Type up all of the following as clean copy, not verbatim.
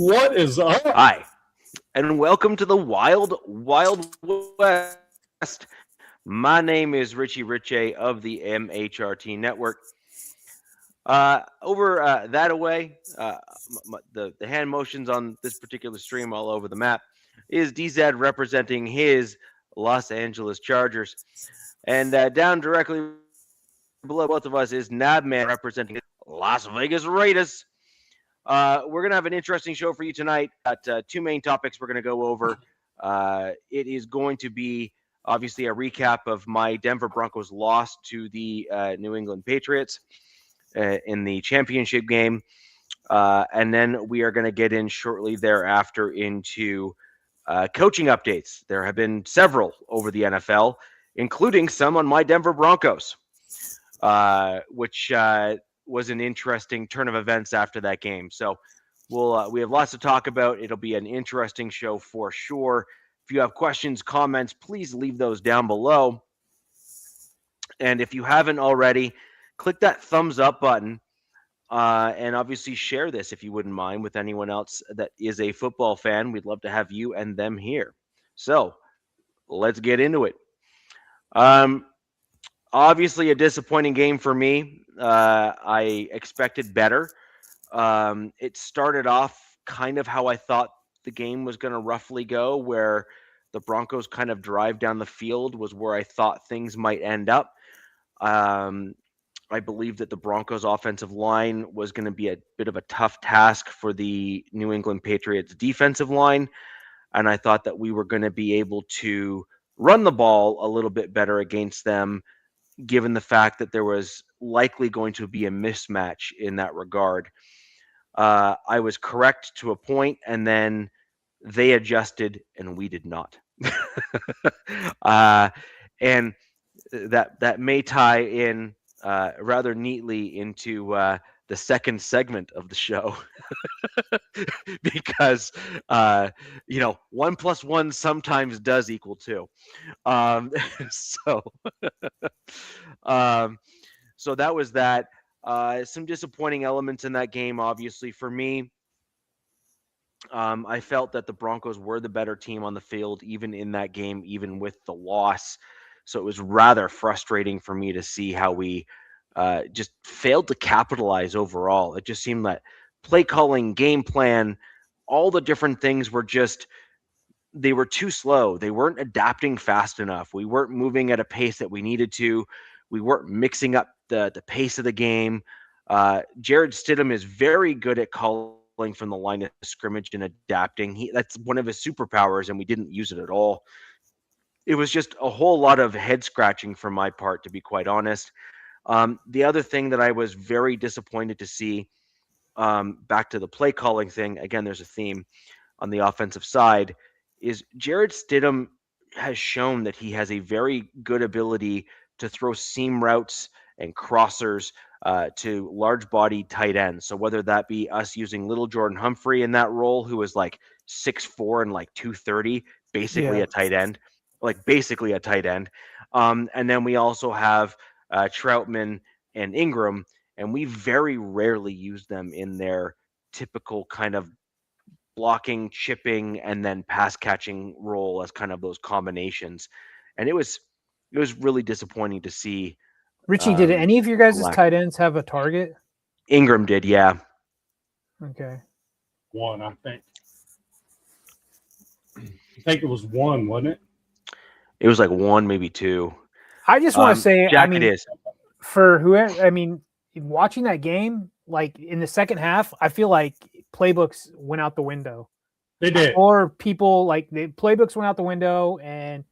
What is up? Hi, and welcome to the Wild Wild West. My name is Richie Riche of the MHRT Network. Over that away, the hand motions on this particular stream all over the map is DZ representing his Los Angeles Chargers. And down directly below both of us is Nabman representing Las Vegas Raiders. We're going to have an interesting show for you tonight. Two main topics we're going to go over. It is going to be obviously a recap of my Denver Broncos loss to the New England Patriots in the championship game. And then we are going to get in shortly thereafter into coaching updates. There have been several over the NFL, including some on my Denver Broncos, which was an interesting turn of events after that game. So we have lots to talk about. It'll be an interesting show for sure. If you have questions, comments, please leave those down below. And if you haven't already, click that thumbs up button and obviously share this if you wouldn't mind with anyone else that is a football fan. We'd love to have you and them here. So let's get into it. Obviously a disappointing game for me. I expected better. It started off kind of how I thought the game was going to roughly go, where the Broncos kind of drive down the field was where I thought things might end up. I believe that the Broncos offensive line was going to be a bit of a tough task for the New England Patriots defensive line. And I thought that we were going to be able to run the ball a little bit better against them, given the fact that there was likely going to be a mismatch in that regard. I was correct to a point, and then they adjusted, and we did not. And that may tie in rather neatly into the second segment of the show, because 1 + 1 sometimes does equal 2. So that was that. Some disappointing elements in that game, obviously, for me. I felt that the Broncos were the better team on the field, even in that game, even with the loss. So it was rather frustrating for me to see how we just failed to capitalize overall. It just seemed that play calling, game plan, all the different things were they were too slow. They weren't adapting fast enough. We weren't moving at a pace that we needed to. We weren't mixing up the pace of the game. Jared Stidham is very good at calling from the line of scrimmage and adapting. That's one of his superpowers, and we didn't use it at all. It was just a whole lot of head scratching for my part, to be quite honest. The other thing that I was very disappointed to see, back to the play calling thing, again, there's a theme on the offensive side, is Jared Stidham has shown that he has a very good ability to throw seam routes and crossers to large body tight ends. So whether that be us using little Jordan Humphrey in that role, who was like 6'4" and like 230, basically a tight end. And then we also have Troutman and Ingram, and we very rarely use them in their typical kind of blocking, chipping, and then pass catching role as kind of those combinations. And it was really disappointing to see. Richie, did any of your guys' tight ends have a target? Ingram did, yeah. Okay. One, I think. I think it was one, wasn't it? It was like one, maybe two. I just want to say, Jack, it is. For whoever, watching that game, like in the second half, I feel like playbooks went out the window. They did. Or people, like, the playbooks went out the window, and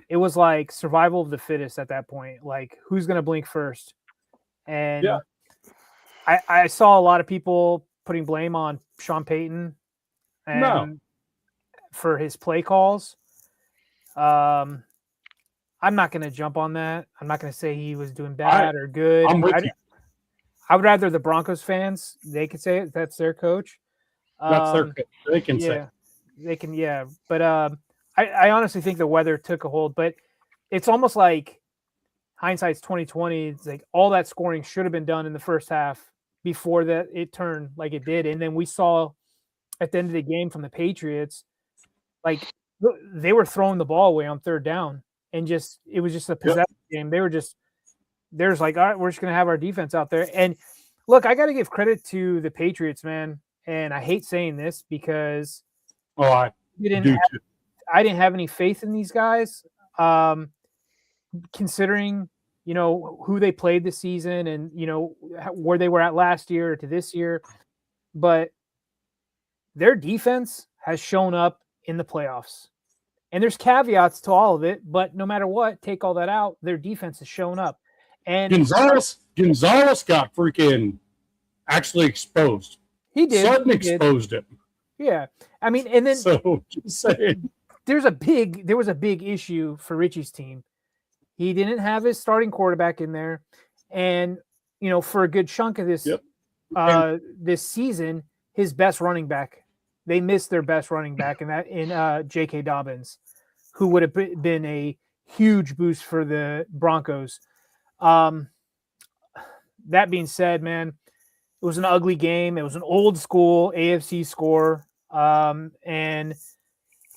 it was like survival of the fittest at that point. Like, who's going to blink first? And yeah. I saw a lot of people putting blame on Sean Payton for his play calls. I'm not going to jump on that. I'm not going to say he was doing bad or good. I'm with you. I would rather the Broncos fans, they could say it. That's their coach. That's their coach. They can say. They can, yeah. But I honestly think the weather took a hold. But it's almost like hindsight's 2020. It's like all that scoring should have been done in the first half before that it turned like it did. And then we saw at the end of the game from the Patriots, like they were throwing the ball away on third down, and it was just a possession game. There's like, all right, we're just gonna have our defense out there. And look, I got to give credit to the Patriots, man. And I hate saying this because I didn't have any faith in these guys, considering who they played this season and where they were at last year to this year. But their defense has shown up in the playoffs. And there's caveats to all of it, but no matter what, take all that out, their defense has shown up. And Gonzalez got freaking actually exposed. He did. Sutton exposed him. Yeah. I mean, and then so just saying. There was a big issue for Richie's team. He didn't have his starting quarterback in there. And, for a good chunk of this this season, his best running back, they missed their best running back in J.K. Dobbins, who would have been a huge boost for the Broncos. That being said, man, it was an ugly game. It was an old school AFC score. And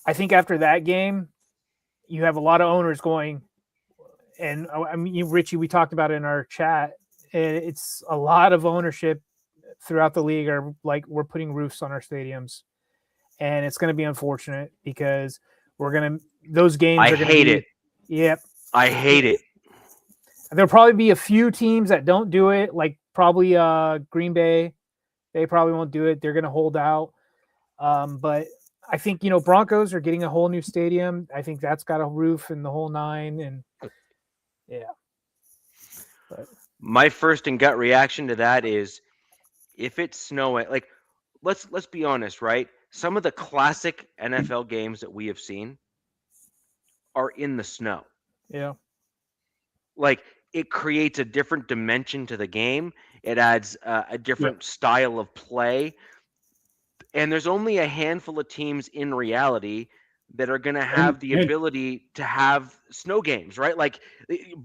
I think after that game, you have a lot of owners going, and I mean, Richie, we talked about it in our chat. It's a lot of ownership throughout the league are like, we're putting roofs on our stadiums. And it's going to be unfortunate because those games are going to be. I hate it. Yep. I hate it. There'll probably be a few teams that don't do it, like probably Green Bay. They probably won't do it. They're going to hold out. But I think, Broncos are getting a whole new stadium. I think that's got a roof and the whole nine. And yeah. But my first and gut reaction to that is if it's snowing, like let's be honest, right? Some of the classic NFL games that we have seen are in the snow. Yeah. Like it creates a different dimension to the game. It adds a different style of play. And there's only a handful of teams in reality that are going to have the ability to have snow games, right? Like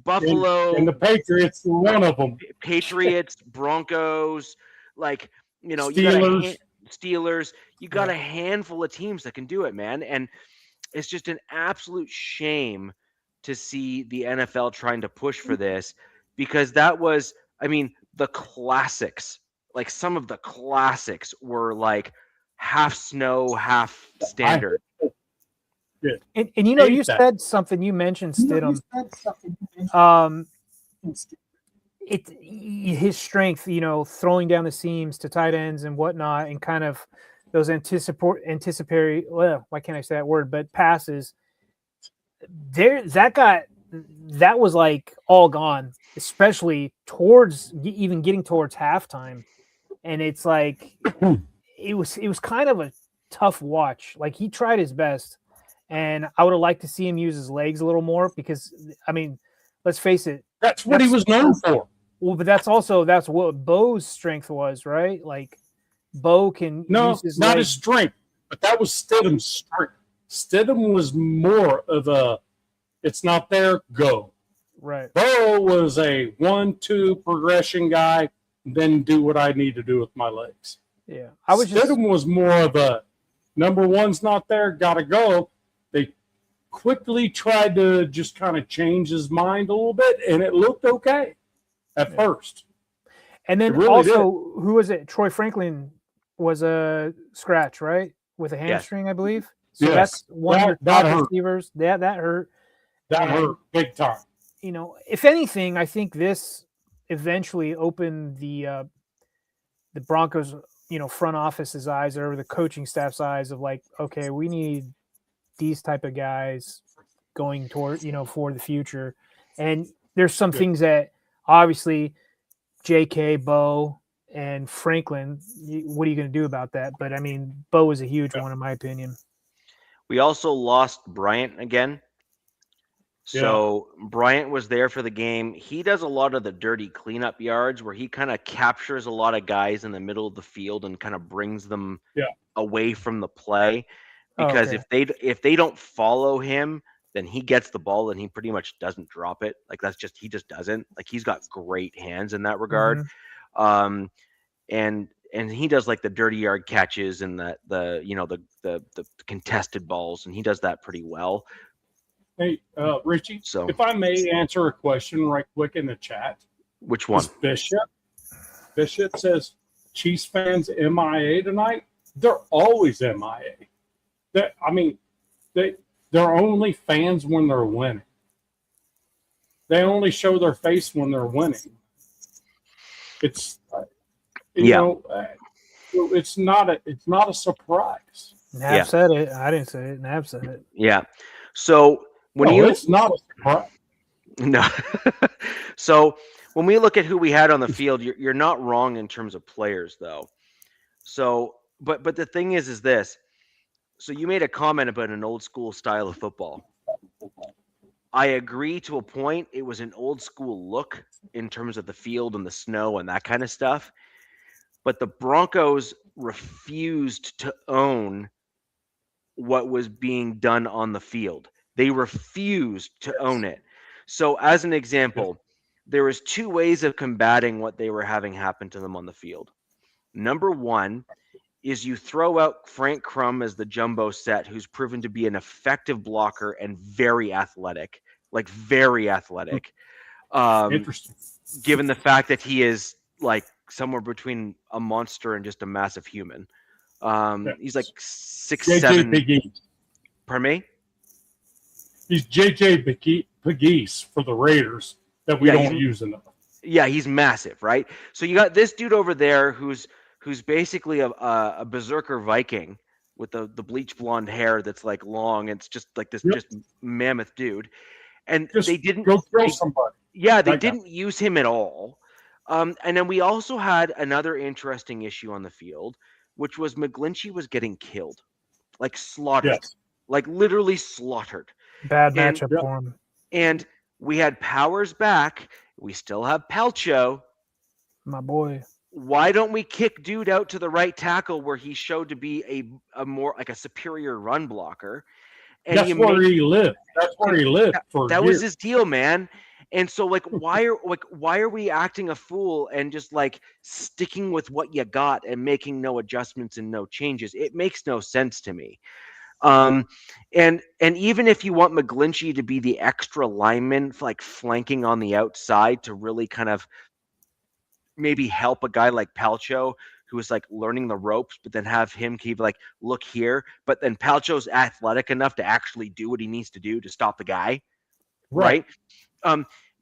Buffalo. And the Patriots were one of them. Patriots, Broncos, like, Steelers. You got a handful of teams that can do it, man. And it's just an absolute shame to see the NFL trying to push for this because that was, the classics, like some of the classics were like half snow, half standard. And you said something, you mentioned Stidham. His strength, throwing down the seams to tight ends and whatnot, and kind of those anticipatory, why can't I say that word, but passes there, that was like all gone, especially towards even getting towards halftime. And it's like, it was kind of a tough watch. Like he tried his best, and I would have liked to see him use his legs a little more because, let's face it. That's what he was known for. Well, but that's what Bo's strength was, right? Like Bo can use his not legs. his strength, but that was Stidham's strength. Stidham was more of it's not there, go. Right. Bo was a 1-2 progression guy, then do what I need to do with my legs. Yeah. Stidham was more of a number one's not there, gotta go. They quickly tried to just kind of change his mind a little bit, and it looked okay at first. And then really also, who was it? Troy Franklin was a scratch, right? With a hamstring, I believe. So that's one of your top receivers. That hurt. That hurt big time. If anything, I think this eventually opened the Broncos, front office's eyes or the coaching staff's eyes of like, okay, we need these type of guys going toward, for the future. And there's some things that obviously JK, Bo, and Franklin, what are you going to do about that? But Bo was a huge one in my opinion. We also lost Bryant again. So Bryant was there for the game. He does a lot of the dirty cleanup yards where he kind of captures a lot of guys in the middle of the field and kind of brings them away from the play. Because if they don't follow him, then he gets the ball and he pretty much doesn't drop it. Like he just doesn't. Like he's got great hands in that regard. Mm-hmm. And and he does like the dirty yard catches and the contested balls, and he does that pretty well. Hey, Richie, So if I may answer a question right quick in the chat. which one? Bishop says Chiefs fans MIA tonight. They're always MIA. They're only fans when they're winning. They only show their face when they're winning. It's it's not a surprise. Nav said it. I didn't say it. Nav said it. Yeah. So it's not a surprise. No. So when we look at who we had on the field, you're not wrong in terms of players, though. So, but the thing is this. So you made a comment about an old school style of football. I agree to a point. It was an old school look in terms of the field and the snow and that kind of stuff. But the Broncos refused to own what was being done on the field. They refused to own it. So as an example, there was two ways of combating what they were having happen to them on the field. Number one is you throw out Frank Crum as the jumbo set, who's proven to be an effective blocker and very athletic, Interesting. Given the fact that he is like somewhere between a monster and just a massive human. He's like 6'7". Big E. Pardon me? He's JJ Pegues for the Raiders that we don't use enough. Yeah, he's massive, right? So you got this dude over there who's basically a berserker Viking with the bleach blonde hair that's like long. It's just like this just mammoth dude. And they didn't go kill somebody. Yeah, they didn't use him at all. And then we also had another interesting issue on the field, which was McGlinchey was getting killed, like slaughtered, like literally slaughtered. Bad matchup for him. And we had Powers back. We still have Palcho. My boy. Why don't we kick dude out to the right tackle where he showed to be a more like a superior run blocker? And that's where he lived. That's where he lived. That was his deal, man. And so why are we acting a fool and just like sticking with what you got and making no adjustments and no changes? It makes no sense to me. And even if you want McGlinchey to be the extra lineman, like flanking on the outside to really kind of maybe help a guy like Palcho who is like learning the ropes, but then have him keep like, look here, but then Palcho's athletic enough to actually do what he needs to do to stop the guy. Right.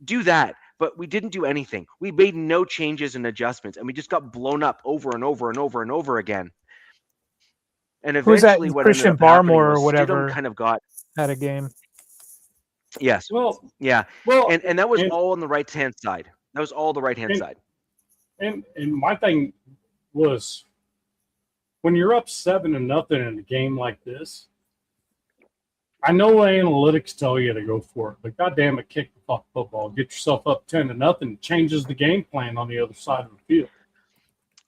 Do that. But we didn't do anything. We made no changes and adjustments, and we just got blown up over and over and over and over again. And eventually, what Christian Barmore or whatever kind of got had a game. Yes. Well, and that was all on the right hand side. That was all the right hand side. And my thing was, when you're up 7-0 in a game like this, I know analytics tell you to go for it, but goddamn it, kick the fuck football. Get yourself up 10-0. Changes the game plan on the other side of the field.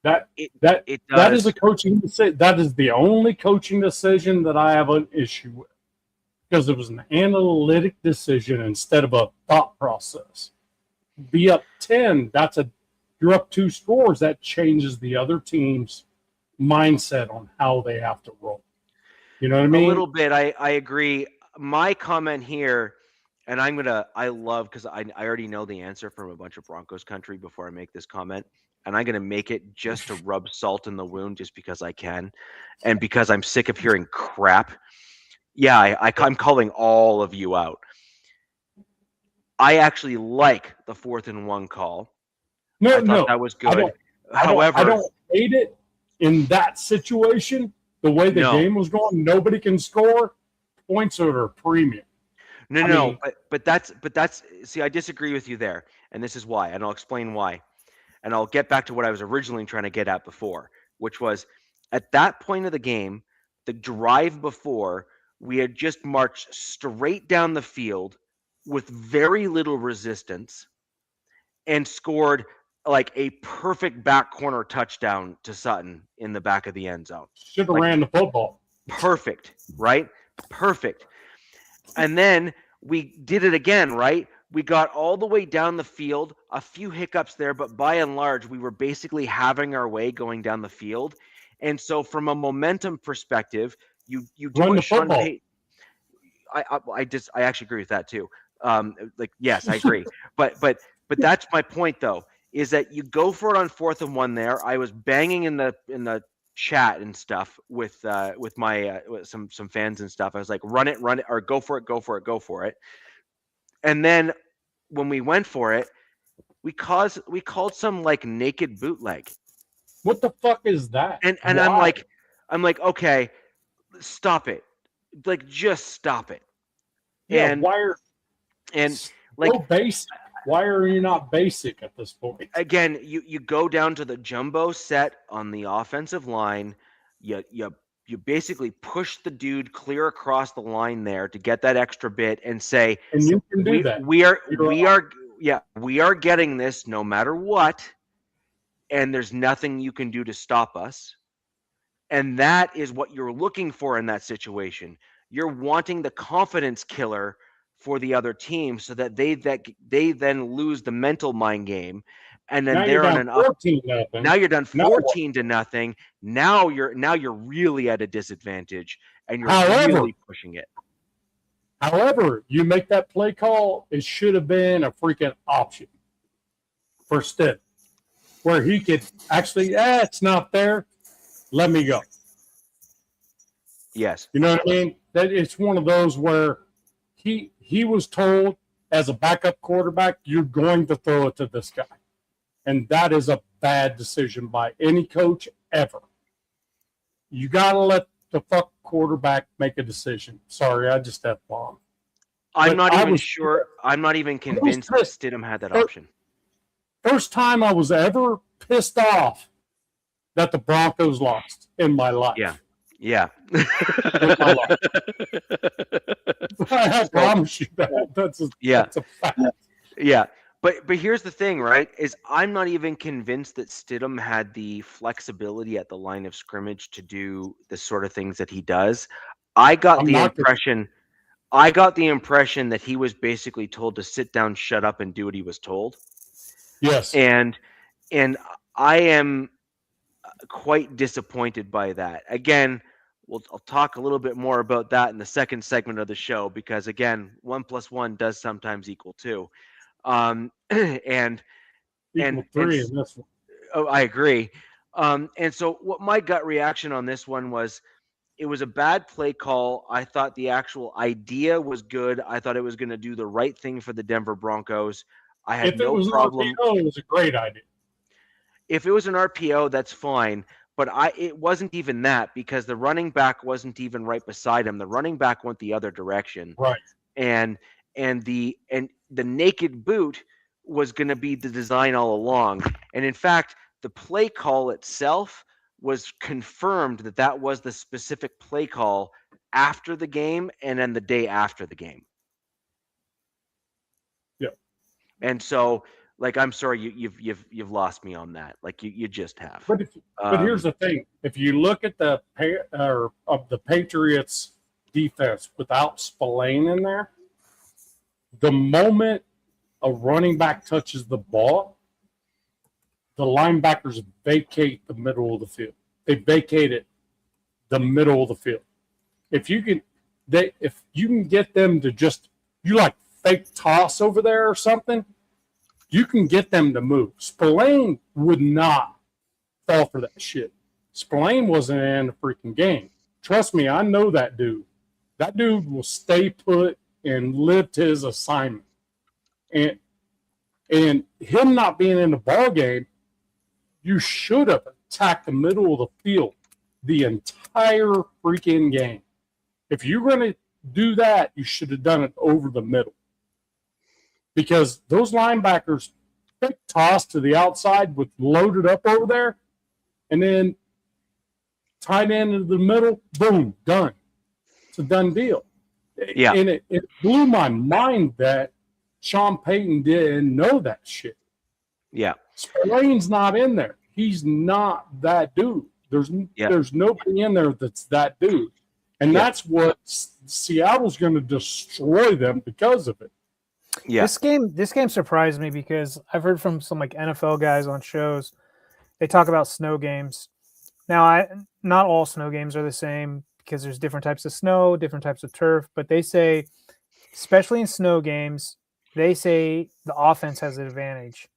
That is a coaching decision. That is the only coaching decision that I have an issue with, because it was an analytic decision instead of a thought process. Be up 10. You're up 2 scores. That changes the other team's mindset on how they have to roll. You know what I mean? A little bit. I agree. My comment here, and I love, because I already know the answer from a bunch of Broncos country before I make this comment, and I'm going to make it just to rub salt in the wound just because I can, and because I'm sick of hearing crap. Yeah, I'm calling all of you out. I actually like the 4th and 1 call. I thought that was good. However, I don't hate it in that situation. The way the game was going, nobody can score. Points are a premium. But that's see, I disagree with you there, and this is why, and I'll explain why, and I'll get back to what I was originally trying to get at before, which was at that point of the game, the drive before, we had just marched straight down the field with very little resistance and scored like a perfect back corner touchdown to Sutton in the back of the end zone. Should have ran the football. Perfect, right? Perfect. And then we did it again, right? We got all the way down the field, a few hiccups there, but by and large, we were basically having our way going down the field. And so from a momentum perspective, you do Run what the Sean football. Payton. I actually agree with that too. Yes, I agree. But that's my point though, is that you go for it on 4th and 1 there. I was banging in the chat and stuff with my with some fans and stuff. I was like, run it, or go for it. And then when we went for it, we called some like naked bootleg. What the fuck is that? And Why? I'm like, okay, stop it. Like, just stop it. Yeah, And why are like basic? Why are you not basic at this point? again, you go down to the jumbo set on the offensive line. You basically push the dude clear across the line there to get that extra bit and say, And you can do that. we are getting this no matter what, and there's nothing you can do to stop us. And that is what you're looking for in that situation. You're wanting the confidence killer for the other team so that they then lose the mental mind game, and then Now they're you're on down an up. 14-0. Now you're done Now what? 14-0. Now you're really at a disadvantage, and you're However- really pushing it. However, you make that play call, it should have been a freaking option for Stitt, where he could actually, it's not there. Let me go. Yes. You know what I mean? That it's one of those where he was told as a backup quarterback, you're going to throw it to this guy. And that is a bad decision by any coach ever. You got to let the fuck quarterback make a decision. Sorry, I just F-bomb. I'm But not I even was- sure. I'm not even convinced that pissed. Stidham had that option. First time I was ever pissed off that the Broncos lost in my life. Yeah. Yeah. My life. I promise you that. That's a fact. Yeah. But here's the thing, right? Is I'm not even convinced that Stidham had the flexibility at the line of scrimmage to do the sort of things that he does. I got the impression that he was basically told to sit down, shut up, and do what he was told. Yes. And I am quite disappointed by that. Again, I'll talk a little bit more about that in the second segment of the show, because again, 1 + 1 does sometimes equal 2. And Equal 3 in this one. Oh, I agree. And so what my gut reaction on this one was, it was a bad play call. I thought the actual idea was good. I thought it was going to do the right thing for the Denver Broncos. I had If no it was problem. an RPO, it was a great idea. If it was an RPO, that's fine. But it wasn't even that, because the running back wasn't even right beside him. The running back went the other direction. Right. And the naked boot was going to be the design all along. And in fact, the play call itself was confirmed that was the specific play call after the game and then the day after the game. Yep. And so, like, I'm sorry, you've lost me on that. Like, you just have. But here's the thing: if you look at the Patriots defense without Spillane in there, the moment a running back touches the ball, the linebackers vacate the middle of the field. They vacated the middle of the field. If you can get them to just fake toss over there or something, you can get them to move. Spillane would not fall for that shit. Spillane wasn't in the freaking game. Trust me, I know that dude. That dude will stay put and live to his assignment. And him not being in the ball game, you should have attacked the middle of the field the entire freaking game. If you're going to do that, you should have done it over the middle. Because those linebackers tossed to the outside with loaded up over there, and then tight end into the middle, boom, done. It's a done deal. Yeah. And it blew my mind that Sean Payton didn't know that shit. Yeah. Spillane's not in there. He's not that dude. There's nobody in there that's that dude. And that's what Seattle's going to destroy them because of it. Yeah. This game surprised me because I've heard from some like NFL guys on shows. They talk about snow games. Now, not all snow games are the same because there's different types of snow, different types of turf. But they say, especially in snow games, they say the offense has an advantage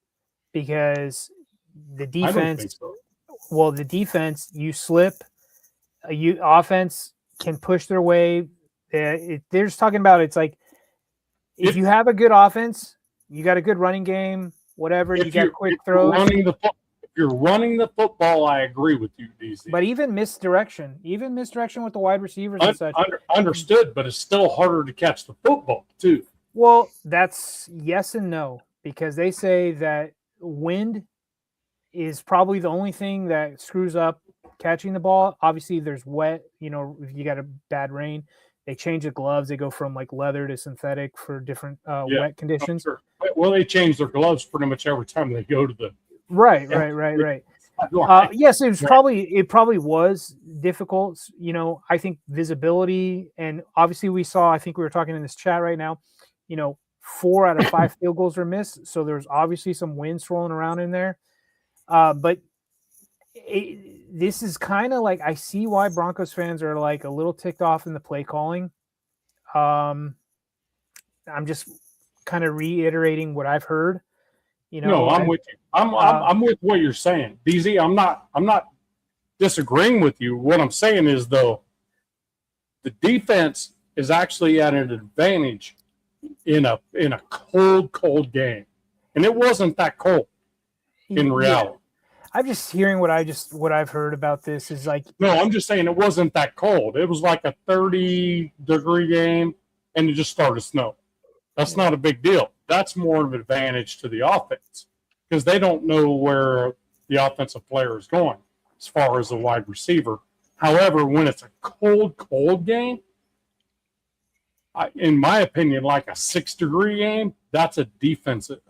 because the defense. I don't think so. Well, the defense, you slip, offense can push their way. They're just talking about it's like if you have a good offense, you got a good running game, whatever, you got quick throws. If you're running the football, I agree with you, DC. But even misdirection with the wide receivers and such. Understood, but it's still harder to catch the football, too. Well, that's yes and no, because they say that wind is probably the only thing that screws up catching the ball. Obviously, there's wet. If you got a bad rain, they change the gloves. They go from like leather to synthetic for different wet conditions. Sure. Well, they change their gloves pretty much every time they go to the. Right. Yes, it probably was difficult. I think visibility, and obviously we saw. I think we were talking in this chat right now. 4 out of 5 field goals were missed, so there's obviously some wind swirling around in there. But this is kind of like I see why Broncos fans are like a little ticked off in the play calling. I'm just kind of reiterating what I've heard. No, I'm with you. I'm with what you're saying, DZ. I'm not disagreeing with you. What I'm saying is though, the defense is actually at an advantage in a cold game, and it wasn't that cold in reality. I'm just hearing what I've heard about this is like. No, I'm just saying it wasn't that cold. It was like a 30-degree game, and it just started snowing. That's not a big deal. That's more of an advantage to the offense because they don't know where the offensive player is going as far as the wide receiver. However, when it's a cold game, in my opinion, like a 6-degree game, that's a defensive.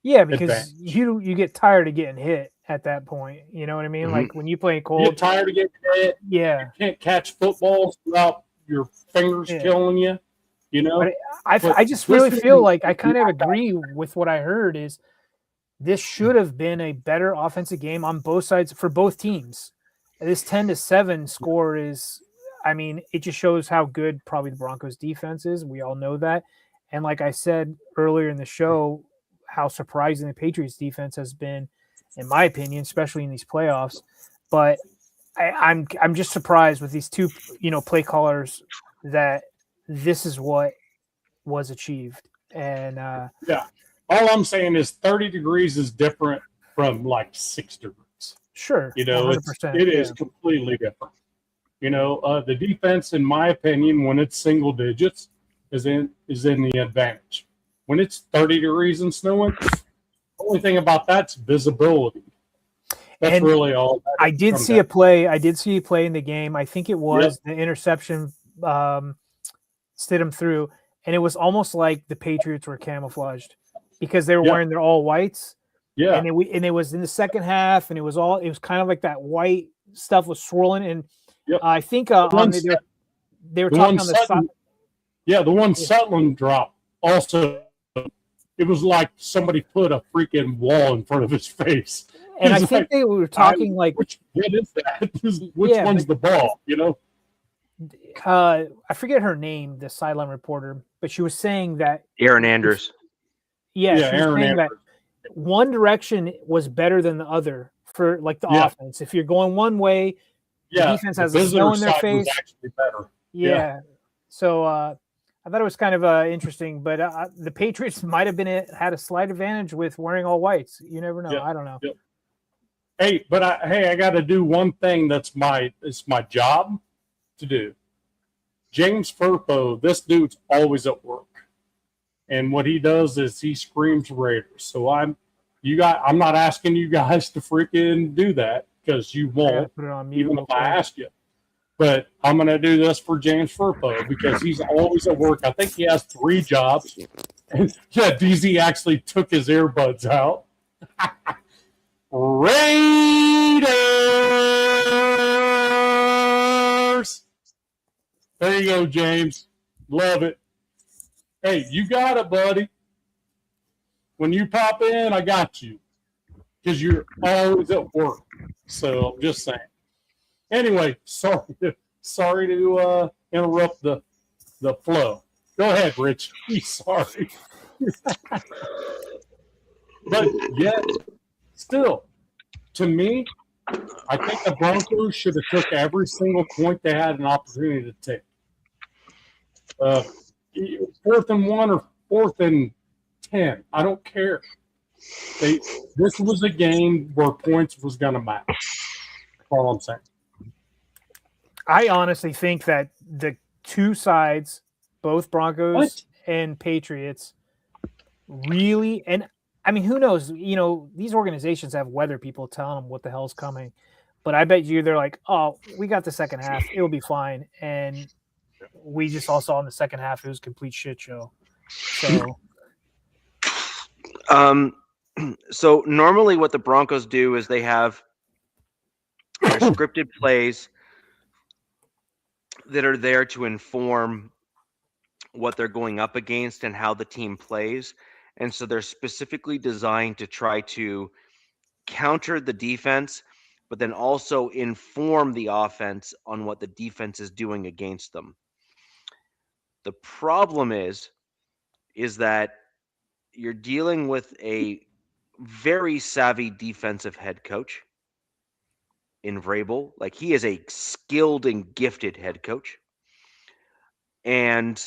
Yeah, because you get tired of getting hit at that point. You know what I mean? Mm-hmm. Like when you play cold, you get tired of getting hit. Yeah, you can't catch footballs without your fingers killing you. But I just really feel like I kind of agree with what I heard is this should have been a better offensive game on both sides for both teams. This 10-7 score is, it just shows how good probably the Broncos defense is. We all know that. And like I said earlier in the show, how surprising the Patriots defense has been, in my opinion, especially in these playoffs. But I'm just surprised with these two, play callers that this is what was achieved. And all I'm saying is 30 degrees is different from like 6 degrees. Sure. It is completely different. The defense, in my opinion, when it's single digits, is in the advantage. When it's 30 degrees and snowing, the only thing about that's visibility. That's really all. I did see a play in the game. I think it was the interception Stidham threw, and it was almost like the Patriots were camouflaged because they were wearing their all whites. Yeah, and it was in the second half, and it was kind of like that white stuff was swirling, and I think they were talking on the side. Yeah, the one Sutton drop also. It was like somebody put a freaking wall in front of his face. And I think they were talking what is that? Which one's the ball? I forget her name, the sideline reporter, but she was saying that Aaron Andrews. Yeah, she was saying that one direction was better than the other for like the offense. If you're going one way, the defense has the snow in their face. Actually better. Yeah. So I thought it was kind of interesting, but the Patriots might have had a slight advantage with wearing all whites. You never know. I don't know. Hey, but I got to do one thing that's my job to do. James Furpo, this dude's always at work, and what he does is he screams Raiders. So I'm not asking you guys to freaking do that because you won't, put it on mute even if I ask you. But I'm going to do this for James Furpo because he's always at work. I think he has 3 jobs. And DZ actually took his earbuds out. Raiders! There you go, James. Love it. Hey, you got it, buddy. when you pop in, I got you because you're always at work. So I'm just saying. Anyway, sorry to interrupt the flow. Go ahead, Rich. Sorry. But yet, still, to me, I think the Broncos should have took every single point they had an opportunity to take. 4th and 1 or 4th and 10, I don't care. This was a game where points was going to matter. That's all I'm saying. I honestly think that the two sides, both Broncos and Patriots, really, and I mean, who knows? You know, these organizations have weather people telling them what the hell's coming, but I bet you they're like, oh, we got the second half, it'll be fine, and we just all saw in the second half it was a complete shit show. So normally what the Broncos do is they have their scripted plays that are there to inform what they're going up against and how the team plays. And so they're specifically designed to try to counter the defense, but then also inform the offense on what the defense is doing against them. The problem is that you're dealing with a very savvy defensive head coach in Vrabel. Like, he is a skilled and gifted head coach. And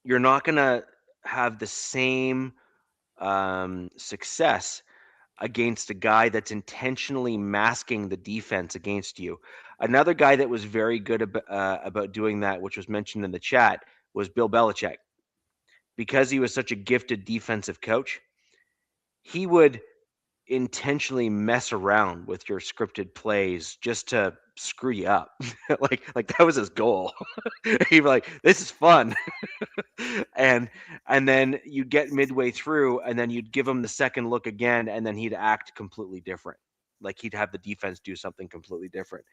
you're not going to have the same success against a guy that's intentionally masking the defense against you. Another guy that was very good about doing that, which was mentioned in the chat, was Bill Belichick. Because he was such a gifted defensive coach, he would intentionally mess around with your scripted plays just to screw you up. like that was his goal. He'd be like, this is fun. and then you'd get midway through, and then you'd give him the second look again, and then he'd act completely different. Like, he'd have the defense do something completely different.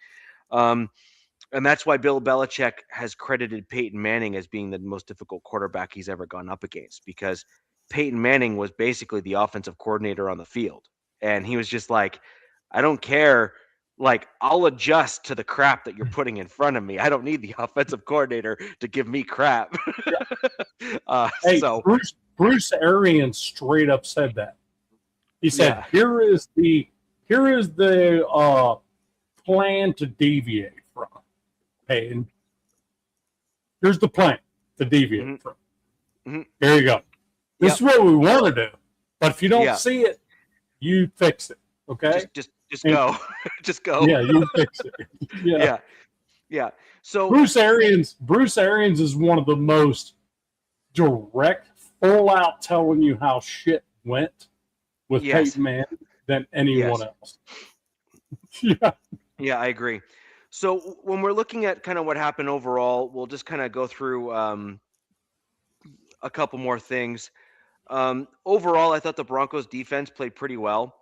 And that's why Bill Belichick has credited Peyton Manning as being the most difficult quarterback he's ever gone up against, because Peyton Manning was basically the offensive coordinator on the field. And he was just like, I don't care. Like, I'll adjust to the crap that you're putting in front of me. I don't need the offensive coordinator to give me crap. Hey, so Bruce Arians straight up said that. He said, here is the plan to deviate from. Peyton, here's the plan to deviate from. Mm-hmm. There you go. This is what we want to do. But if you don't see it, you fix it. Okay? Just go. Just go. Yeah, you fix it. Yeah. So Bruce Arians is one of the most direct, full out telling you how shit went with Peyton Manning than anyone else. Yeah, I agree. So when we're looking at kind of what happened overall, we'll just kind of go through a couple more things. Overall, I thought the Broncos defense played pretty well.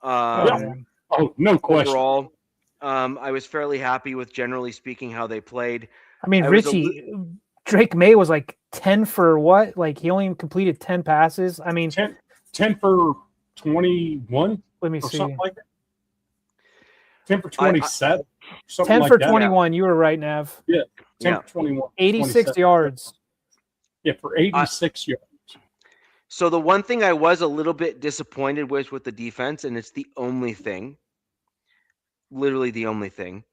Oh, no question. Overall, I was fairly happy with, generally speaking, how they played. I mean, Richie, Drake May was like 10 for what? Like, he only completed 10 passes. I mean, 10 for 21. Let me see. Something like that. 10 for 27. 10 for 21. You were right, Nev. Yeah. 10 for 21. 86 27. yards. Yeah, for 86 yards. So the one thing I was a little bit disappointed with the defense, and it's the only thing, literally the only thing,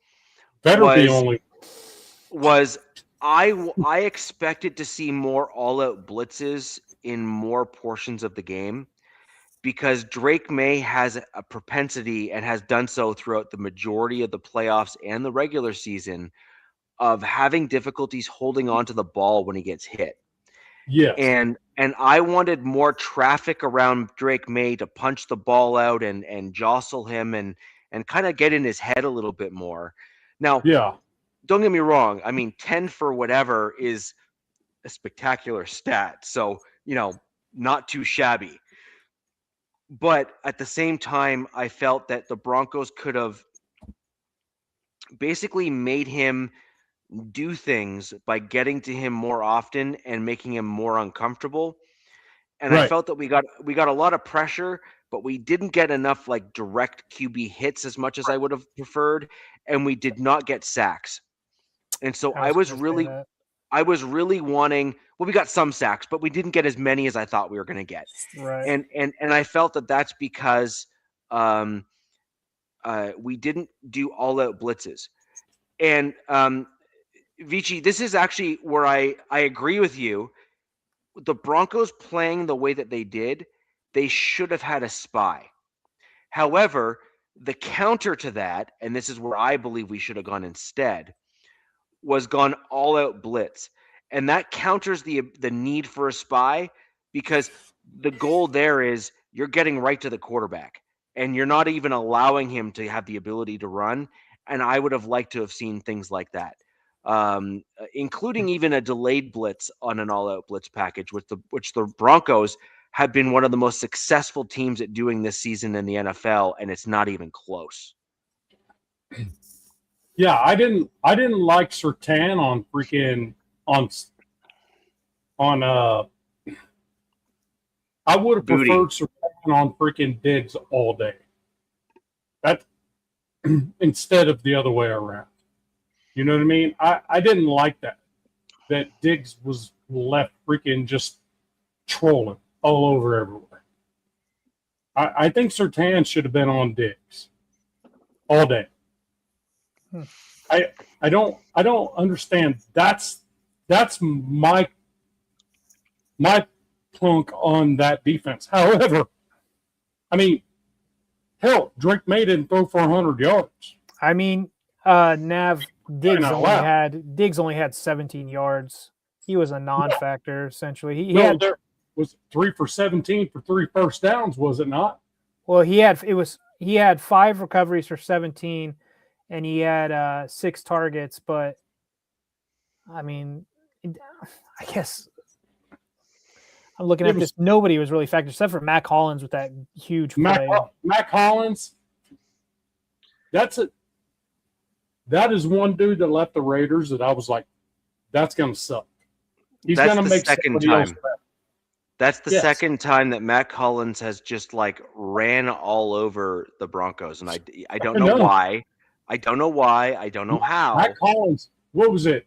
was I expected to see more all-out blitzes in more portions of the game, because Drake May has a propensity, and has done so throughout the majority of the playoffs and the regular season, of having difficulties holding on to the ball when he gets hit. Yes. And I wanted more traffic around Drake May to punch the ball out and jostle him and kind of get in his head a little bit more. Now, don't get me wrong. I mean, 10 for whatever is a spectacular stat. So, not too shabby. But at the same time, I felt that the Broncos could have basically made him do things by getting to him more often and making him more uncomfortable. And Right. I felt that we got a lot of pressure, but we didn't get enough like direct QB hits as much as I would have preferred, and we did not get sacks. And so I was gonna say really that. wanting. Well, we got some sacks, but we didn't get as many as I thought we were going to get. Right. And I felt that that's because we didn't do all out blitzes. And Vici, this is actually where I agree with you. The Broncos playing the way that they did, they should have had a spy. However, the counter to that, and this is where I believe we should have gone instead, was gone all out blitz. And that counters the need for a spy, because the goal there is you're getting right to the quarterback and you're not even allowing him to have the ability to run. And I would have liked to have seen things like that, including even a delayed blitz on an all out blitz package, which the Broncos have been one of the most successful teams at doing this season in the NFL. And it's not even close. Yeah, I didn't like Surtain on freaking on I would have Booty. preferred Surtain on freaking Diggs all day. That instead of the other way around. You know what I mean? I didn't like that Diggs was left freaking just trolling all over everywhere. I think Surtain should have been on Diggs all day. I don't understand. That's my plunk on that defense. However, I mean, hell, Drake May didn't throw for 100 yards. I mean, Nav Diggs only had 17 yards. He was a non-factor essentially. There was 3 for 17 for 3 first downs, was it not? Well, he had 5 recoveries for 17, and he had 6 targets. But I mean, I guess I'm looking at this. Nobody was really factored except for Mac Hollins with that huge play. Mac Hollins. That is one dude that left the Raiders that I was like, that's going to suck. He's going to make second time. That's the second time that Mac Hollins has just like ran all over the Broncos, and I don't know why. I don't know why. I don't know how. Mac Hollins, what was it?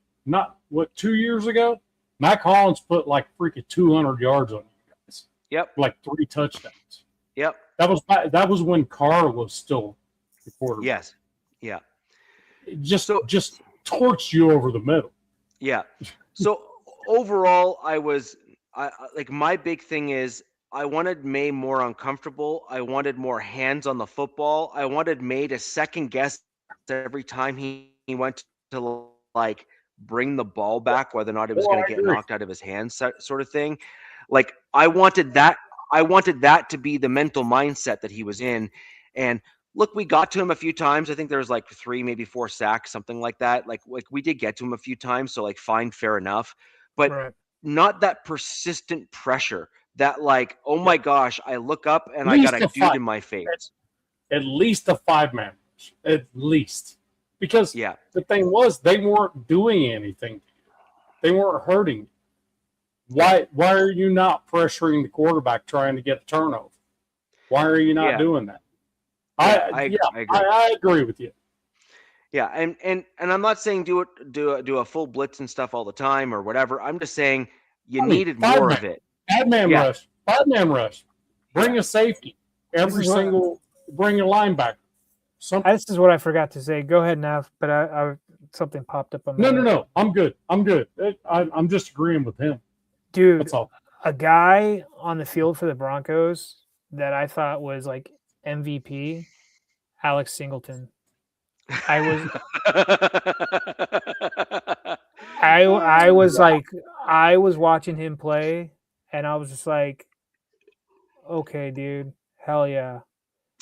2 years ago? Mac Hollins put like freaking 200 yards on you guys. Yep. Like 3 touchdowns. Yep. That was when Carr was still the quarterback. Yes. Yeah. Just torched you over the middle. Yeah. So overall, my big thing is I wanted May more uncomfortable. I wanted more hands on the football. I wanted May to second guess every time he went to like bring the ball back, whether or not it was going to get knocked out of his hands, sort of thing. Like I wanted that to be the mental mindset that he was in. And look, we got to him a few times. I think there was like 3, maybe 4 sacks, something like that. Like we did get to him a few times. So like, fine, fair enough. But not that persistent pressure that like, oh my gosh, I look up and I got a dude in my face. At least a 5-man rush. At least. Because the thing was, they weren't doing anything. They weren't hurting. Why are you not pressuring the quarterback trying to get the turnover? Why are you not doing that? I agree with you. Yeah, and I'm not saying do a full blitz and stuff all the time or whatever. I'm just saying needed more of it. 5-man rush. 5-man rush. Bring a safety. Bring a linebacker. This is what I forgot to say. Go ahead, Nav. But I something popped up on. No. I'm good. I'm just agreeing with him. Dude, that's all. A guy on the field for the Broncos that I thought was like MVP, Alex Singleton. I was watching him play, and I was just like, okay, dude, hell yeah.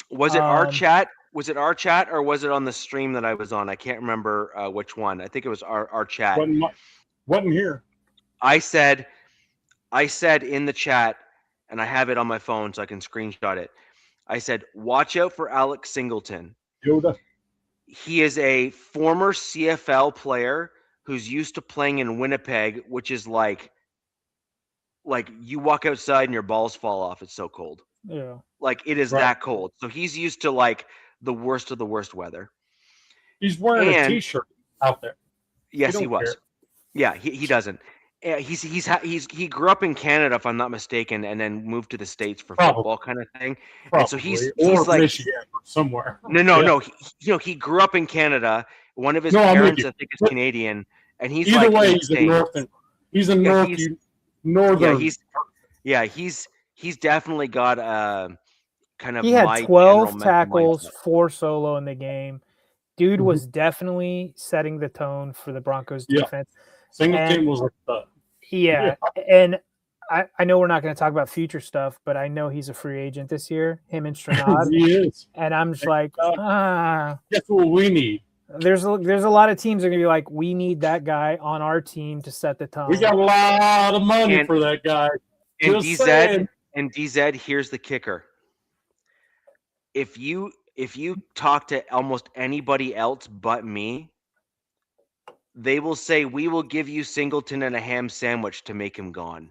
Was it our chat? Was it our chat or was it on the stream that I was on? I can't remember which one. I think it was our chat. Wasn't here. I said in the chat, and I have it on my phone so I can screenshot it. I said, watch out for Alex Singleton. Yoda. He is a former CFL player who's used to playing in Winnipeg, which is like like you walk outside and your balls fall off. It's so cold. Yeah. Like it is Right. that cold. So he's used to like the worst of the worst weather. He's wearing a And- T-shirt out there. Yes, he don't was. care. Yeah, he doesn't. He grew up in Canada, if I'm not mistaken, and then moved to the States for Probably. football kind of thing. Probably. And so he's or like Michigan or somewhere. no. He grew up in Canada. One of his No, I'm with parents, you. I think, is But Canadian, and he's Either like way, he's insane. in Yeah, northern. He's definitely got kind of He had my 12 general tackles, mindset. 4 solo in the game. Dude Mhm. was definitely setting the tone for the Broncos Yeah. defense. Singleton and- was a stud. Yeah. And I know we're not going to talk about future stuff, but I know he's a free agent this year, him and Stranad. He is. And I'm just like, Guess what we need? there's a lot of teams that are going to be like, we need that guy on our team to set the tone. We got a lot of money And- for that guy. And Just saying. DZ, here's the kicker. If you talk to almost anybody else but me, they will say we will give you Singleton and a ham sandwich to make him gone.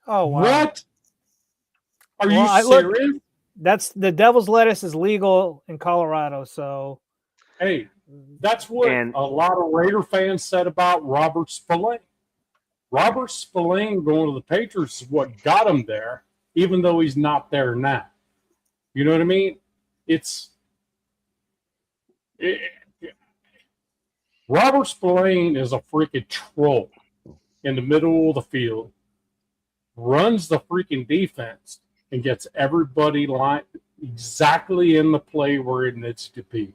Oh, wow. What? Are Well, you look- serious? That's the devil's lettuce is legal in Colorado. So, Hey, that's what And- a lot of Raider fans said about Robert Spillane. Robert Spillane going to the Patriots is what got him there, even though he's not there now. You know what I mean? Robert Spillane is a freaking troll in the middle of the field, runs the freaking defense, and gets everybody lined exactly in the play where it needs to be.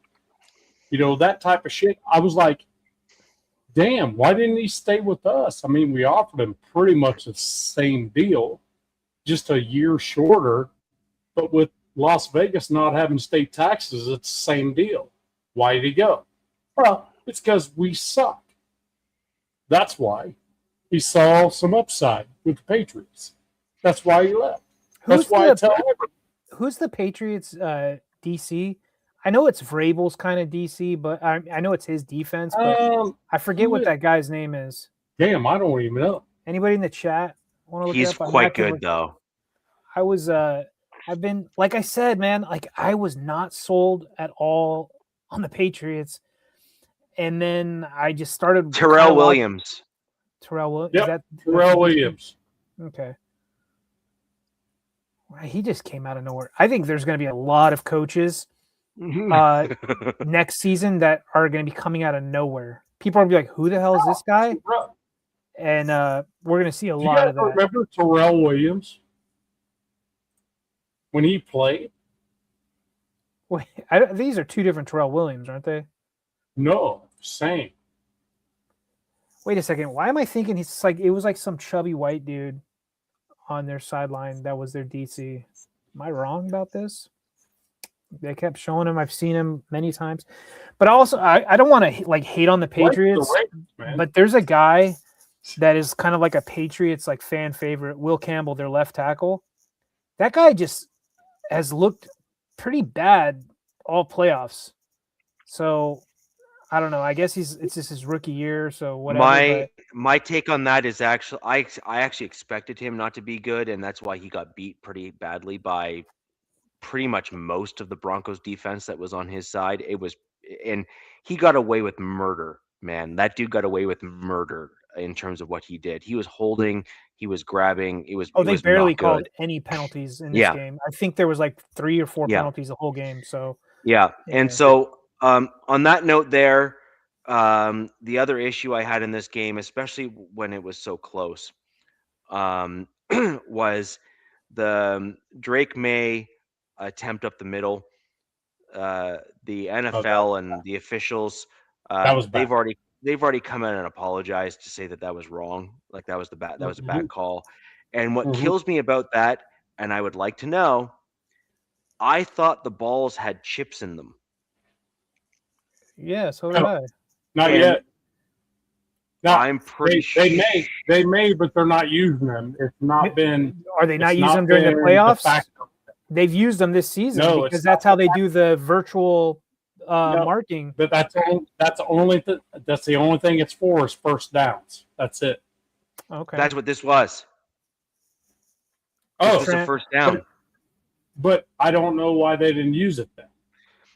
You know, that type of shit. I was like, damn, why didn't he stay with us? I mean, we offered him pretty much the same deal, just a year shorter, but with Las Vegas not having state taxes, it's the same deal. Why did he go? Well, it's because we suck. That's why. He saw some upside with the Patriots. That's why he left. That's why I tell everybody. who's the Patriots DC? I know it's Vrabel's kind of DC, but I know it's his defense, but I forget what that guy's name is. Damn, I don't even know. Anybody in the chat want to look He's it up? I'm quite not gonna good look- though. I was I've been, like I said, man, like I was not sold at all on the Patriots. And then I just started Terrell Williams. Terrell Williams. Yep, Is that Terrell Williams. Okay. Well, he just came out of nowhere. I think there's going to be a lot of coaches next season that are going to be coming out of nowhere. People are going to be like, who the hell is this guy? And we're going to see a lot of that. Remember Terrell Williams when he played? Wait, these are two different Terrell Williams, aren't they? No, same. Wait a second. Why am I thinking he's like it was like some chubby white dude on their sideline that was their DC? Am I wrong about this? They kept showing him. I've seen him many times, but also I don't want to like hate on the Patriots, but there's a guy that is kind of like a Patriots like fan favorite, Will Campbell, their left tackle. That guy just has looked pretty bad all playoffs. So I don't know. I guess it's just his rookie year, so whatever. My take on that is actually I actually expected him not to be good, and that's why he got beat pretty badly by pretty much most of the Broncos defense that was on his side. And he got away with murder, man. That dude got away with murder in terms of what he did. He was holding, he was grabbing. They barely called any penalties in this game. I think there was like 3 or 4 penalties the whole game. So and so. On that note there, the other issue I had in this game, especially when it was so close, was the Drake May attempt up the middle. The NFL and the officials, they've already come in and apologized to say that was wrong. Like that was a bad call. And what kills me about that, and I would like to know, I thought the balls had chips in them. Yeah, so did I. Not yet. No, I'm pretty sure they may, but they're not using them. It's not been. Are they not using them during the playoffs? They've used them this season because that's how they do the virtual marking. But that's the only thing it's for is first downs. That's it. Okay, that's what this was. This Oh, was a first down. but I don't know why they didn't use it then.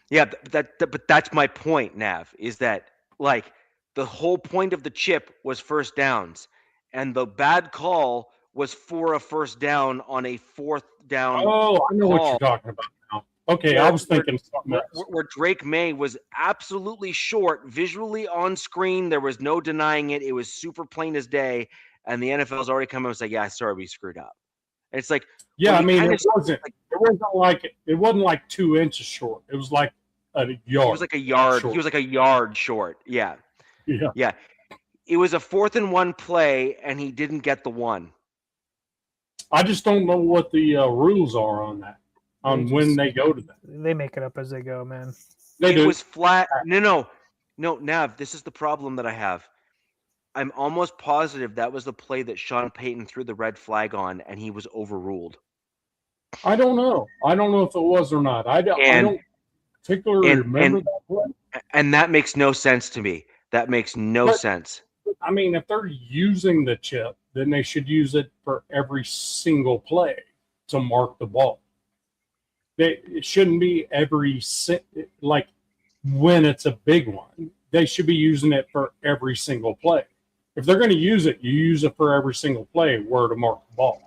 Yeah, but that's my point, Nav, is that like the whole point of the chip was first downs, and the bad call was for a first down on a fourth down Oh, I know what call. you're talking about now. Okay, I was thinking something else. Where Drake May was absolutely short, visually on screen. There was no denying it. It was super plain as day. And the NFL's already come out and said, yeah, sorry, we screwed up. And it's like, Yeah, well, I mean, kinda it wasn't like 2 inches short. It was like a yard. He was like a yard. short. He was like a yard short. Yeah. Yeah. Yeah. It was a 4th and 1 play, and he didn't get the one. I just don't know what the rules are on that, when they go to that. They make it up as they go, man. It was flat. No, Nav, this is the problem that I have. I'm almost positive that was the play that Sean Payton threw the red flag on, and he was overruled. I don't know. I don't know if it was or not. I don't particularly remember that play. And that makes no sense to me. That makes no sense. I mean, if they're using the chip, then they should use it for every single play to mark the ball. It shouldn't be like when it's a big one. They should be using it for every single play. If they're going to use it, you use it for every single play where to mark the ball.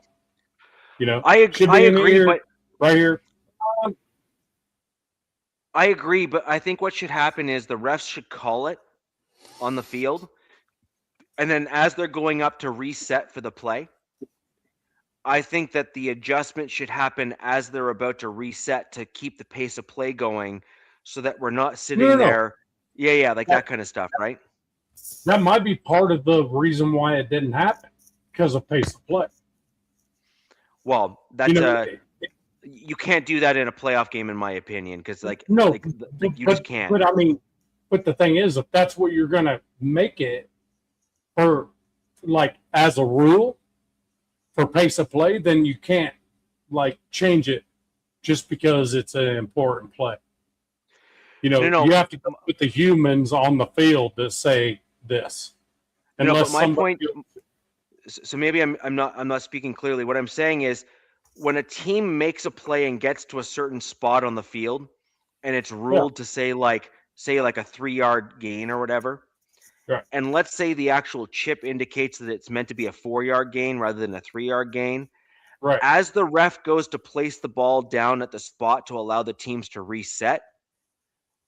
You know, I agree, but right here. I agree, but I think what should happen is the refs should call it on the field, and then as they're going up to reset for the play, I think that the adjustment should happen as they're about to reset to keep the pace of play going, so that we're not sitting there. Yeah, like that kind of stuff, right? That might be part of the reason why it didn't happen, because of pace of play. Well, that's you can't do that in a playoff game, in my opinion, because you just can't. But I mean, the thing is, if that's what you're going to make it, or like as a rule for pace of play, then you can't like change it just because it's an important play. You know, you have to go with the humans on the field to say this. But my point. So maybe I'm not speaking clearly. What I'm saying is, when a team makes a play and gets to a certain spot on the field, and it's ruled to say like a 3-yard gain or whatever, and let's say the actual chip indicates that it's meant to be a 4-yard gain rather than a 3-yard gain. Right. As the ref goes to place the ball down at the spot to allow the teams to reset,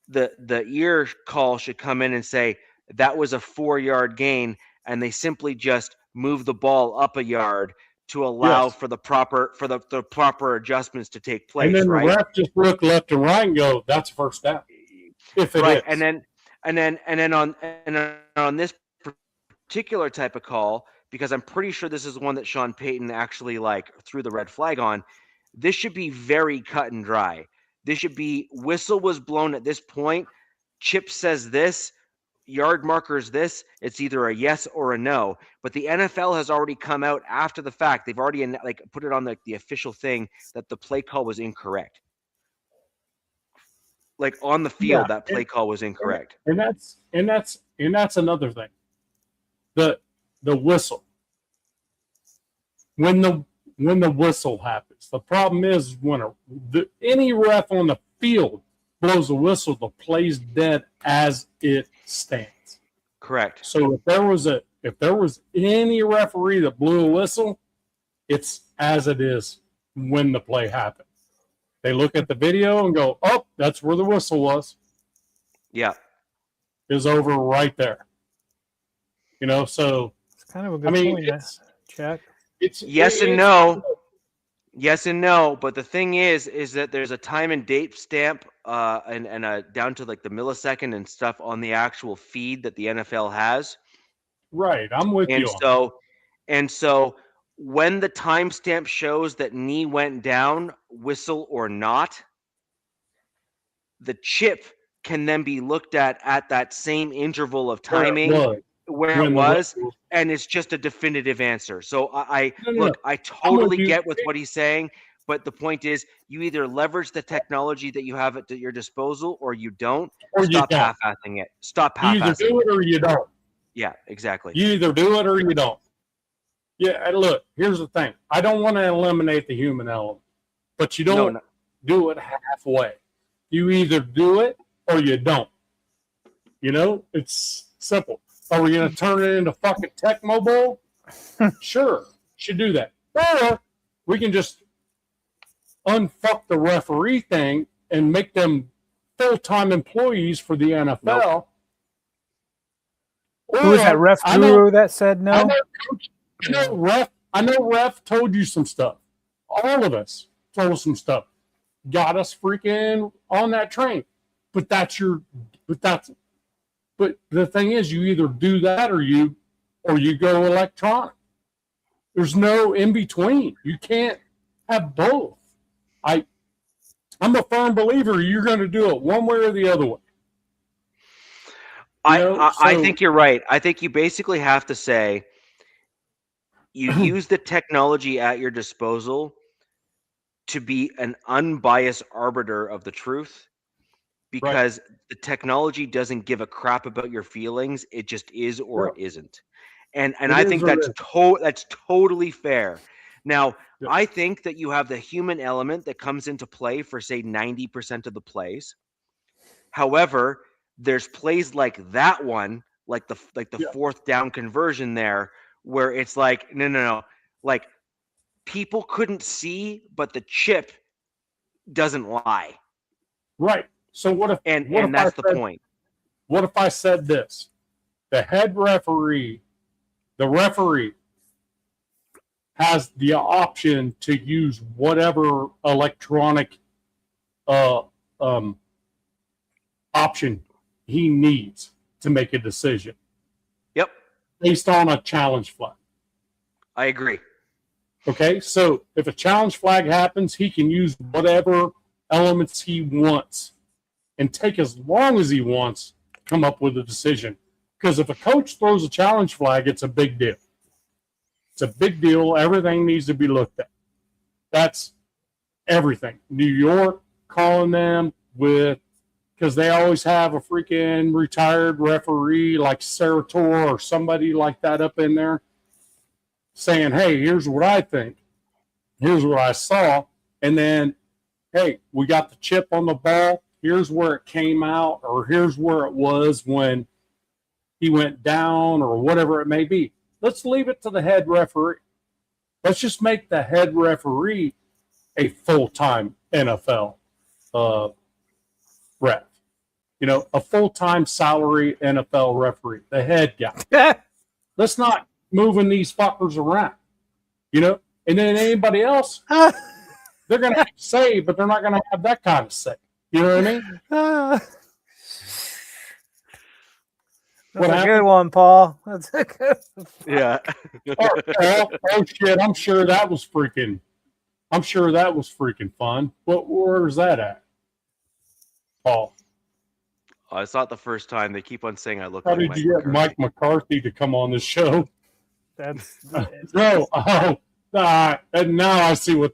the ear call should come in and say that was a 4-yard gain, and they simply just move the ball up a yard to allow for the proper adjustments to take place. And then right? The ref just look left and right and go, "That's first down." If it is. And then on this particular type of call, because I'm pretty sure this is one that Sean Payton actually like threw the red flag on, this should be very cut and dry. This should be whistle was blown at this point. Chip says this. Yard markers this, it's either a yes or a no. But the NFL has already come out after the fact. They've already like put it on the official thing that the play call was incorrect. Like on the field, that play call was incorrect. And that's another thing. The whistle. When the whistle happens, the problem is when any ref on the field blows a whistle, the play's dead as it stands. Correct. So if there was any referee that blew a whistle, it's as it is when the play happened. They look at the video and go, "Oh, that's where the whistle was." Yeah. It's over right there. You know, so it's kind of a good point, Jack. It's yes and no. Yes and no, but the thing is that there's a time and date stamp and down to like the millisecond and stuff on the actual feed that the NFL has. Right, I'm with you. And so when the timestamp shows that knee went down, whistle or not, the chip can then be looked at that same interval of timing where it was, and it's just a definitive answer. So I totally get with what he's saying, but the point is you either leverage the technology that you have at your disposal or you don't. Or stop half-assing it. Stop half-assing it. You either do it or you don't. Yeah, exactly. You either do it or you don't. Yeah, and look, here's the thing. I don't want to eliminate the human element, but you don't do it halfway. You either do it or you don't. You know, it's simple. Are we going to turn it into fucking Tecmo Bowl? Sure, should do that. Or we can just unfuck the referee thing and make them full-time employees for the NFL. Nope. Who was that ref guru that said no? I know ref told you some stuff. All of us told us some stuff. Got us freaking on that train. But the thing is, you either do that or you go electronic. There's no in between. You can't have both. I'm a firm believer you're going to do it one way or the other way. I think you're right. I think you basically have to say you use the technology at your disposal to be an unbiased arbiter of the truth, because the technology doesn't give a crap about your feelings. It just is or it isn't. And I think that's totally fair. Now, I think that you have the human element that comes into play for, say, 90% of the plays. However, there's plays like that one, like the fourth down conversion there, where it's like, no. Like, people couldn't see, but the chip doesn't lie. Right. So what if that's the point. What if I said this? The referee has the option to use whatever electronic option he needs to make a decision. Yep. Based on a challenge flag. I agree. Okay, so if a challenge flag happens, he can use whatever elements he wants and take as long as he wants to come up with a decision. Because if a coach throws a challenge flag, it's a big deal. It's a big deal. Everything needs to be looked at. That's everything. New York calling them because they always have a freaking retired referee like Sarator or somebody like that up in there saying, hey, here's what I think. Here's what I saw. And then, hey, we got the chip on the ball. Here's where it came out, or here's where it was when he went down, or whatever it may be. Let's leave it to the head referee. Let's just make the head referee a full-time NFL ref. You know, a full-time salary NFL referee, the head guy. Let's not moving these fuckers around, you know? And then anybody else, they're going to have say, but they're not going to have that kind of say. You know what I mean? That's a good one, Paul. That's a good one. Yeah. oh shit! I'm sure that was freaking fun. Where was that at, Paul? It's not the first time. They keep on saying I look How like did you get Mike McCarthy to come on the show? That's no. And now I see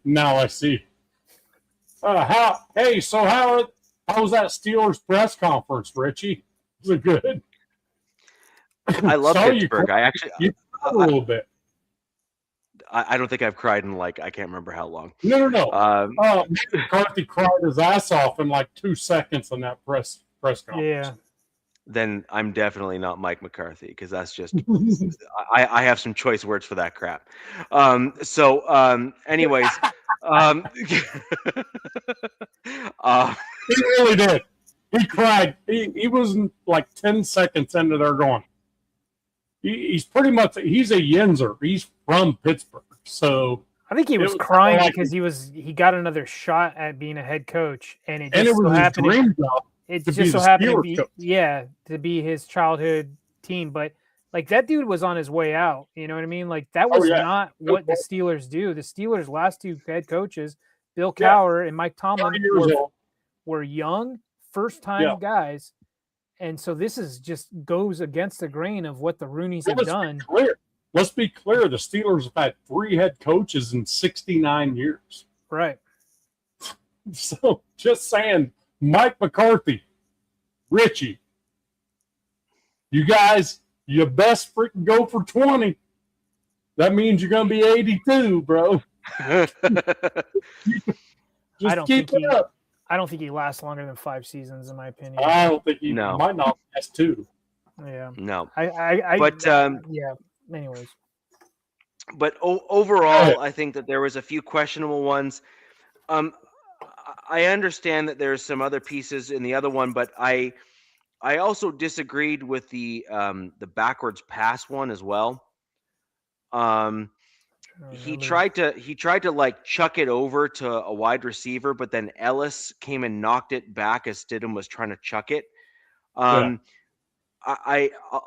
now I see. How was that Steelers press conference, Richie? Was it good? I love Pittsburgh. You cried a little bit. I don't think I've cried in I can't remember how long. No. McCarthy cried his ass off in like 2 seconds on that press conference. Yeah. Then I'm definitely not Mike McCarthy, because that's just I have some choice words for that crap. Anyways, he really did. He cried. He was like 10 seconds into there going. He's pretty much a Yinzer. He's from Pittsburgh, so I think he was crying because he got another shot at being a head coach, and it just so happened. It just so happened to be his childhood team, but like that dude was on his way out. You know what I mean? Like that was not what the Steelers do. The Steelers' last two head coaches, Bill Cowher and Mike Tomlin, were young, first-time guys. And so this is just goes against the grain of what the Rooneys have done. Let's be clear. The Steelers have had 3 head coaches in 69 years. Right. So just saying, Mike McCarthy, Richie, you guys, you best freaking go for 20. That means you're going to be 82, bro. Just keep it up. I don't think he lasts longer than 5 seasons, in my opinion. I don't think he might not last 2. Yeah. No. Yeah. Anyways. But overall, I think that there was a few questionable ones. I understand that there's some other pieces in the other one, but I also disagreed with the backwards pass one as well. He tried to like chuck it over to a wide receiver, but then Ellis came and knocked it back as Stidham was trying to chuck it. I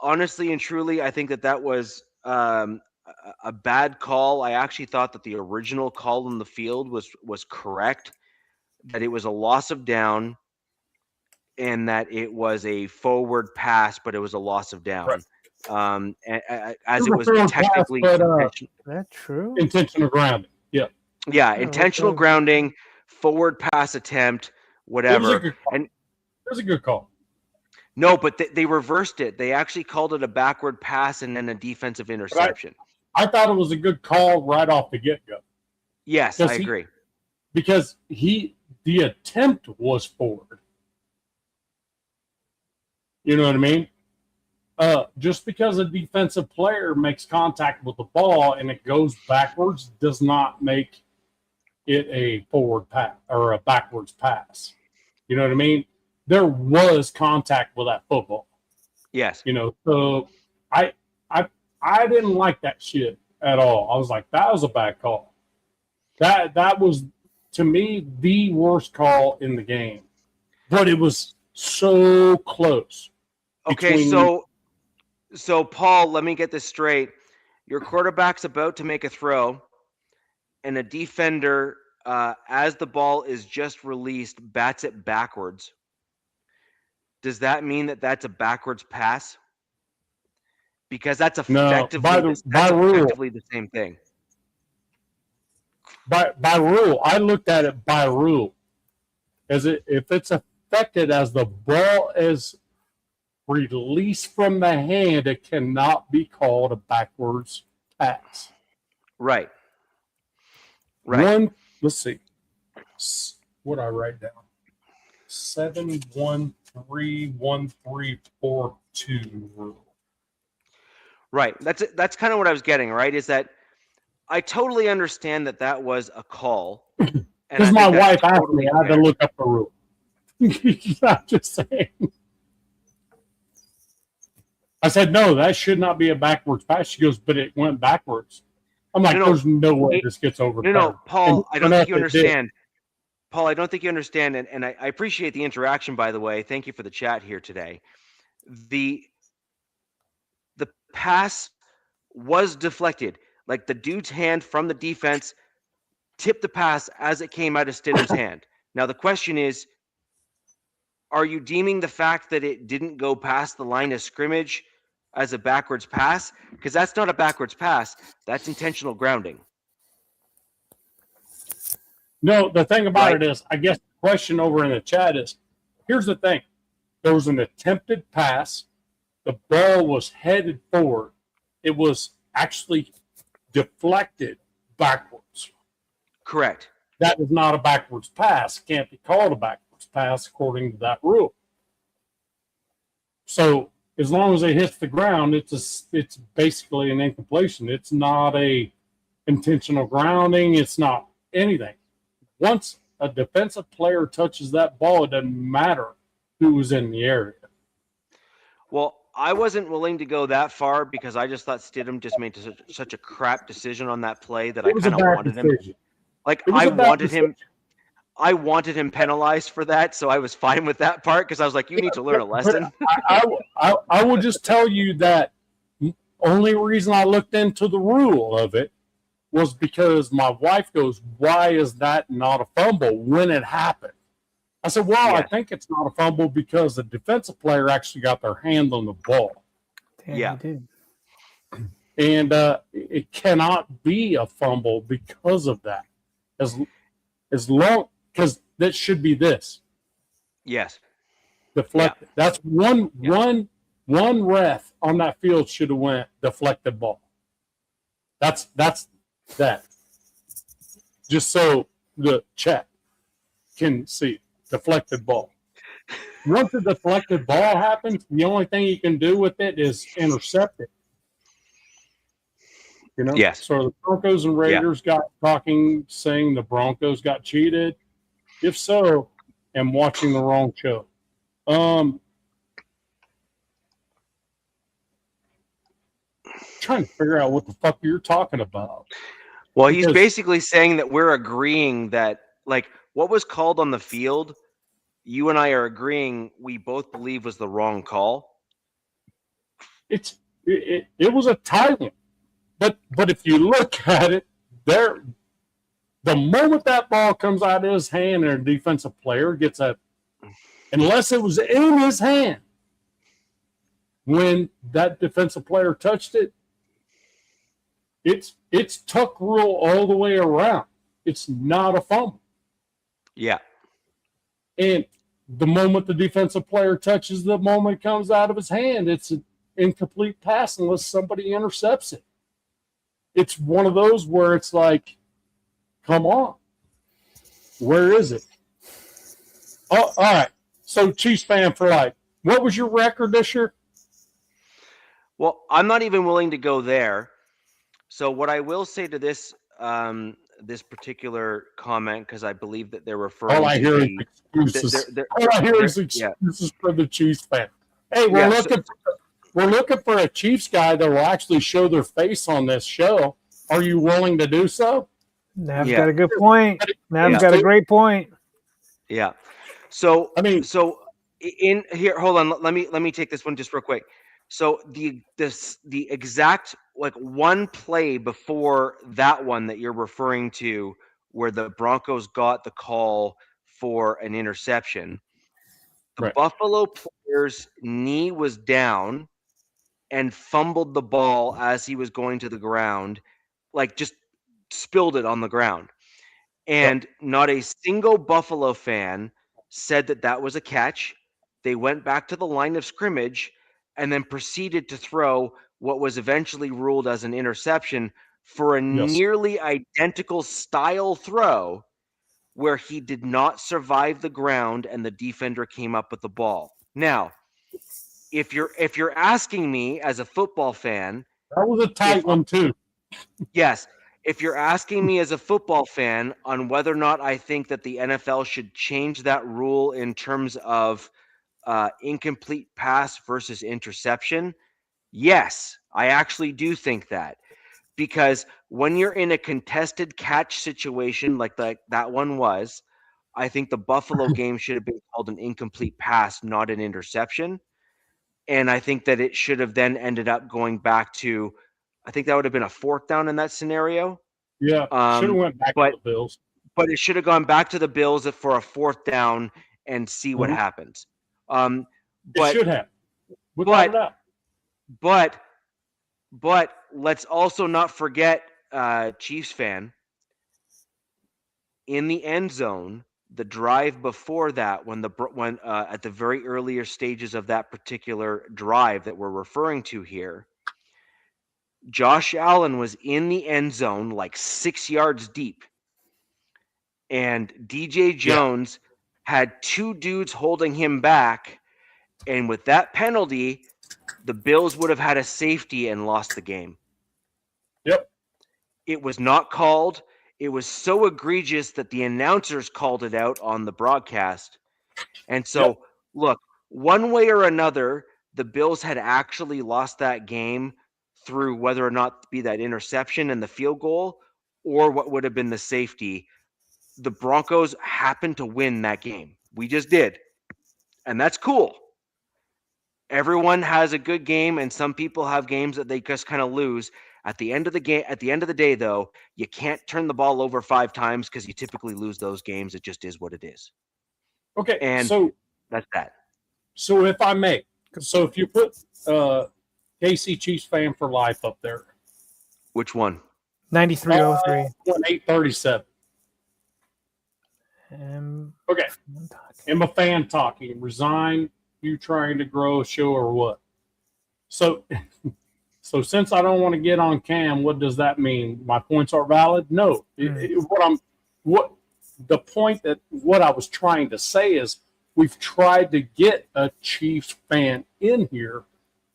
honestly and truly, I think that was a bad call. I actually thought that the original call on the field was correct, that it was a loss of down and that it was a forward pass, but it was a loss of down. Right. As it was technically that true? Intentional grounding. Yeah. Yeah, intentional grounding, forward pass attempt, whatever. It was a good call. No, but they reversed it. They actually called it a backward pass and then a defensive interception. I thought it was a good call right off the get-go. Yes, I agree. Because the attempt was forward. You know what I mean? Just because a defensive player makes contact with the ball and it goes backwards does not make it a forward pass or a backwards pass. You know what I mean? There was contact with that football. Yes. You know, so I didn't like that shit at all. I was like, that was a bad call. That was, to me, the worst call in the game. But it was so close. Okay, so Paul, let me get this straight. Your quarterback's about to make a throw, and a defender, as the ball is just released, bats it backwards. Does that mean that that's a backwards pass? Because that's effectively, effectively the same thing. By rule, I looked at it by rule. If it's affected as the ball is released from the hand, it cannot be called a backwards pass. Right. Let's see. What I write down? 7-1-3-1-3-4-2 rule. Right. That's kind of what I was getting, right? Is that I totally understand that was a call. Because my wife asked me, I had to look up the rule. I'm just saying. I said, no, that should not be a backwards pass. She goes, but it went backwards. I'm like, there's no way this gets overturned. No, Paul, I don't think you understand. Paul, I don't think you understand. And I appreciate the interaction, by the way. Thank you for the chat here today. The pass was deflected. Like the dude's hand from the defense tipped the pass as it came out of Stidham's hand. Now, the question is, are you deeming the fact that it didn't go past the line of scrimmage as a backwards pass? Because that's not a backwards pass. That's intentional grounding. No, the thing about it is, I guess the question over in the chat is, here's the thing. There was an attempted pass. The ball was headed forward. It was actually deflected backwards. Correct. That is not a backwards pass. It can't be called a backwards pass according to that rule. So as long as it hits the ground, it's basically an incompletion. It's not a intentional grounding. It's not anything. Once a defensive player touches that ball, it doesn't matter who was in the area. Well, I wasn't willing to go that far because I just thought Stidham just made such a crap decision on that play that I kind of wanted him. Like I wanted him penalized for that, so I was fine with that part because I was like, you need to learn a lesson. I will just tell you that only reason I looked into the rule of it was because my wife goes, why is that not a fumble when it happened? I said, well, I think it's not a fumble because the defensive player actually got their hand on the ball. Damn, he did. And it cannot be a fumble because of that. As long, because that should be this. Yes. Deflected. Yeah. That's one ref on that field should have went deflected ball. That's that. Just so the chat can see. Deflected ball. Once the deflected ball happens, the only thing you can do with it is intercept it. You know? Yes. So the Broncos and Raiders got talking, saying the Broncos got cheated. If so, I'm watching the wrong show. Trying to figure out what the fuck you're talking about. Well, he's basically saying that we're agreeing that, like, what was called on the field, you and I are agreeing we both believe was the wrong call. It was a tight one. But if you look at it, the moment that ball comes out of his hand and a defensive player gets unless it was in his hand when that defensive player touched it, it's tuck rule all the way around. It's not a fumble. Yeah. And the moment the defensive player touches the moment it comes out of his hand, it's an incomplete pass unless somebody intercepts it. It's one of those where it's like, come on. Where is it? Oh, all right. So Chiefs fan for life. What was your record this year? Well, I'm not even willing to go there. So what I will say to this this particular comment, because I believe that they're referring all I hear is excuses. All I hear is excuses for the Chiefs fan. Hey, we're looking for a Chiefs guy that will actually show their face on this show. Are you willing to do so? Nav's got a good point. Nav's got a great point. Yeah. So in here, hold on. Let me take this one just real quick. So the exact, like, one play before that one that you're referring to, where the Broncos got the call for an interception, the Buffalo player's knee was down and fumbled the ball as he was going to the ground, like just spilled it on the ground. And not a single Buffalo fan said that was a catch. They went back to the line of scrimmage and then proceeded to throw what was eventually ruled as an interception for a nearly identical style throw where he did not survive the ground and the defender came up with the ball. Now, if you're asking me as a football fan, that was a tight one too. Yes. If you're asking me as a football fan on whether or not I think that the NFL should change that rule in terms of incomplete pass versus interception, yes, I actually do think that. Because when you're in a contested catch situation like that one was, I think the Buffalo game should have been called an incomplete pass, not an interception. And I think that it should have then ended up going back to, I think that would have been a fourth down in that scenario. Yeah, should have went back to the Bills. But it should have gone back to the Bills for a fourth down and see what happens. It should have. Without a doubt. But let's also not forget, Chiefs fan, in the end zone, the drive before that, when at the very earlier stages of that particular drive that we're referring to here, Josh Allen was in the end zone like 6 yards deep. And DJ Jones had two dudes holding him back. And with that penalty, the Bills would have had a safety and lost the game. Yep. It was not called. It was so egregious that the announcers called it out on the broadcast. And so, look, one way or another, the Bills had actually lost that game through whether or not be that interception and the field goal or what would have been the safety. The Broncos happened to win that game. We just did. And that's cool. Everyone has a good game, and some people have games that they just kind of lose. At the end of the game, at the end of the day, though, you can't turn the ball over 5 times because you typically lose those games. It just is what it is. Okay, and so that's that. So if I may, so if you put KC Chiefs fan for life up there, which one? 9303. 837. Okay. I'm a fan talking. Resign. You trying to grow a show or what? So So since I don't want to get on cam, what does that mean? My points are valid? No. What I was trying to say is we've tried to get a Chiefs fan in here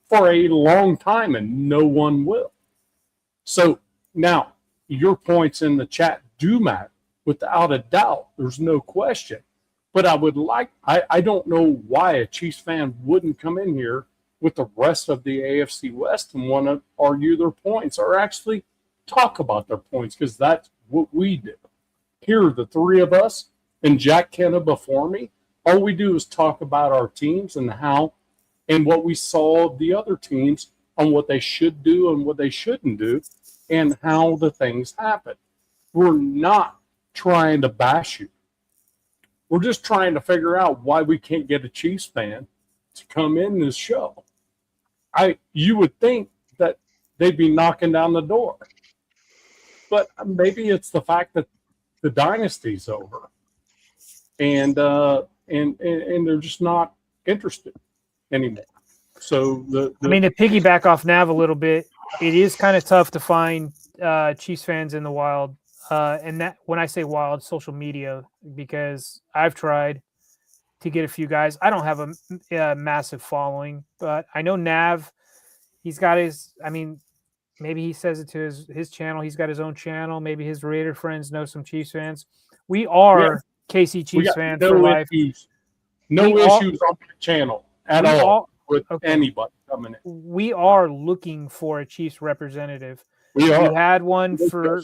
for a long time and no one will. So now your points in the chat do matter without a doubt. There's no question. But I don't know why a Chiefs fan wouldn't come in here with the rest of the AFC West and want to argue their points or actually talk about their points, because that's what we do. Here, the three of us and Jack Kenna before me, all we do is talk about our teams and how and what we saw of the other teams on what they should do and what they shouldn't do and how the things happen. We're not trying to bash you. We're just trying to figure out why we can't get a Chiefs fan to come in this show. You would think that they'd be knocking down the door. But maybe it's the fact that the dynasty's over. And they're just not interested anymore. So to piggyback off Nav a little bit, it is kind of tough to find Chiefs fans in the wild. And that, when I say wild, social media, because I've tried to get a few guys. I don't have a massive following, but I know Nav, he's got maybe he says it to his channel. He's got his own channel. Maybe his Raider friends know some Chiefs fans. We are KC Chiefs fans for life. No issues on the channel at all with anybody coming in. We are looking for a Chiefs representative. We had one for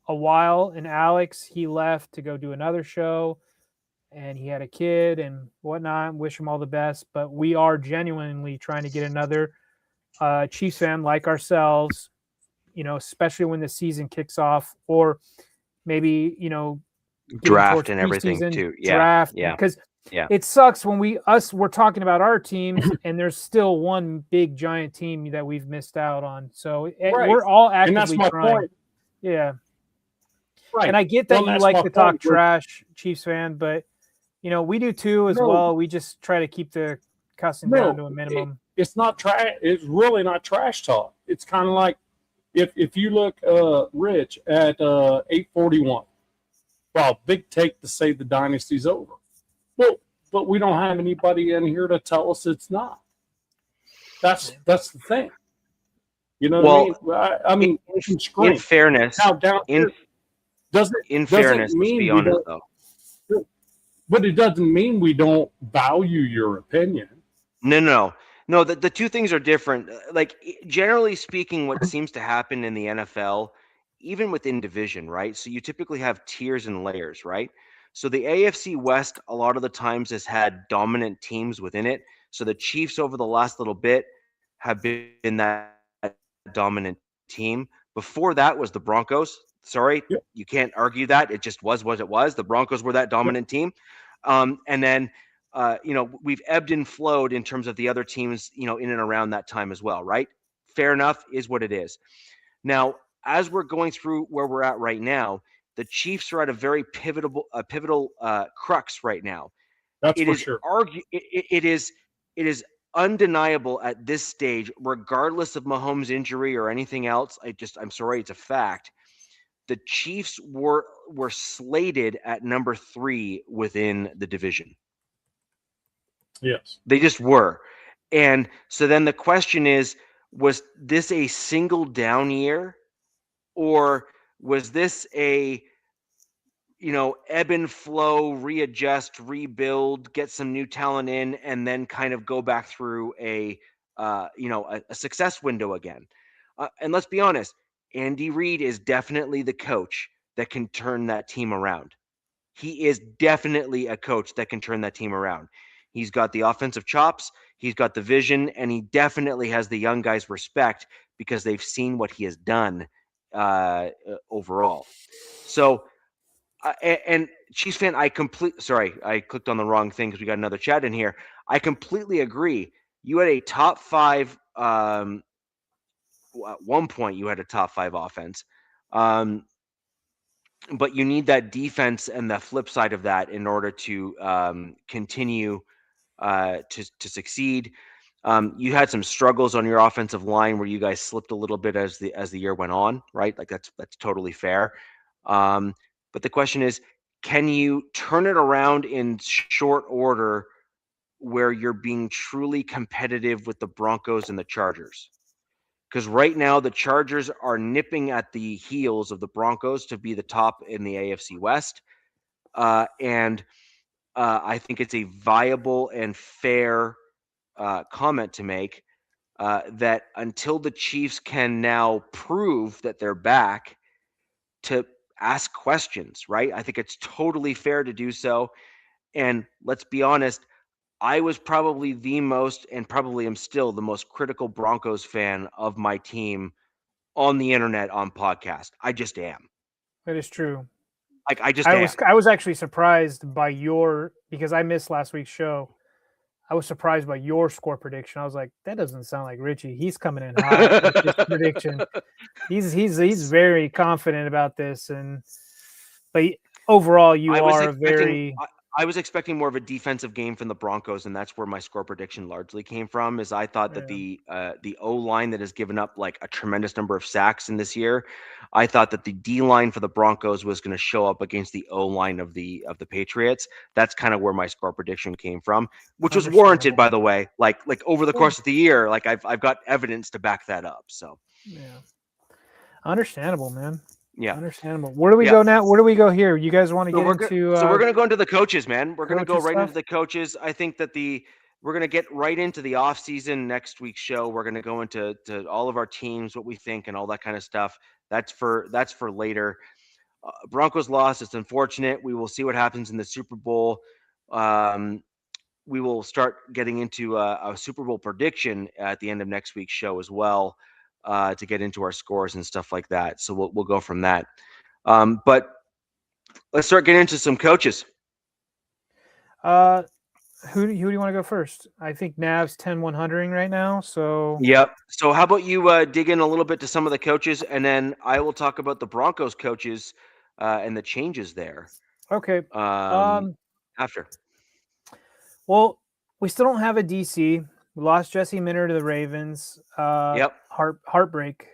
a while, and Alex, he left to go do another show, and he had a kid and whatnot. Wish him all the best. But we are genuinely trying to get another Chiefs fan like ourselves, especially when the season kicks off, or maybe, draft and everything too. Draft. Because it sucks when we're talking about our teams and there's still one big giant team that we've missed out on. So we're all actively and that's my trying. Point. Yeah. Right. And I get that you like to talk trash, Chiefs fan, but we do too as well. We just try to keep the cussing down to a minimum. It's not trash. It's really not trash talk. It's kind of like if you look, Rich, at 841. Wow, big take to say the dynasty's over. Well, but we don't have anybody in here to tell us it's not. That's the thing. You know what I mean? In fairness, now down here, let's be honest though. But it doesn't mean we don't value your opinion. No. The two things are different. Like, generally speaking, what seems to happen in the NFL, even within division, right? So you typically have tiers and layers, right? So the AFC West, a lot of the times, has had dominant teams within it. So the Chiefs over the last little bit have been that dominant team. Before that was the Broncos. Sorry, You can't argue that. It just was what it was. The Broncos were that dominant team. And then, we've ebbed and flowed in terms of the other teams, in and around that time as well, right? Fair enough, is what it is. Now, as we're going through where we're at right now, the Chiefs are at a very pivotal crux right now. That's for sure. It is undeniable at this stage, regardless of Mahomes' injury or anything else. I'm sorry, it's a fact. The Chiefs were slated at number 3 within the division. Yes. They just were. And so then the question is, was this a single down year, or was this a, ebb and flow, readjust, rebuild, get some new talent in, and then kind of go back through a success window again? And let's be honest, Andy Reid is definitely the coach that can turn that team around. He is definitely a coach that can turn that team around. He's got the offensive chops, he's got the vision, and he definitely has the young guys' respect because they've seen what he has done overall. So, and Chiefs fan, I clicked on the wrong thing because we got another chat in here. I completely agree. You had a top 5 at one point you had a top 5 offense. But you need that defense and the flip side of that in order to continue to succeed. You had some struggles on your offensive line where you guys slipped a little bit as the year went on, right? Like that's totally fair. But the question is, can you turn it around in short order where you're being truly competitive with the Broncos and the Chargers? Because right now the Chargers are nipping at the heels of the Broncos to be the top in the AFC West. And I think it's a viable and fair comment to make that until the Chiefs can now prove that they're back, to ask questions, right? I think it's totally fair to do so. And let's be honest, I was probably the most, and probably am still the most critical Broncos fan of my team on the internet, on podcast. I just am. That is true. Like I just am. I was actually surprised by because I missed last week's show. I was surprised by your score prediction. I was like, that doesn't sound like Richie. He's coming in hot with this prediction. He's very confident about this, but overall, I was expecting more of a defensive game from the Broncos, and that's where my score prediction largely came from. Is I thought that the O-line that has given up like a tremendous number of sacks in this year, I thought that the D-line for the Broncos was going to show up against the O-line of the Patriots. That's kind of where my score prediction came from, which was warranted, by the way. Like over the course of the year, like I've got evidence to back that up. So yeah, understandable, man. Yeah. Understandable. Where do we go now? Where do we go here? You guys want to get into... So we're going to go into the coaches, man. We're going to go right into the coaches. I think that we're going to get right into the offseason next week's show. We're going to go into all of our teams, what we think, and all that kind of stuff. That's for later. Broncos lost. It's unfortunate. We will see what happens in the Super Bowl. We will start getting into a Super Bowl prediction at the end of next week's show as well. To get into our scores and stuff like that. So we'll go from that. But let's start getting into some coaches. Who do you want to go first? I think Nav's 10-100ing right now. So yep. So how about you dig in a little bit to some of the coaches, and then I will talk about the Broncos coaches and the changes there. Okay. After. Well, we still don't have a DC. We lost Jesse Minter to the Ravens. Yep. Heartbreak,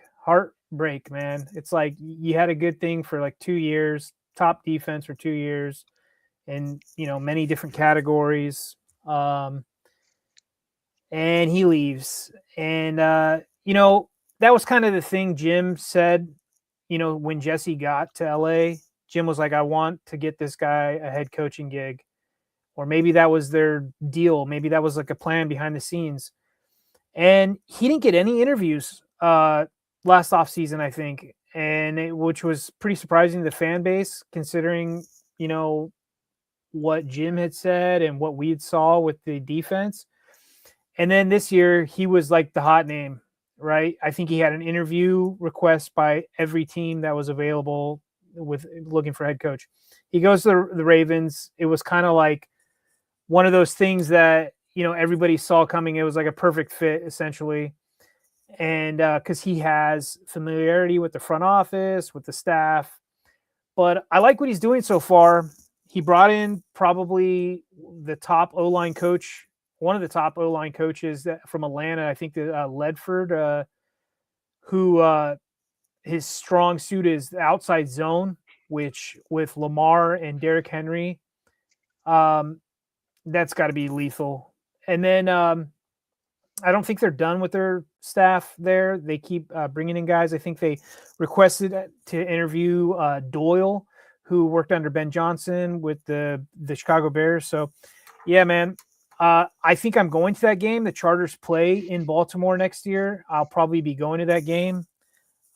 man. It's like you had a good thing for like 2 years, top defense for 2 years, and many different categories. And he leaves, and that was kind of the thing Jim said. When Jesse got to LA, Jim was like, "I want to get this guy a head coaching gig." Or maybe that was their deal. Maybe that was like a plan behind the scenes. And he didn't get any interviews last offseason, I think, which was pretty surprising to the fan base, considering, what Jim had said and what we had saw with the defense. And then this year, he was like the hot name, right? I think he had an interview request by every team that was available with looking for head coach. He goes to the Ravens. It was kind of like one of those things that, everybody saw coming. It was like a perfect fit, essentially. And because he has familiarity with the front office, with the staff. But I like what he's doing so far. He brought in probably the top O-line coach, one of the top O-line coaches from Atlanta, I think Ledford, who his strong suit is the outside zone, which with Lamar and Derrick Henry, that's got to be lethal. And then I don't think they're done with their staff there. They keep bringing in guys. I think they requested to interview Doyle, who worked under Ben Johnson with the Chicago Bears. So, yeah, man, I think I'm going to that game. The Chargers play in Baltimore next year. I'll probably be going to that game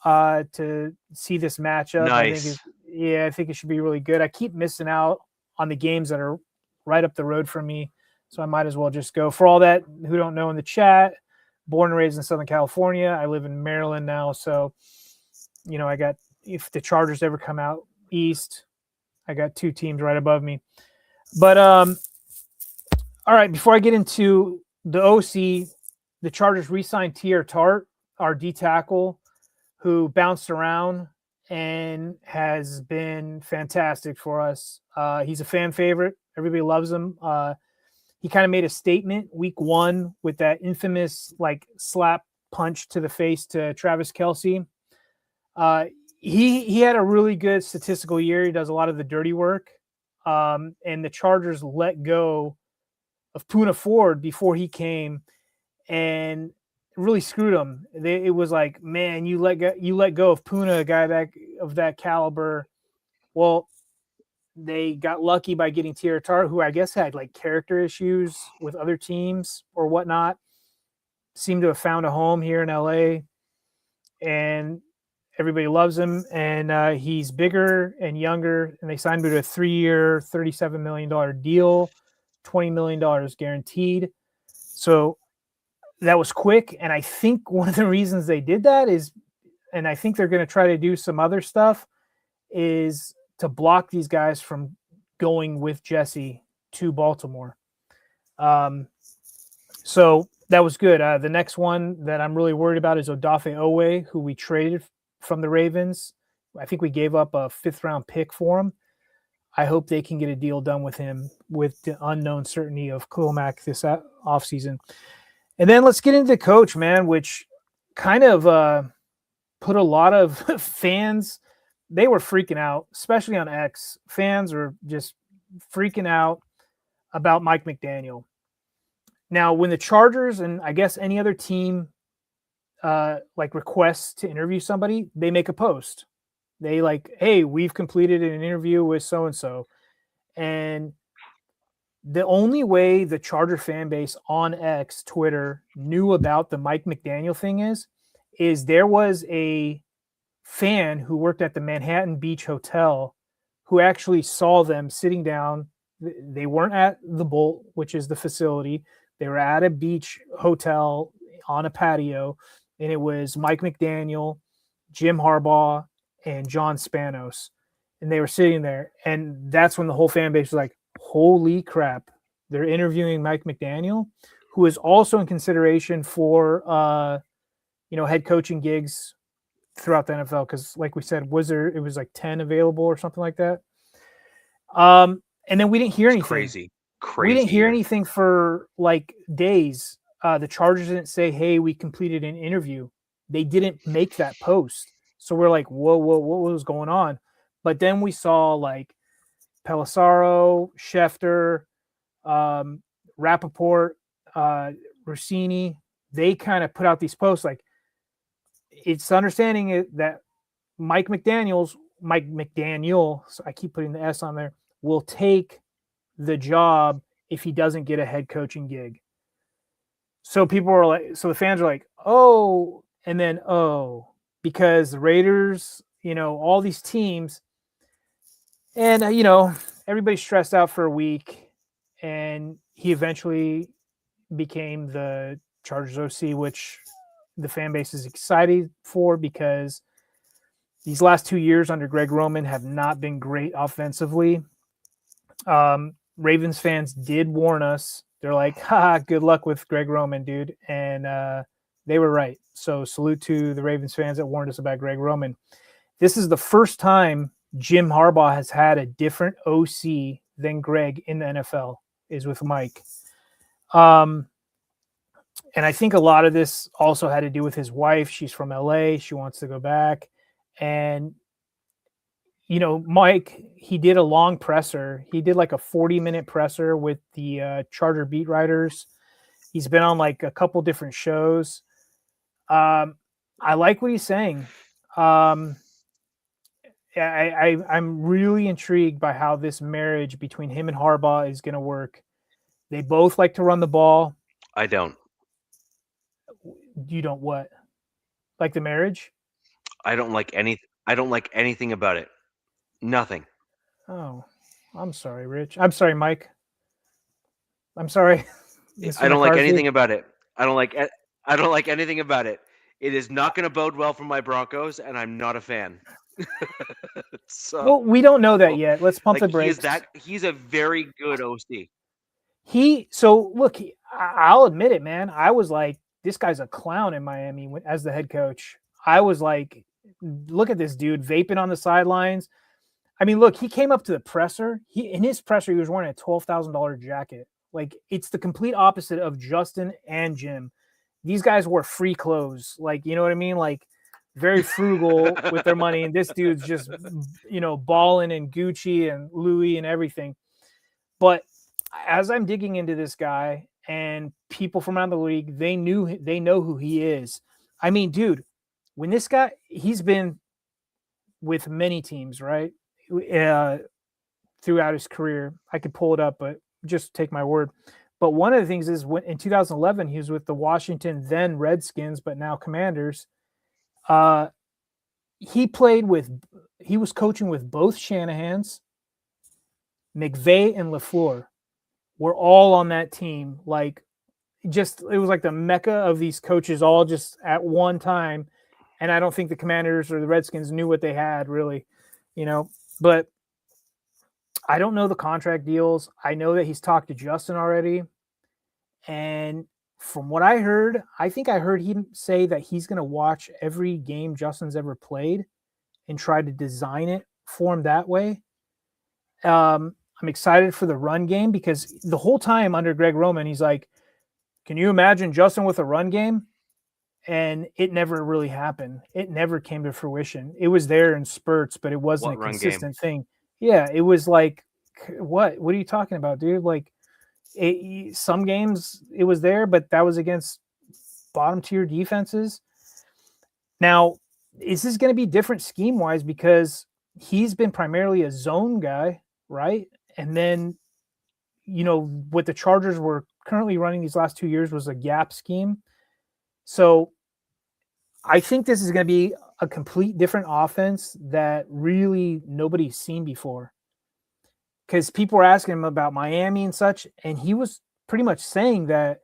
to see this matchup. Nice. I think it should be really good. I keep missing out on the games that are right up the road from me, so I might as well just go. For all that who don't know in the chat, born and raised in Southern California. I live in Maryland now, so I got, if the Chargers ever come out east, I got 2 teams right above me. But all right, before I get into the OC, the Chargers re-signed T.R. Tart, our D tackle, who bounced around and has been fantastic for us. He's a fan favorite. Everybody loves him. he kind of made a statement week 1 with that infamous like slap punch to the face to Travis Kelce. He had a really good statistical year. He does a lot of the dirty work. And the Chargers let go of Poona Ford before he came, and really screwed him. It was like, man, you let go of Poona, a guy of that caliber. Well, they got lucky by getting Tiaratar, who I guess had like character issues with other teams or whatnot. Seemed to have found a home here in LA, and everybody loves him. And he's bigger and younger, and they signed him to a 3-year, $37 million deal, $20 million guaranteed. So that was quick. And I think one of the reasons they did that is, and I think they're going to try to do some other stuff, is to block these guys from going with Jesse to Baltimore. So that was good. The next one that I'm really worried about is Odafe Owe, who we traded from the Ravens. I think we gave up a 5th-round pick for him. I hope they can get a deal done with him with the unknown certainty of Khalil Mack this offseason. And then let's get into the coach, man, which kind of put a lot of fans, they were freaking out, especially on X. Fans are just freaking out about Mike McDaniel. Now, when the Chargers and I guess any other team like requests to interview somebody, they make a post. They like, hey, we've completed an interview with so-and-so. And the only way the Charger fan base on X, Twitter, knew about the Mike McDaniel thing is there was a fan who worked at the Manhattan Beach Hotel who actually saw them sitting down. They weren't at the Bolt, which is the facility. They were at a beach hotel on a patio, and it was Mike McDaniel, Jim Harbaugh, and John Spanos. And they were sitting there, and that's when the whole fan base was like, holy crap, they're interviewing Mike McDaniel, who is also in consideration for head coaching gigs throughout the NFL, because like we said, it was like 10 available or something like that. And then we didn't hear anything. Crazy. We didn't hear anything for like days. The Chargers didn't say, hey, we completed an interview. They didn't make that post. So we're like, whoa, what was going on? But then we saw like Pelissaro, Schefter, Rappaport, Rossini. They kind of put out these posts like, it's understanding that Mike McDaniel, so I keep putting the S on there, will take the job if he doesn't get a head coaching gig. So people are like, so the fans are like, oh, and then, oh, because the Raiders, all these teams, and, everybody's stressed out for a week, and he eventually became the Chargers OC, which the fan base is excited for because these last 2 years under Greg Roman have not been great offensively. Ravens fans did warn us. They're like, good luck with Greg Roman, dude. And they were right. So salute to the Ravens fans that warned us about Greg Roman. This is the first time Jim Harbaugh has had a different OC than Greg in the NFL, is with Mike. And I think a lot of this also had to do with his wife. She's from LA. She wants to go back. And, Mike, he did a long presser. He did like a 40-minute presser with the Charger beat writers. He's been on like a couple different shows. I like what he's saying. I'm really intrigued by how this marriage between him and Harbaugh is going to work. They both like to run the ball. I don't. You don't what? Like the marriage? I don't like anything about it. Nothing. Oh, I'm sorry, Rich. I'm sorry, Mike. I'm sorry. I don't like anything about it. I don't like anything about it. It is not going to bode well for my Broncos, and I'm not a fan. So, well, we don't know that yet. Let's pump the brakes. He's a very good OC. I'll admit it, man. I was like, this guy's a clown in Miami as the head coach. I was like, look at this dude vaping on the sidelines. I mean, look, he came up to the presser. In his presser, he was wearing a $12,000 jacket. Like, it's the complete opposite of Justin and Jim. These guys wear free clothes. Like, you know what I mean? Like, very frugal with their money. And this dude's just, balling in Gucci and Louis and everything. But as I'm digging into this guy and people from around the league, they know who he is. I mean, dude, when this guy, he's been with many teams, right? Throughout his career. I could pull it up, but just take my word. But one of the things is when in 2011, he was with the Washington then Redskins, but now Commanders. He was coaching with both Shanahans, McVay and LaFleur were all on that team. Like, it was like the mecca of these coaches all just at one time. And I don't think the Commanders or the Redskins knew what they had really, but I don't know the contract deals. I know that he's talked to Justin already. And from what I heard, I think I heard him say that he's going to watch every game Justin's ever played and try to design it for him that way. I'm excited for the run game because the whole time under Greg Roman, he's like, can you imagine Justin with a run game? And it never really happened. It never came to fruition. It was there in spurts, but it wasn't a consistent thing. Yeah, it was like, what are you talking about, dude? Like, some games it was there, but that was against bottom tier defenses. Now, is this going to be different scheme wise because he's been primarily a zone guy, right? And then, what the Chargers were currently running these last 2 years was a gap scheme. So I think this is going to be a complete different offense that really nobody's seen before. Because people were asking him about Miami and such, and he was pretty much saying that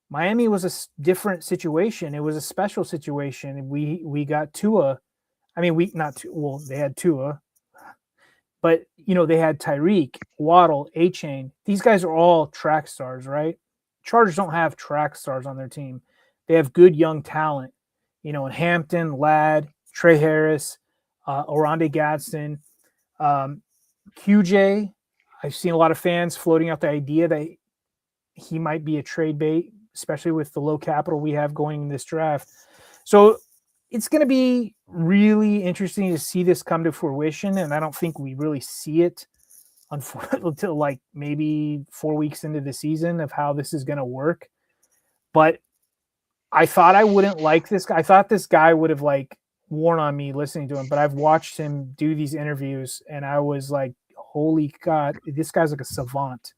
Miami was a different situation. It was a special situation. And we got Tua. I mean, they had Tua. But, they had Tyreek, Waddle, A-Chain. These guys are all track stars, right? Chargers don't have track stars on their team. They have good young talent, in Hampton, Ladd, Trey Harris, Oronde Gadsden, QJ. I've seen a lot of fans floating out the idea that he might be a trade bait, especially with the low capital we have going in this draft. So it's going to be really interesting to see this come to fruition. And I don't think we really see it until like maybe 4 weeks into the season of how this is going to work. But I thought I wouldn't like this guy. I thought this guy would have like worn on me listening to him, but I've watched him do these interviews and I was like, holy God, this guy's like a savant.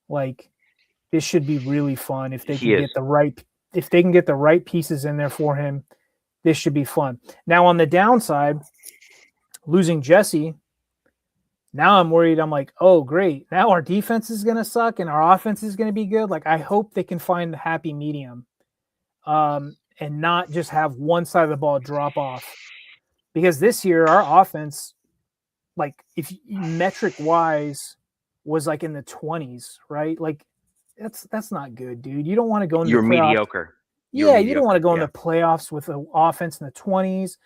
Like, this should be really fun if they can get the right pieces in there for him. This should be fun. Now on the downside, losing Jesse, now I'm worried. I'm like, oh great, now our defense is gonna suck and our offense is gonna be good. Like, I hope they can find the happy medium, and not just have one side of the ball drop off. Because this year our offense, like, if metric wise, was like in the 20s, right? Like, that's not good, dude. You don't want to go into You're mediocre. You don't want to go in the playoffs with an offense in the 20s,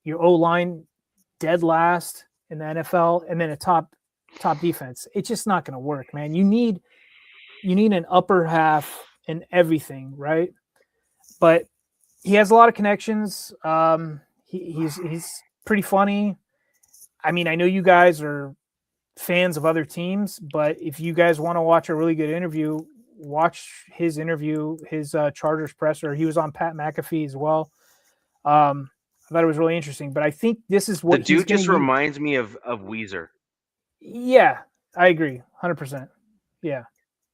your O-line dead last in the NFL, and then a top defense. It's just not going to work, man. You need an upper half in everything, right? But he has a lot of connections. He's pretty funny. I mean, I know you guys are fans of other teams, but if you guys want to watch a really good interview, watch his interview, his Chargers presser. He was on Pat McAfee as well. I thought it was really interesting, but I think this is what the dude just reminds me of Weezer. Yeah, I agree. 100%. Yeah.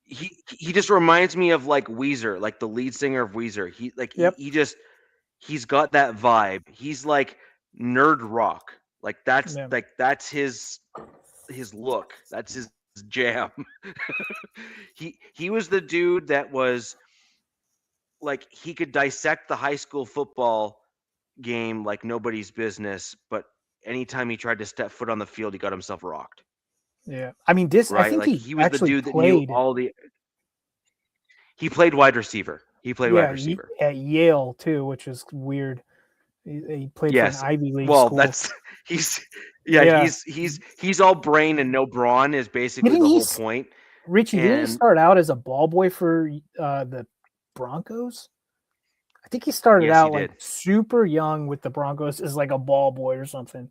He just reminds me of like Weezer, like the lead singer of Weezer. He's got that vibe. He's like nerd rock. Like that's his look. That's his jam. He was the dude that was like, he could dissect the high school football game like nobody's business, but anytime he tried to step foot on the field, he got himself rocked. Yeah. I mean, I think he was the dude that knew all the. He played wide receiver. Wide receiver at Yale too, which is weird. He played for an Ivy League school. He's all brain and no brawn is basically the whole point. Richie, didn't he And- start out as a ball boy for the Broncos? I think he started Yes, he out like did. super young with the Broncos as like a ball boy or something.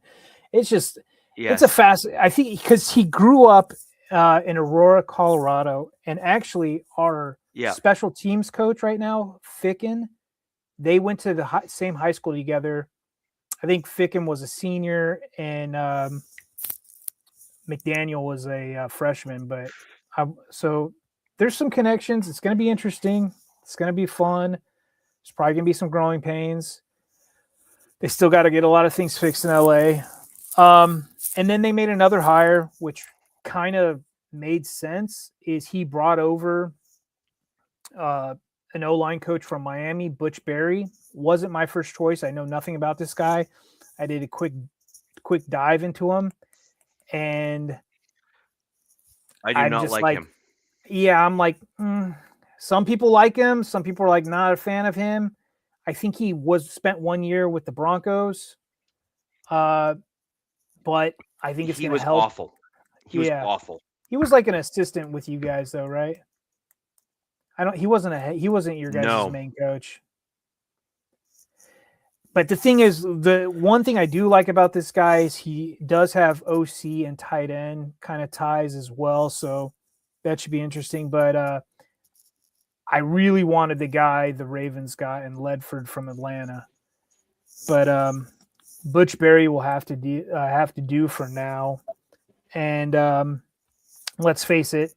It's just, Yes. it's a fast. I think because he grew up in Aurora, Colorado, and actually our Yeah. special teams coach right now, Ficken, they went to the same high school together. I think Ficken was a senior and McDaniel was a freshman, but so there's some connections. It's going to be interesting. It's going to be fun. There's probably going to be some growing pains. They still got to get a lot of things fixed in LA. And then they made another hire, which kind of made sense, is he brought over an O-line coach from Miami, Butch Berry. Wasn't my first choice. I know nothing about this guy. I did a quick dive into him. And I do I'm not just like him. Yeah, I'm like, some people like him. Some people are like not a fan of him. I think he spent 1 year with the Broncos. But I think it's going to help. Awful. He was awful. He was like an assistant with you guys though, right? He wasn't your guys' main coach. But the thing is, the one thing I do like about this guy is he does have OC and tight end kind of ties as well. So that should be interesting. But I really wanted the Ravens got in Ledford from Atlanta. But Butch Berry will have to do for now. And let's face it,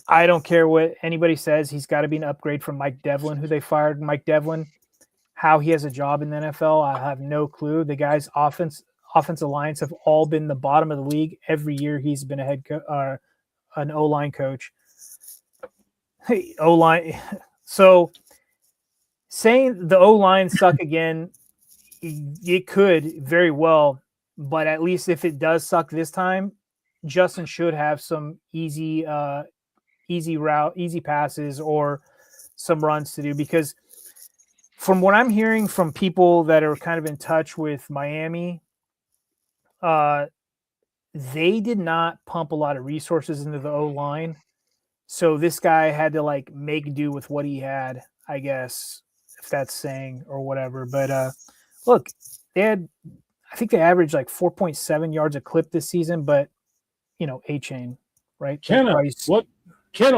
I don't care what anybody says. He's got to be an upgrade from Mike Devlin, who they fired. Mike Devlin, how he has a job in the NFL, I have no clue. The guy's offensive lines have all been the bottom of the league every year he's been an O-line coach. Hey, O-line. So saying the O-line suck again, it could very well, but at least if it does suck this time, Justin should have some easy passes or some runs to do, because from what I'm hearing from people that are kind of in touch with Miami, they did not pump a lot of resources into the O-line. So this guy had to like make do with what he had, I guess, if that's saying or whatever. But look, I think they averaged like 4.7 yards a clip this season, but A-chain, right? Kenna,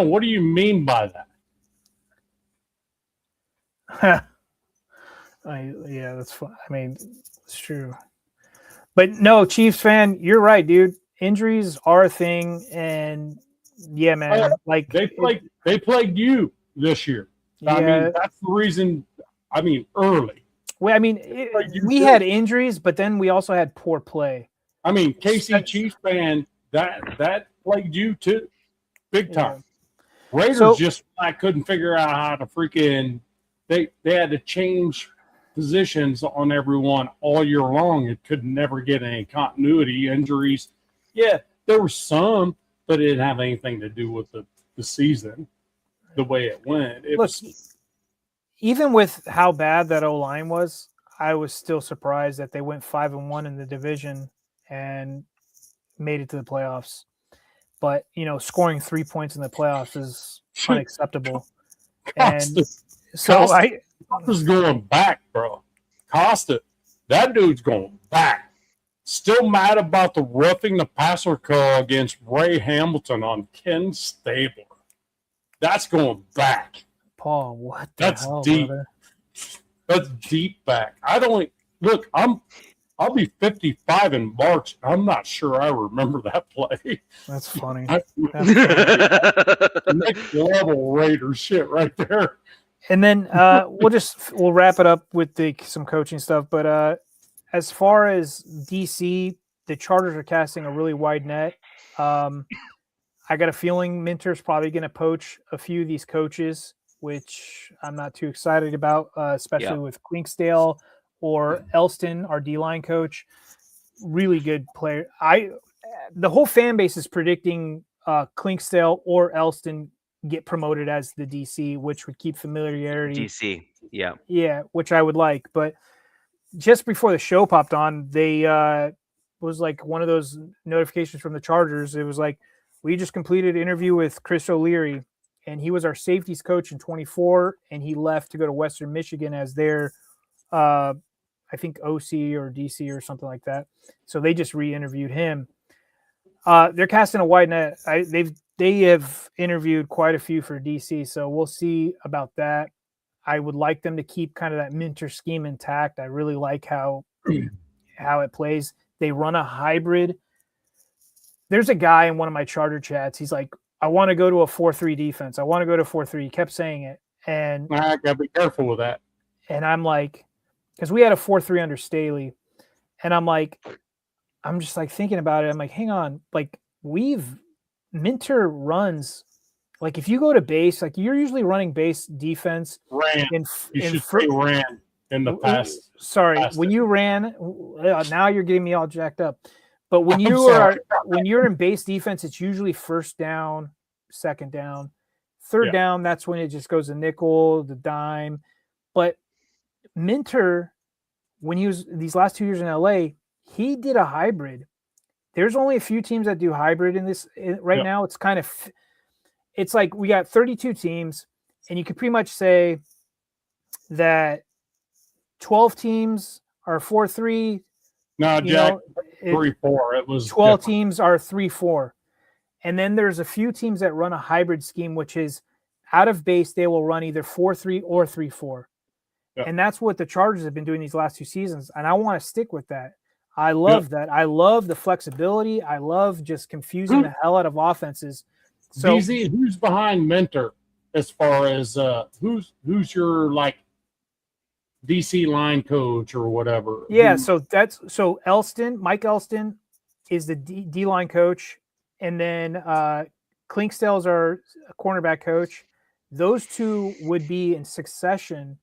what do you mean by that? Yeah, that's fun. I mean, it's true. But no, Chiefs fan, you're right, dude. Injuries are a thing, and yeah, man. Like they plagued you this year. Yeah. I mean, that's the reason. I mean, early. Well, I mean, we had injuries, but then we also had poor play. I mean, KC Chiefs fan, that plagued you too, big time. Yeah. Raiders I couldn't figure out how to freaking. They had to change positions on everyone all year long. It could never get any continuity. Injuries, yeah, there were some, but it didn't have anything to do with the season, the way it went. Even with how bad that O-line was, I was still surprised that they went 5-1 in the division and made it to the playoffs. But, scoring 3 points in the playoffs is unacceptable. Costa's going back, bro. Costa, that dude's going back. Still mad about the roughing the passer call against Ray Hamilton on Ken Stabler. That's going back. Paul, what the hell, deep. Brother? That's deep back. I'll be 55 in March. I'm not sure I remember that play. That's funny. Next level Raiders shit right there. And then we'll wrap it up with some coaching stuff. But as far as DC, the Chargers are casting a really wide net. I got a feeling Minter's probably going to poach a few of these coaches, which I'm not too excited about, especially with Clinksdale or Elston, our D-line coach. Really good player. The whole fan base is predicting Clinksdale or Elston get promoted as the DC, which would keep familiarity. DC, yeah. Yeah, which I would like. But just before the show popped on, they was like one of those notifications from the Chargers. It was like, we just completed an interview with Chris O'Leary, and he was our safeties coach in 24, and he left to go to Western Michigan as their, I think, OC or DC or something like that. So they just re-interviewed him. They're casting a wide net. They have interviewed quite a few for DC, so we'll see about that. I would like them to keep kind of that Minter scheme intact. I really like how it plays. They run a hybrid. There's a guy in one of my charter chats. He's like, I want to go to a 4-3 defense. I want to go to 4-3. He kept saying it. And I got to be careful with that. And I'm like, because we had a 4-3 under Staley. And I'm just like thinking about it. I'm like, hang on. Like, Minter runs, like if you go to base, like you're usually running base defense. Ran. Ran in the past. Sorry. When you ran, now you're getting me all jacked up. But when you're in base defense, it's usually first down, second down, third down. That's when it just goes to nickel, the dime. But Minter, when he was these last 2 years in LA, he did a hybrid. There's only a few teams that do hybrid in this right now. It's kind of, it's like we got 32 teams, and you could pretty much say that 12 teams are 4-3. No, Jack, 3-4. It was 12 teams are 3-4. And then there's a few teams that run a hybrid scheme, which is out of base, they will run either 4-3 or 3-4. Yep. And that's what the Chargers have been doing these last 2 seasons. And I want to stick with that. I love that. I love the flexibility. I love just confusing the hell out of offenses. So DZ, who's behind Minter as far as who's your like DC line coach or whatever? Yeah, so Mike Elston is the D line coach, and then Klinkstell's our cornerback coach. Those two would be in succession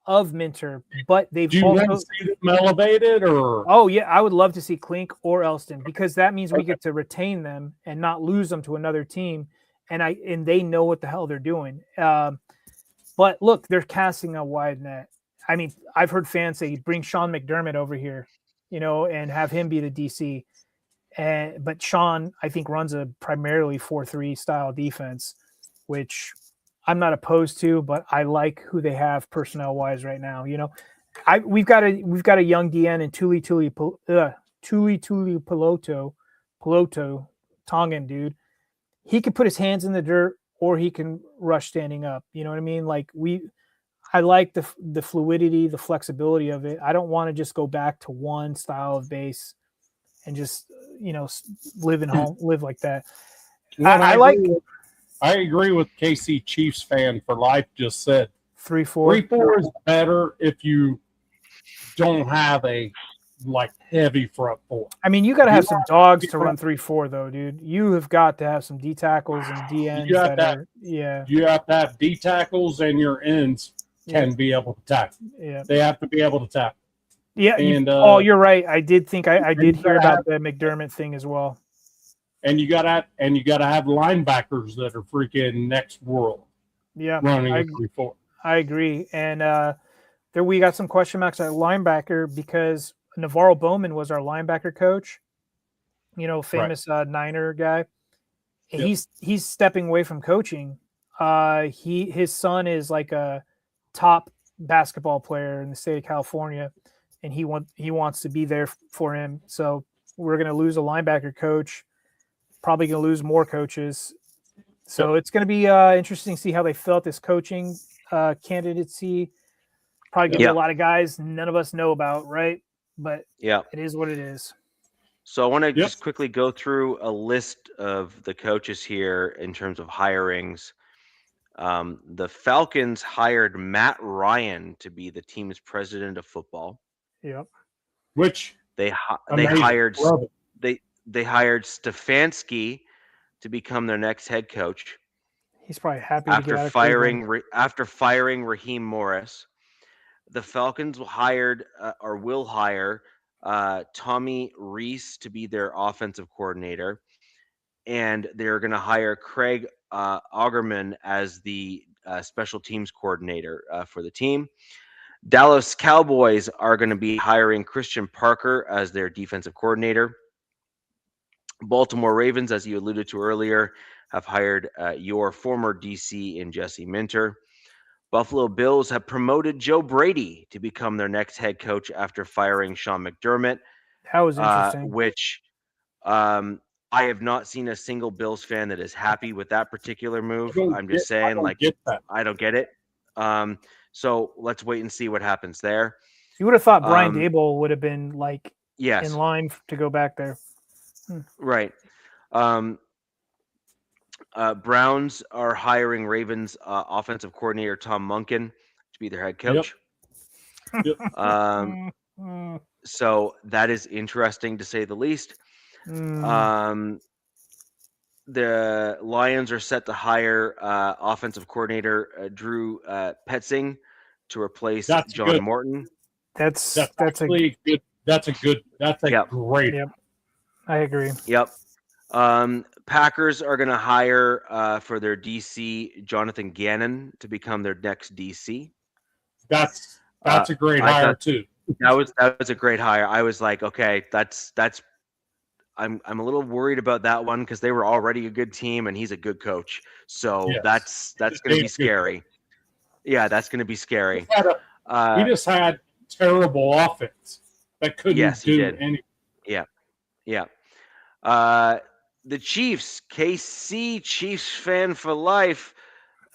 of Minter, but they've Do you want to see them elevated or? Oh yeah, I would love to see Klink or Elston, because that means we get to retain them and not lose them to another team, and they know what the hell they're doing. But look, they're casting a wide net. I mean, I've heard fans say bring Sean McDermott over here, and have him be the DC. But Sean, I think, runs a primarily 4-3 style defense, which I'm not opposed to, but I like who they have personnel wise right now. We've got a young DN in Tuli Peloto, Tongan dude. He can put his hands in the dirt, or he can rush standing up. You know what I mean? Like I like the fluidity, the flexibility of it. I don't want to just go back to one style of base and just live like that. I agree with KC Chiefs fan for life just said 3-4. 3-4 is better if you don't have a like heavy front four. I mean, you got to have some dogs to run 3-4 though, dude. You have got to have some D tackles and D ends. You have to have D tackles, and your ends can be able to tackle. Yeah, they have to be able to tackle. Yeah, and you're right. I did think I did hear about the McDermott thing as well. And you gotta have linebackers that are freaking next world. Yeah, running a 3-4. I agree. And there we got some question marks at linebacker, because Navarro Bowman was our linebacker coach. Famous Niner guy. Yep. He's stepping away from coaching. His son is like a top basketball player in the state of California, and he wants to be there for him. So we're going to lose a linebacker coach. Probably going to lose more coaches. So it's going to be interesting to see how they fill out this coaching candidacy. Probably going to be a lot of guys none of us know about, right? But it is what it is. So I want to just quickly go through a list of the coaches here in terms of hirings. The Falcons hired Matt Ryan to be the team's president of football. Yep. Which they hired Stefanski to become their next head coach. He's probably happy after firing Raheem Morris. The Falcons will hire Tommy Reese to be their offensive coordinator, and they're going to hire Craig Augerman as the special teams coordinator for the team. Dallas Cowboys are going to be hiring Christian Parker as their defensive coordinator. Baltimore Ravens, as you alluded to earlier, have hired your former DC in Jesse Minter. Buffalo Bills have promoted Joe Brady to become their next head coach after firing Sean McDermott. That was interesting. Which I have not seen a single Bills fan that is happy with that particular move. I'm just saying, I don't get it. So let's wait and see what happens there. You would have thought Brian Daboll would have been yes, in line to go back there. Right. Browns are hiring Ravens offensive coordinator Tom Monken to be their head coach. Yep. So that is interesting to say the least. The Lions are set to hire offensive coordinator Drew Petzing to replace John Morton. That's actually good. That's a great. Yep. I agree. Yep. Packers are going to hire for their DC Jonathan Gannon to become their next DC. That's a great hire too. That was a great hire. I was like, okay, that's. I'm a little worried about that one because they were already a good team and he's a good coach. So that's going to be scary. Yeah, that's going to be scary. He just had terrible offense that couldn't do anything. Yeah. The Chiefs, KC Chiefs fan for life.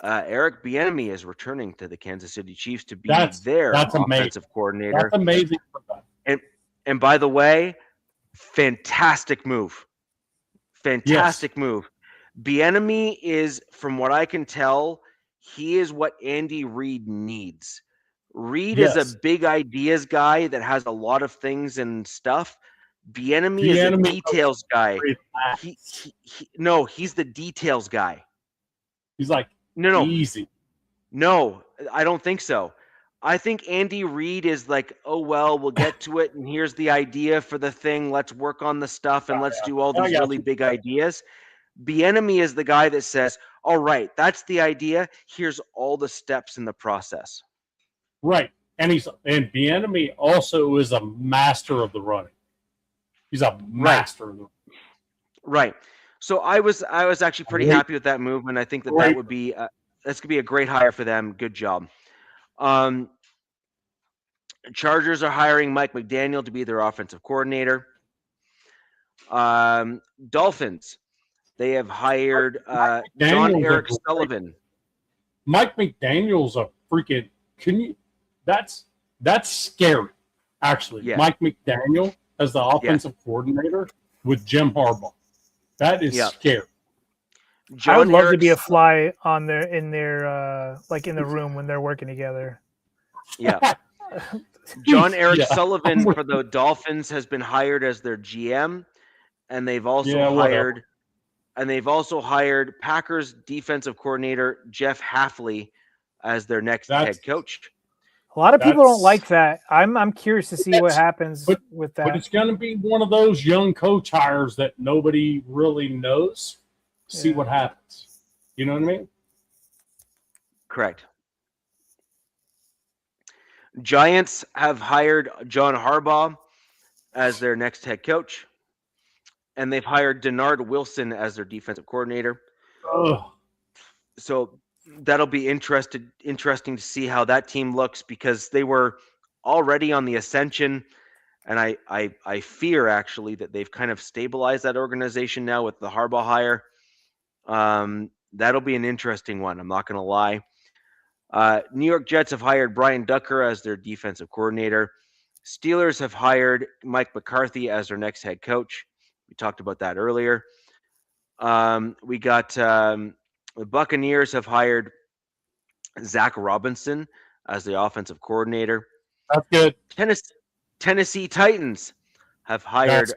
Eric Bieniemy is returning to the Kansas City Chiefs to be their offensive coordinator. That's amazing for them. And by the way, fantastic move. Fantastic move. Bieniemy is, from what I can tell, he is what Andy Reid needs. Reid is a big ideas guy that has a lot of things and stuff. Bieniemy is a details guy. He's the details guy. He's like, easy. No, I don't think so. I think Andy Reid is like, oh, well, we'll get to it. And here's the idea for the thing. Let's work on the stuff and let's do all these really big ideas. Bieniemy is the guy that says, all right, that's the idea. Here's all the steps in the process. Right. And Bieniemy also is a master of the running. He's a master of the running. Right. So I was actually pretty happy with that move, and I think that would be that's gonna be a great hire for them. Good job. Chargers are hiring Mike McDaniel to be their offensive coordinator. Dolphins, they have hired John Eric Sullivan. Mike McDaniel's a freaking. That's scary. Actually, Mike McDaniel as the offensive coordinator with Jim Harbaugh. That is scary. I would love to be a fly on in their like in the room when they're working together. Yeah. John Eric Sullivan for the Dolphins has been hired as their GM, and they've also hired Packers defensive coordinator Jeff Hafley as their next head coach. A lot of people don't like that. I'm curious to see what happens with that. But it's going to be one of those young coach hires that nobody really knows. See what happens. You know what I mean? Correct. Giants have hired John Harbaugh as their next head coach, and they've hired Denard Wilson as their defensive coordinator. So that'll be interesting to see how that team looks, because they were already on the ascension, and I fear actually that they've kind of stabilized that organization now with the Harbaugh hire. That'll be an interesting one. I'm not going to lie. New York Jets have hired Brian Ducker as their defensive coordinator. Steelers have hired Mike McCarthy as their next head coach. We talked about that earlier. We got the Buccaneers have hired Zach Robinson as the offensive coordinator. That's good. Tennessee Titans have hired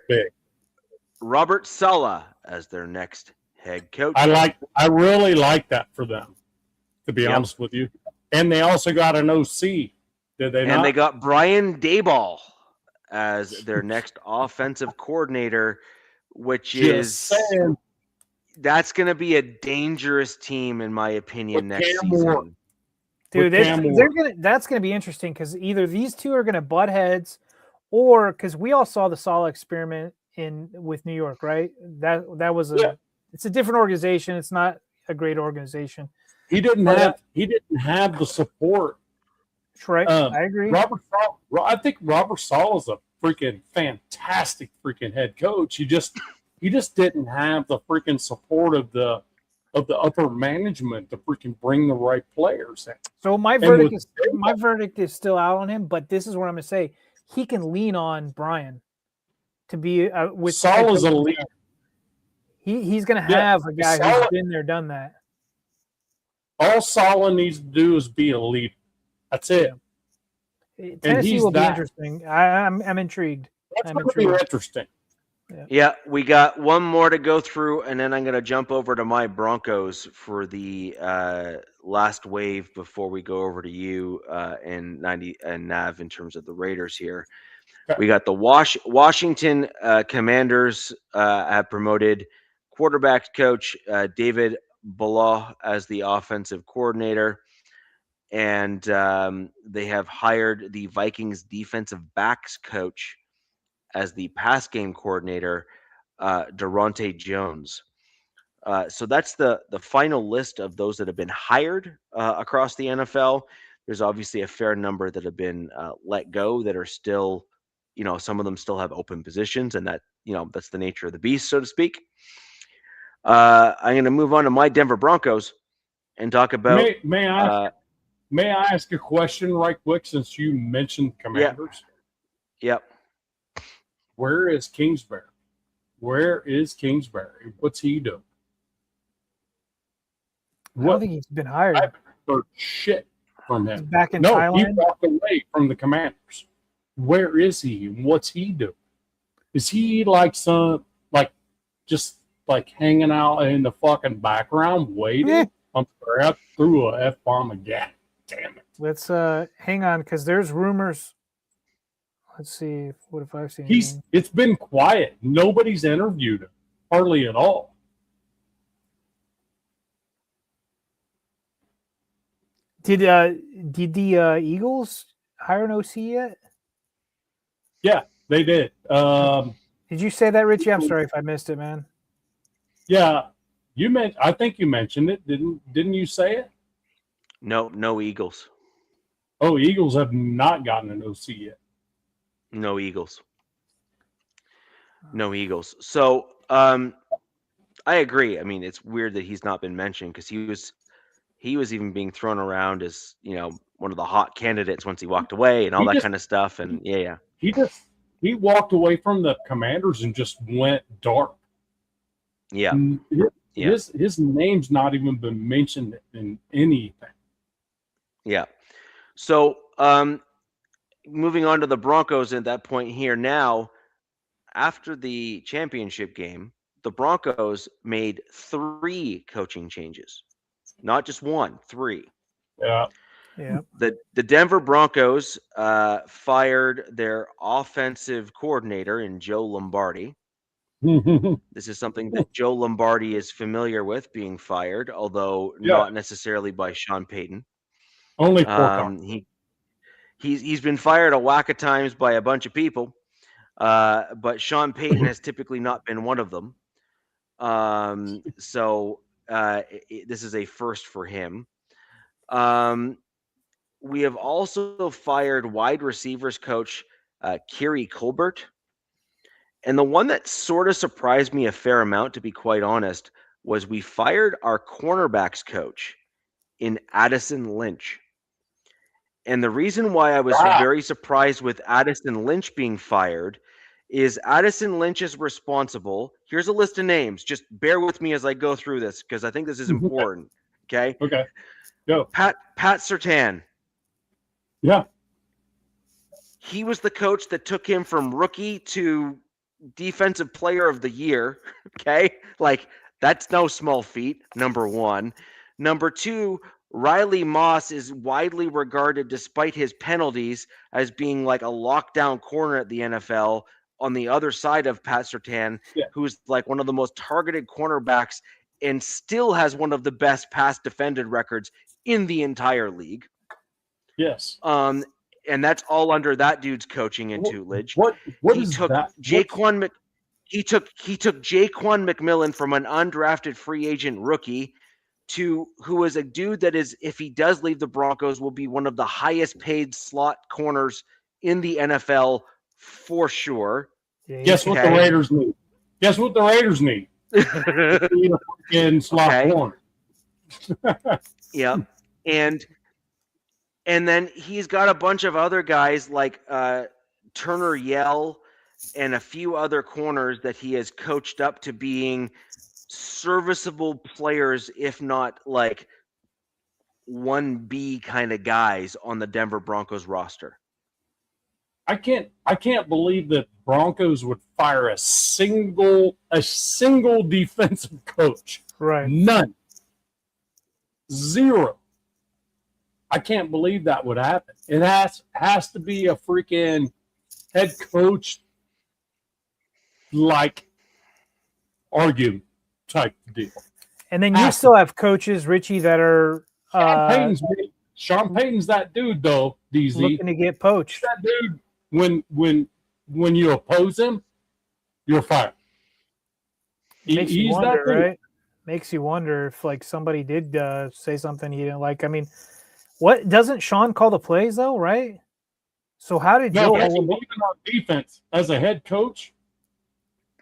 Robert Saleh as their next head coach. I really like that for them, to be honest with you. And they also got an OC, did they not? And they got Brian Daboll as their next offensive coordinator, which that's going to be a dangerous team, in my opinion, next season. Dude, that's going to be interesting, because either these two are going to butt heads, or because we all saw the Saleh experiment with New York, right? That was it's a different organization. It's not a great organization. He didn't have the support. Right. I agree. I think Robert Sala is a freaking fantastic freaking head coach. He just didn't have the freaking support of the upper management to freaking bring the right players in. So my verdict is still out on him, but this is what I'm going to say. He can lean on Brian to be with Sala's a leader. He's going to have a guy who's been there, done that. All Sala needs to do is be a leader. That's it. Tennessee will be interesting. I'm intrigued. That's going to be interesting. Yeah, we got one more to go through, and then I'm going to jump over to my Broncos for the last wave before we go over to you and Nav in terms of the Raiders here. Okay. We got the Washington Commanders have promoted quarterback coach David Balaw as the offensive coordinator, and they have hired the Vikings defensive backs coach as the pass game coordinator, Daronte Jones. So that's the final list of those that have been hired across the NFL. There's obviously a fair number that have been let go that are still, some of them still have open positions, and that, that's the nature of the beast, so to speak. I'm going to move on to my Denver Broncos and talk about. May I ask a question right quick since you mentioned Commanders? Yep. Where is Kingsbury? What's he doing? I don't think he's been hired. I haven't heard shit from him. He's back in Thailand? He walked away from the Commanders. Where is he? What's he doing? Is he just hanging out in the fucking background waiting? I'm sorry, I threw a F-bomb again. Damn it. Let's hang on, because there's rumors. Let's see. What if I've seen? It's been quiet. Nobody's interviewed him, hardly at all. Did the Eagles hire an OC yet? Yeah, they did. Did you say that, Richie? I'm sorry if I missed it, man. Yeah, I think you mentioned it. Didn't you say it? No Eagles. Oh, Eagles have not gotten an OC yet. No Eagles. So I agree. I mean, it's weird that he's not been mentioned because he was even being thrown around as, one of the hot candidates once he walked away and all that kind of stuff. And yeah. He walked away from the Commanders and just went dark. Yeah. His name's not even been mentioned in anything. Yeah. So moving on to the Broncos at that point here now, after the championship game, the Broncos made 3 coaching changes. Not just 1, 3. Yeah. Yeah. The Denver Broncos fired their offensive coordinator in Joe Lombardi. This is something that Joe Lombardi is familiar with, being fired, although not necessarily by Sean Payton. Only 4 times. He's been fired a whack of times by a bunch of people, but Sean Payton has typically not been one of them. So this is a first for him. We have also fired wide receivers coach Kiri Colbert. And the one that sort of surprised me a fair amount, to be quite honest, was we fired our cornerbacks coach in Addison Lynch. And the reason why I was very surprised with Addison Lynch being fired is Addison Lynch is responsible. Here's a list of names. Just bear with me as I go through this because I think this is important. Okay? Okay. Go. Pat Surtain. Yeah. He was the coach that took him from rookie to defensive player of the year. Okay? That's no small feat, number 1. Number 2, Riley Moss is widely regarded, despite his penalties, as being like a lockdown corner at the NFL on the other side of Pat Surtain, who's like one of the most targeted cornerbacks and still has one of the best pass defended records in the entire league. Yes. And that's all under that dude's coaching and tutelage. What is that? he took Jaquan McMillan from an undrafted free agent rookie to who is a dude that is, if he does leave the Broncos, will be one of the highest paid slot corners in the NFL for sure. Guess what the Raiders need? Guess what the Raiders need? In slot corner. Yeah, and then he's got a bunch of other guys like Turner Yell and a few other corners that he has coached up to being serviceable players, if not like 1B kind of guys on the Denver Broncos roster. I can't believe that Broncos would fire a single defensive coach. Right. None. Zero. I can't believe that would happen. It has to be a freaking head coach like argument type deal. And then you still have coaches, Richie, that are Sean Payton's that dude though, DZ. Looking to get poached. That dude, when you oppose him, you're fired. Makes you wonder, right? Makes you wonder if like somebody did say something he didn't like. I mean, what doesn't Sean call the plays though, right? So how did Joe? Even on defense as a head coach,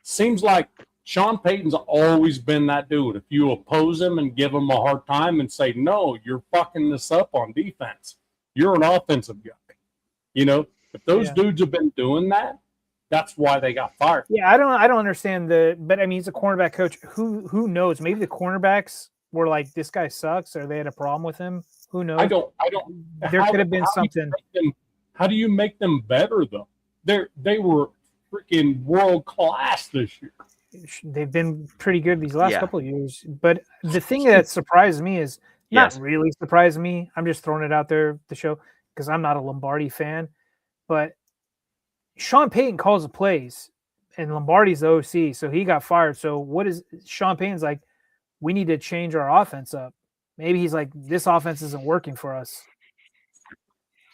seems like Sean Payton's always been that dude. If you oppose him and give him a hard time and say, no, you're fucking this up on defense, you're an offensive guy. You know, if those dudes have been doing that, that's why they got fired. Yeah, I don't understand but I mean, he's a cornerback coach. Who knows? Maybe the cornerbacks were like, this guy sucks, or they had a problem with him. Who knows? I don't. There could have been something. How do you make them better though? They were freaking world class this year. They've been pretty good these last couple of years. But the thing that surprised me is not really surprised me. I'm just throwing it out there to show because I'm not a Lombardi fan. But Sean Payton calls the plays, and Lombardi's the OC, so he got fired. So what is Sean Payton's like? We need to change our offense up. Maybe he's like, this offense isn't working for us.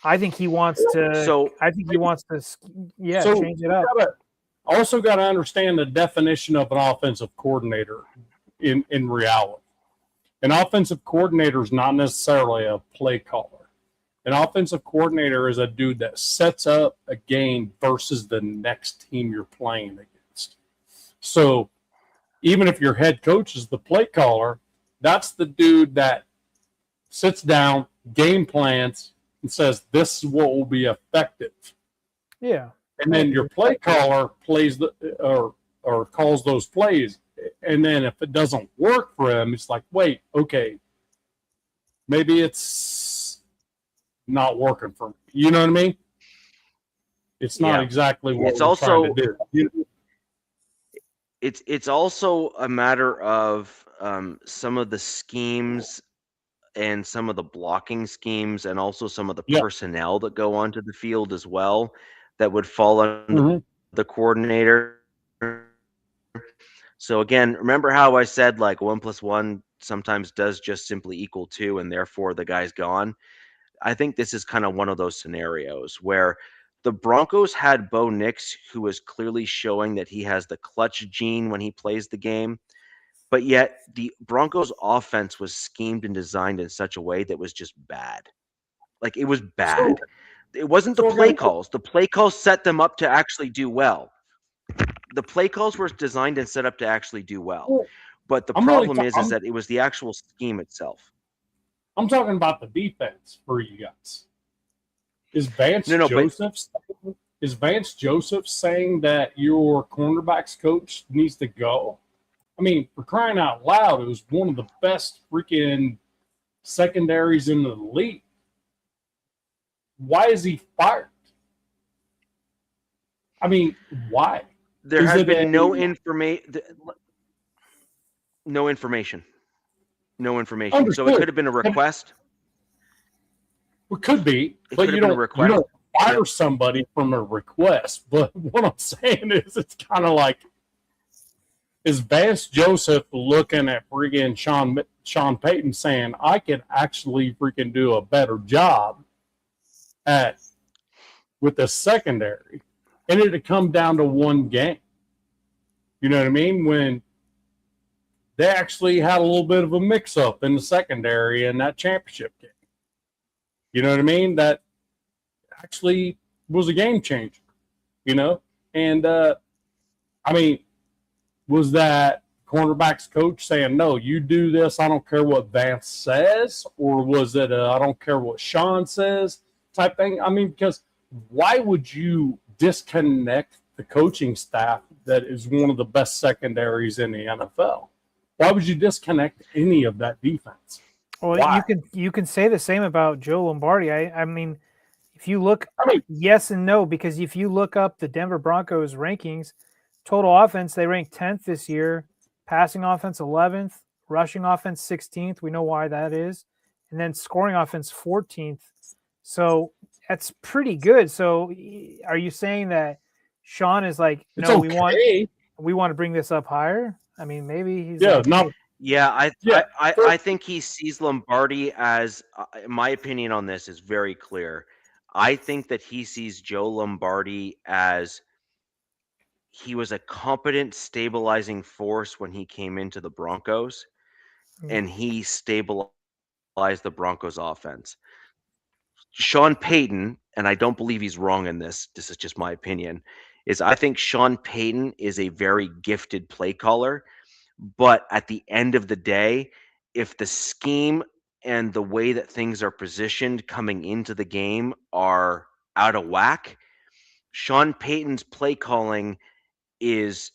I think he wants to. So change it up. Also, got to understand the definition of an offensive coordinator in reality. An offensive coordinator is not necessarily a play caller. An offensive coordinator is a dude that sets up a game versus the next team you're playing against. So even if your head coach is the play caller, that's the dude that sits down, game plans, and says, this is what will be effective. Yeah. And then your play caller plays or calls those plays. And then if it doesn't work for him, it's like, wait, okay, maybe it's not working for me. You know what I mean? It's not exactly what we're trying to do. It's also a matter of some of the schemes and some of the blocking schemes and also some of the personnel that go onto the field as well that would fall under the coordinator. So again, remember how I said like 1 + 1 sometimes does just simply equal 2 and therefore the guy's gone. I think this is kind of one of those scenarios where the Broncos had Bo Nix, who is clearly showing that he has the clutch gene when he plays the game. But yet the Broncos offense was schemed and designed in such a way that was just bad. Like it was bad. It wasn't the play calls. The play calls set them up to actually do well. The play calls were designed and set up to actually do well. But the problem is that it was the actual scheme itself. I'm talking about the defense for you guys. Is Vance Joseph saying that your cornerbacks coach needs to go? I mean, for crying out loud, it was one of the best freaking secondaries in the league. Why is he fired? I mean, why? There has been no information. No information. Understood. So it could have been a request. It could be, but you don't fire somebody from a request. But what I'm saying is, it's kind of like, is Vance Joseph looking at freaking Sean Payton saying, I could actually freaking do a better job with the secondary, and it'd come down to one game. You know what I mean? When they actually had a little bit of a mix-up in the secondary in that championship game. You know what I mean? That actually was a game changer, you know? And, I mean, was that cornerback's coach saying, no, you do this, I don't care what Vance says? Or was it I don't care what Sean says type thing? I mean, because why would you disconnect the coaching staff that is one of the best secondaries in the NFL? Why would you disconnect any of that defense? Well, Why? you can say the same about Joe Lombardi. I mean, if you look, yes and no, because if you look up the Denver Broncos rankings, total offense, they rank 10th this year, passing offense 11th, rushing offense 16th. We know why that is. And then scoring offense 14th. So that's pretty good. So are you saying that Sean is like, no, okay. we want to bring this up higher? I mean, maybe he's I think he sees Lombardi as my opinion on this is very clear. I think that he sees Joe Lombardi as he was a competent stabilizing force when he came into the Broncos, and he stabilized the Broncos offense. Sean Payton, and I don't believe he's wrong in this, this is just my opinion, is I think Sean Payton is a very gifted play caller. But at the end of the day, if the scheme and the way that things are positioned coming into the game are out of whack, Sean Payton's play calling is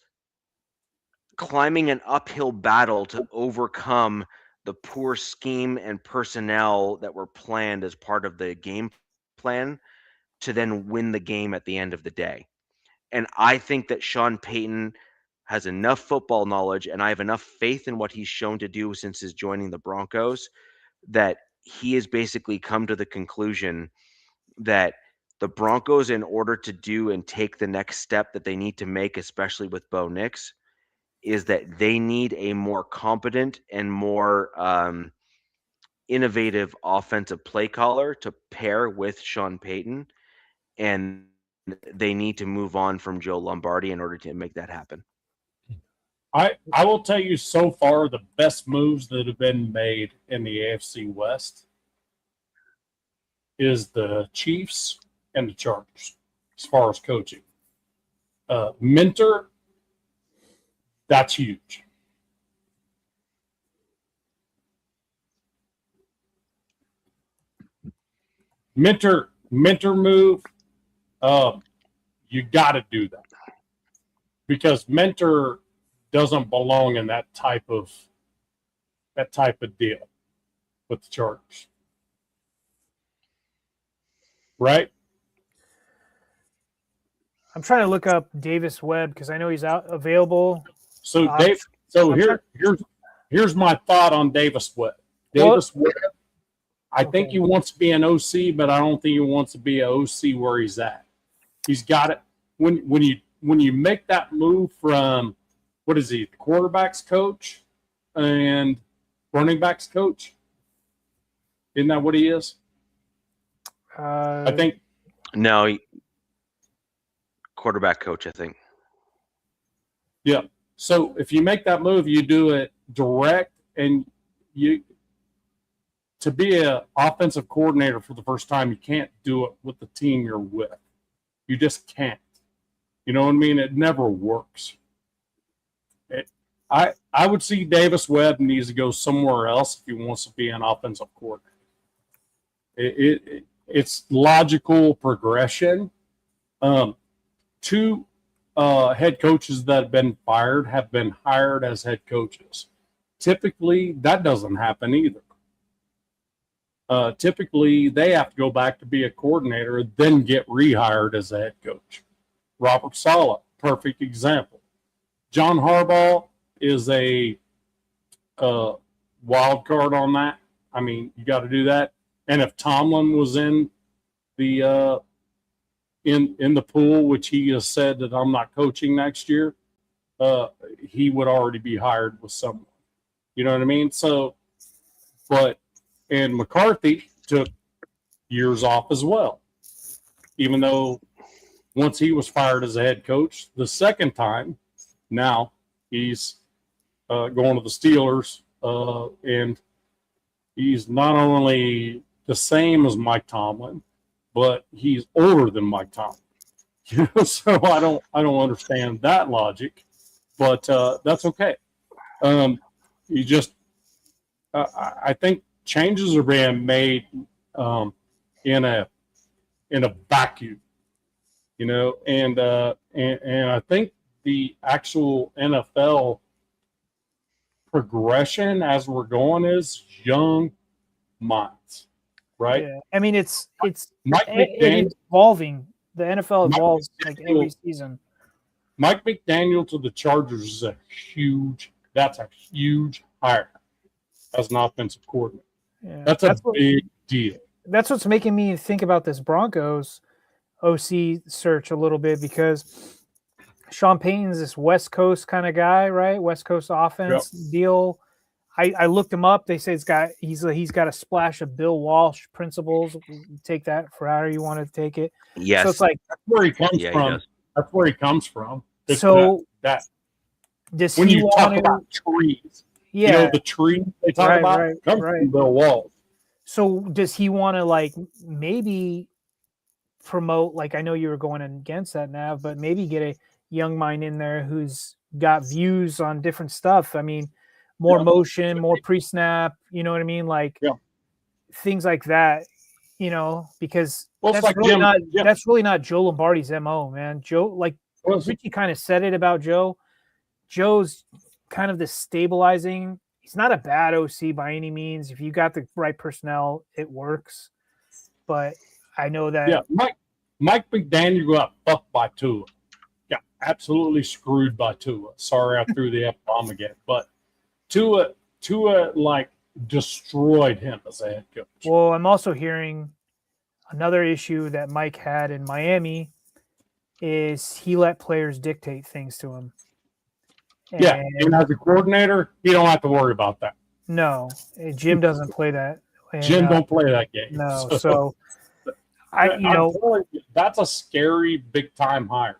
climbing an uphill battle to overcome the poor scheme and personnel that were planned as part of the game plan to then win the game at the end of the day. And I think that Sean Payton has enough football knowledge, and I have enough faith in what he's shown to do since his joining the Broncos, that he has basically come to the conclusion that the Broncos, in order to do and take the next step that they need to make, especially with Bo Nix, is that they need a more competent and more innovative offensive play caller to pair with Sean Payton, and they need to move on from Joe Lombardi in order to make that happen. I will tell you so far the best moves that have been made in the AFC West is the Chiefs and the Chargers as far as coaching. Mentor, that's huge. Mentor move, you got to do that because Mentor doesn't belong in that type of deal with the Chargers, right? I'm trying to look up Davis Webb because I know he's out available. So here's my thought on Davis Webb. Davis Webb, I think he wants to be an OC, but I don't think he wants to be an OC where he's at. He's got it. When you make that move from, what is he, the quarterback's coach and running back's coach? Isn't that what he is? I think. No, quarterback coach, I think. Yeah. So if you make that move, you do it direct, and to be an offensive coordinator for the first time, you can't do it with the team you're with. You just can't. You know what I mean? It never works. I would see Davis Webb needs to go somewhere else if he wants to be an offensive coordinator. It's logical progression. Two head coaches that have been fired have been hired as head coaches. Typically, that doesn't happen either. Typically, they have to go back to be a coordinator, then get rehired as a head coach. Robert Saleh, perfect example. John Harbaugh is a wild card on that. I mean, you got to do that. And if Tomlin was in the in the pool, which he has said that I'm not coaching next year, he would already be hired with someone. You know what I mean? So, and McCarthy took years off as well, even though once he was fired as a head coach, the second time, now He's going to the Steelers, and he's not only the same as Mike Tomlin, but he's older than Mike Tomlin. So I don't understand that logic, but that's okay. You just I think changes are being made in a vacuum, and I think the actual NFL progression as we're going is young minds, right? Yeah. I mean, it's Mike McDaniel, evolving. The NFL evolves Mike like every season. Mike McDaniel to the Chargers is a huge hire as an offensive coordinator. Yeah. That's a big deal. That's what's making me think about this Broncos OC search a little bit, because Sean Payton's this West Coast kind of guy, right? West Coast offense deal. I looked him up. They say he's got a splash of Bill Walsh principles. Take that for however you want to take it. Yes. So it's like that's where he comes from. That's where he comes from. It's so that does when he you talk about trees, yeah, the tree they talk about comes from Bill Walsh. So does he want to like maybe promote, like I know you were going against that, Nav, but maybe get a young mind in there who's got views on different stuff. I mean, more motion, more pre-snap, you know what I mean? Like things like that, because that's really not Joe Lombardi's MO, man. Joe, like Richie kind of said it about Joe. Joe's kind of the stabilizing. He's not a bad OC by any means. If you got the right personnel, it works. But I know that Mike McDaniel got fucked by Tua. Got absolutely screwed by Tua. Sorry, I threw the F-bomb again. But Tua like destroyed him as a head coach. Well, I'm also hearing another issue that Mike had in Miami is he let players dictate things to him. And as a coordinator, you don't have to worry about that. No, Jim doesn't play that. And, Jim don't play that game. No, so that's a scary big time hire.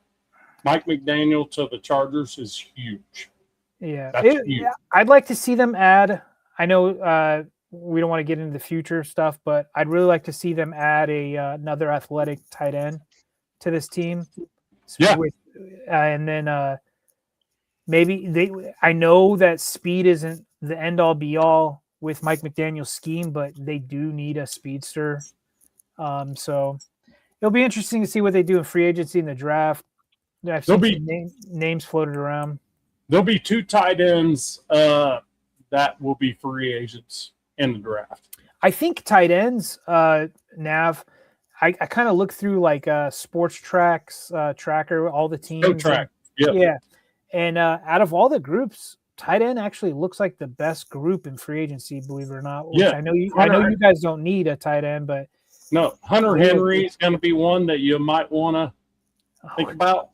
Mike McDaniel to the Chargers is huge. Yeah, I'd like to see them add. I know we don't want to get into the future stuff, but I'd really like to see them add another athletic tight end to this team. And then maybe I know that speed isn't the end all be all with Mike McDaniel's scheme, but they do need a speedster. So it'll be interesting to see what they do in free agency in the draft. I've seen names floated around. There'll be 2 tight ends that will be free agents in the draft. I think tight ends, Nav. I kind of looked through like Sports Track's tracker, all the teams. Yeah. And out of all the groups, tight end actually looks like the best group in free agency, believe it or not. I know you guys don't need a tight end, but no, Hunter Henry is going to be one that you might want to think about.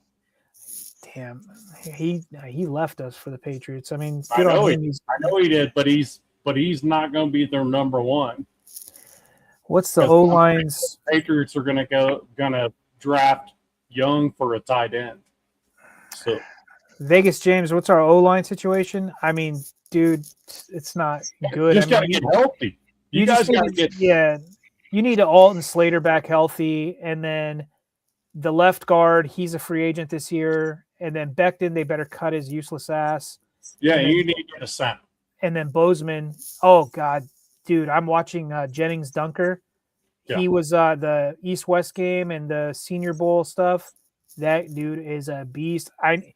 Damn, he left us for the Patriots. I mean, I know he did, but he's not going to be their number one. What's the O lines? Patriots are going to draft young for a tight end. So Vegas James, what's our O line situation? I mean, dude, it's not good. You just got to get healthy. You guys got to get You need Alton Slater back healthy, and then the left guard, he's a free agent this year. And then Becton, they better cut his useless ass. Yeah, you need to get a center. And then Bozeman, oh God, dude, I'm watching Jennings Dunker. Yeah. He was the East-West game and the Senior Bowl stuff. That dude is a beast. I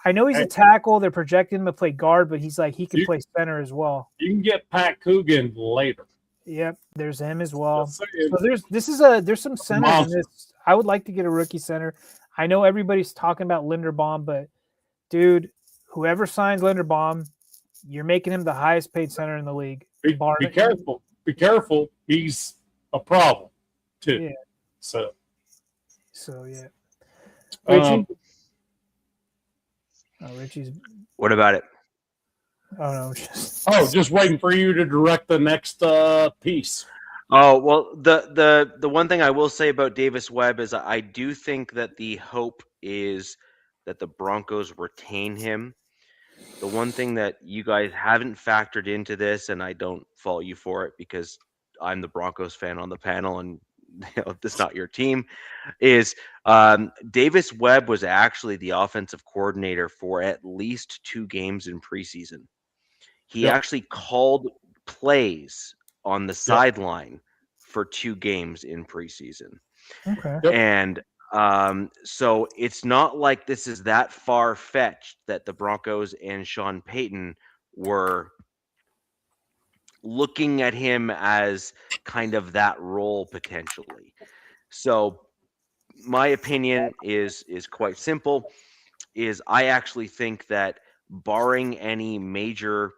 know he's a tackle. They're projecting him to play guard, but he's like he can play center as well. You can get Pat Coogan later. Yep, there's him as well. So there's some centers in this. I would like to get a rookie center. I know everybody's talking about Linderbaum, but dude, whoever signs Linderbaum, you're making him the highest paid center in the league. Be careful. Be careful. He's a problem too. Yeah. So yeah. Richie's. What about it? Oh no, just waiting for you to direct the next piece. Oh, well, the one thing I will say about Davis Webb is I do think that the hope is that the Broncos retain him. the one thing that you guys haven't factored into this, and I don't fault you for it because I'm the Broncos fan on the panel, and this is not your team, is Davis Webb was actually the offensive coordinator for at least 2 games in preseason. He Yep. actually called plays on the Yep. sideline for 2 games in preseason. Okay. Yep. And so it's not like this is that far-fetched that the Broncos and Sean Payton were looking at him as kind of that role potentially. So my opinion is quite simple, is I actually think that barring any major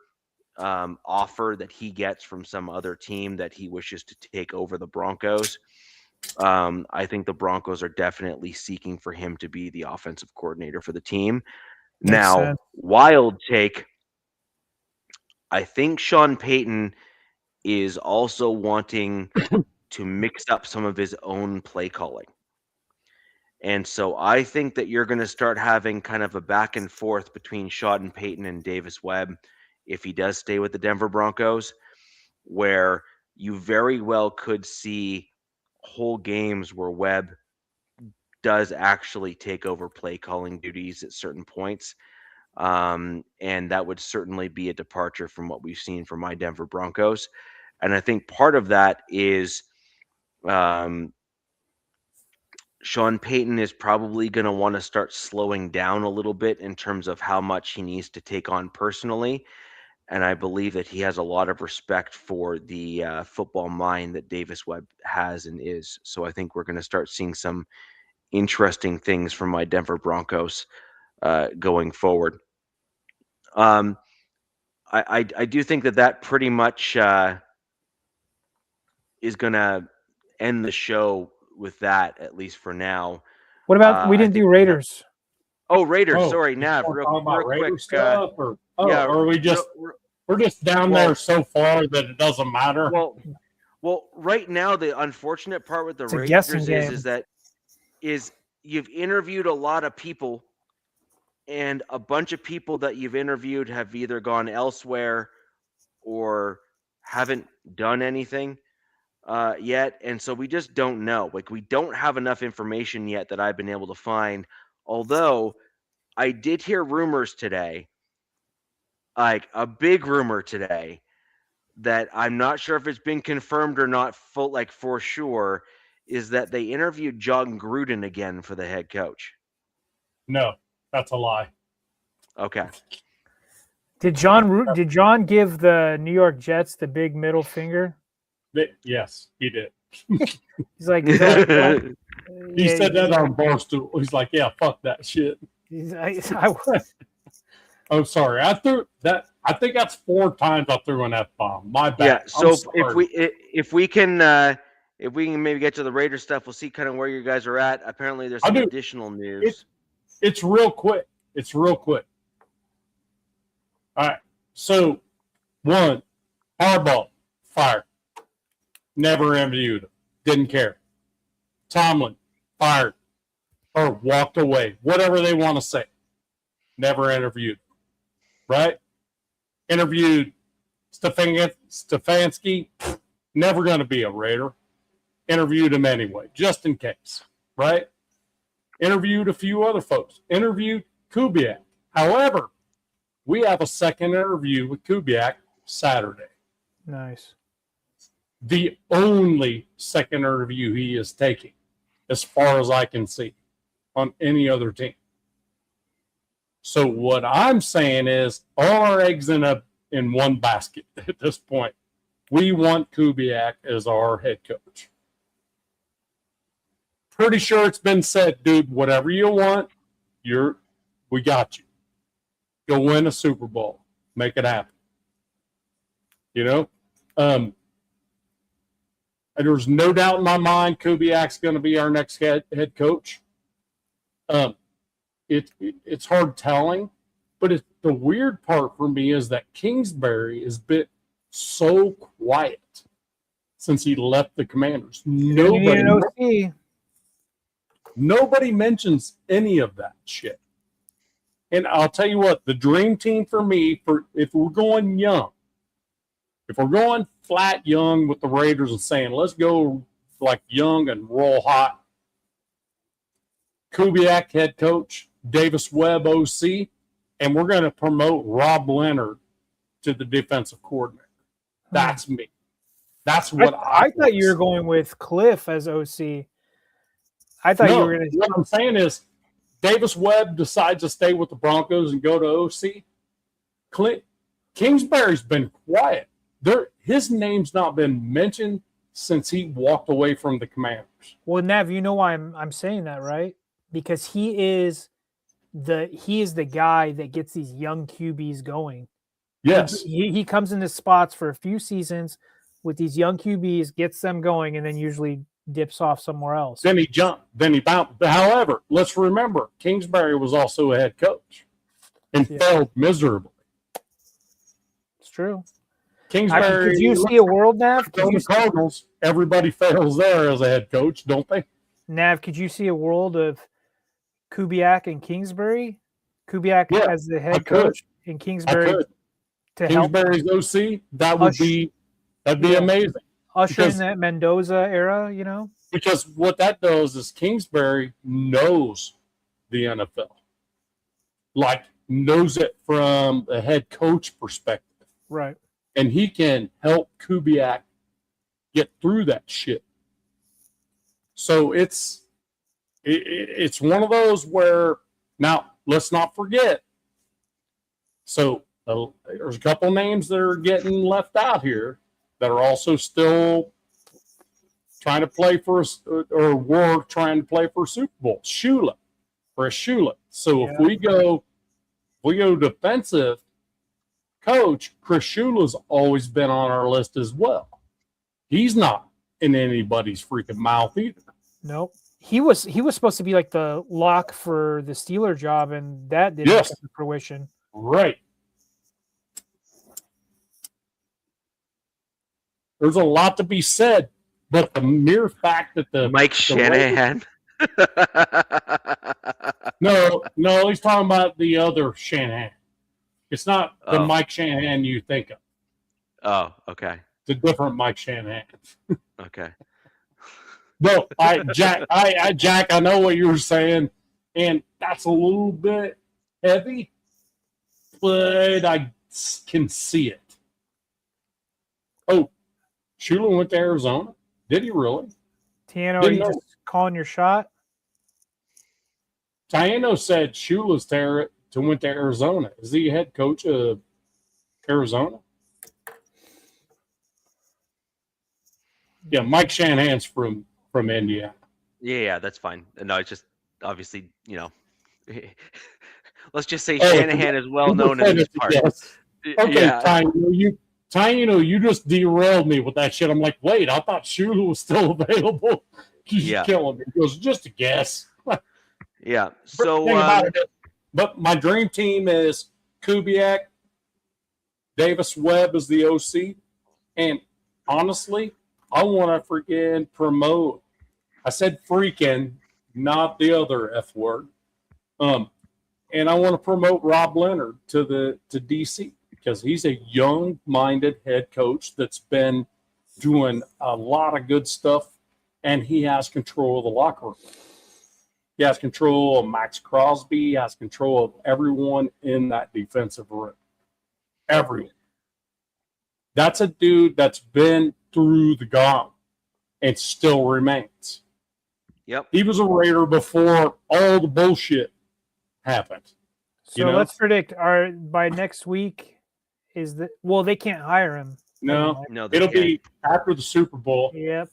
offer that he gets from some other team that he wishes to take over the Broncos, I think the Broncos are definitely seeking for him to be the offensive coordinator for the team. Makes Now, sense. wild take, I think Sean Payton is also wanting to mix up some of his own play calling. And so I think that you're going to start having kind of a back and forth between Sean Payton and Davis Webb if he does stay with the Denver Broncos, where you very well could see whole games where Webb does actually take over play calling duties at certain points. And that would certainly be a departure from what we've seen from my Denver Broncos. And I think part of that is Sean Payton is probably going to want to start slowing down a little bit in terms of how much he needs to take on personally. And I believe that he has a lot of respect for the football mind that Davis Webb has and is. So I think we're going to start seeing some interesting things from my Denver Broncos going forward. I do think that pretty much is going to end the show with that, at least for now. What about we I didn't think do we have- Raiders? Oh, Raiders. Oh, Sorry, you Nav. wanna Real talk about Raider quick. stuff, or are we just we're just down well- there so far that it doesn't matter? Well, right now the unfortunate part with the It's a guessing Raiders game. is that you've interviewed a lot of people, and a bunch of people that you've interviewed have either gone elsewhere or haven't done anything yet, and so we just don't know. Like, we don't have enough information yet that I've been able to find. Although I did hear rumors today, like a big rumor today, that I'm not sure if it's been confirmed or not, for sure, is that they interviewed John Gruden again for the head coach. No, that's a lie. Okay. Did John give the New York Jets the big middle finger? Yes, he did. He's like, He said that on Barstool. He's like, yeah, fuck that shit. I'm sorry. I think that's 4 times I threw an F-bomb. My bad. Yeah. So if we can maybe get to the Raiders stuff, we'll see kind of where you guys are at. Apparently, there's some additional news. It's real quick. All right. So, 1, Harbaugh, fired. Never interviewed him. Didn't care. Tomlin, fired. Or walked away. Whatever they want to say. Never interviewed. Right? Interviewed Stefanski. Never going to be a Raider. Interviewed him anyway, just in case. Right? Interviewed a few other folks. Interviewed Kubiak. However, we have a second interview with Kubiak Saturday. Nice. The only second interview he is taking, as far as I can see, on any other team. So what I'm saying is all our eggs in one basket at this point. We want Kubiak as our head coach. Pretty sure it's been said, dude, whatever you want, we got you. Go win a Super Bowl. Make it happen. You know? And there's no doubt in my mind Kubiak's going to be our next head coach. It's hard telling, but the weird part for me is that Kingsbury has been so quiet since he left the Commanders. Nobody mentions any of that shit. And I'll tell you what, the dream team for me, if we're going young, if we're going flat young with the Raiders and saying, let's go like young and roll hot, Kubiak head coach, Davis Webb OC, and we're going to promote Rob Leonard to the defensive coordinator. That's me. That's what I thought you were going with Cliff as OC. I thought you were going to. What I'm saying is, Davis Webb decides to stay with the Broncos and go to OC. Kingsbury's been quiet. His name's not been mentioned since he walked away from the Commanders. Well, Nav, you know why I'm saying that, right? Because he is the guy that gets these young QBs going. Yes. He comes into spots for a few seasons with these young QBs, gets them going, and then usually dips off somewhere else. Then he jumped. Then he bounced. However, let's remember, Kingsbury was also a head coach and failed miserably. It's true. Kingsbury. Could you see a world, Nav? The Cardinals, everybody fails there as a head coach, don't they? Nav, could you see a world of Kubiak and Kingsbury? Kubiak as the head coach and Kingsbury to help Kingsbury's OC, that'd be amazing. Usher in that Mendoza era, you know? Because what that does is Kingsbury knows the NFL. Like, knows it from a head coach perspective. Right. And he can help Kubiak get through that shit. So it's one of those where, now, let's not forget. So there's a couple names that are getting left out here that are also still trying to play for, or were trying to play for a Super Bowl. Shula. So if we go defensive coach, Chris Shula's always been on our list as well. He's not in anybody's freaking mouth either. Nope. He was supposed to be like the lock for the Steeler job, and that didn't come to fruition. Right. There's a lot to be said, but the mere fact that Mike Shanahan. No, he's talking about the other Shanahan. It's not the Mike Shanahan you think of. Oh, okay. It's a different Mike Shanahan. Okay. No, Jack, I know what you were saying, and that's a little bit heavy, but I can see it. Oh, Shula went to Arizona? Did he really? Tiano, are you just calling your shot? Tiano said Shula's went to Arizona. Is he head coach of Arizona? Yeah, Mike Shanahan's from Indiana. Yeah, that's fine. No, it's just obviously, let's just say Shanahan is well known in this part. Yes. Okay, yeah. Taino, you just derailed me with that shit. I'm like, wait, I thought Shula was still available. He's killing me. He goes, just a guess. Yeah. So, but my dream team is Kubiak, Davis Webb is the OC, and honestly, I want to freaking promote. I said freaking, not the other F word. And I want to promote Rob Leonard to DC because he's a young-minded head coach that's been doing a lot of good stuff, and he has control of the locker room. He has control of Max Crosby. He has control of everyone in that defensive room. Everyone. That's a dude that's been through the gauntlet and still remains. Yep. He was a Raider before all the bullshit happened. So let's predict. By next week they can't hire him. No, it'll be after the Super Bowl. Yep.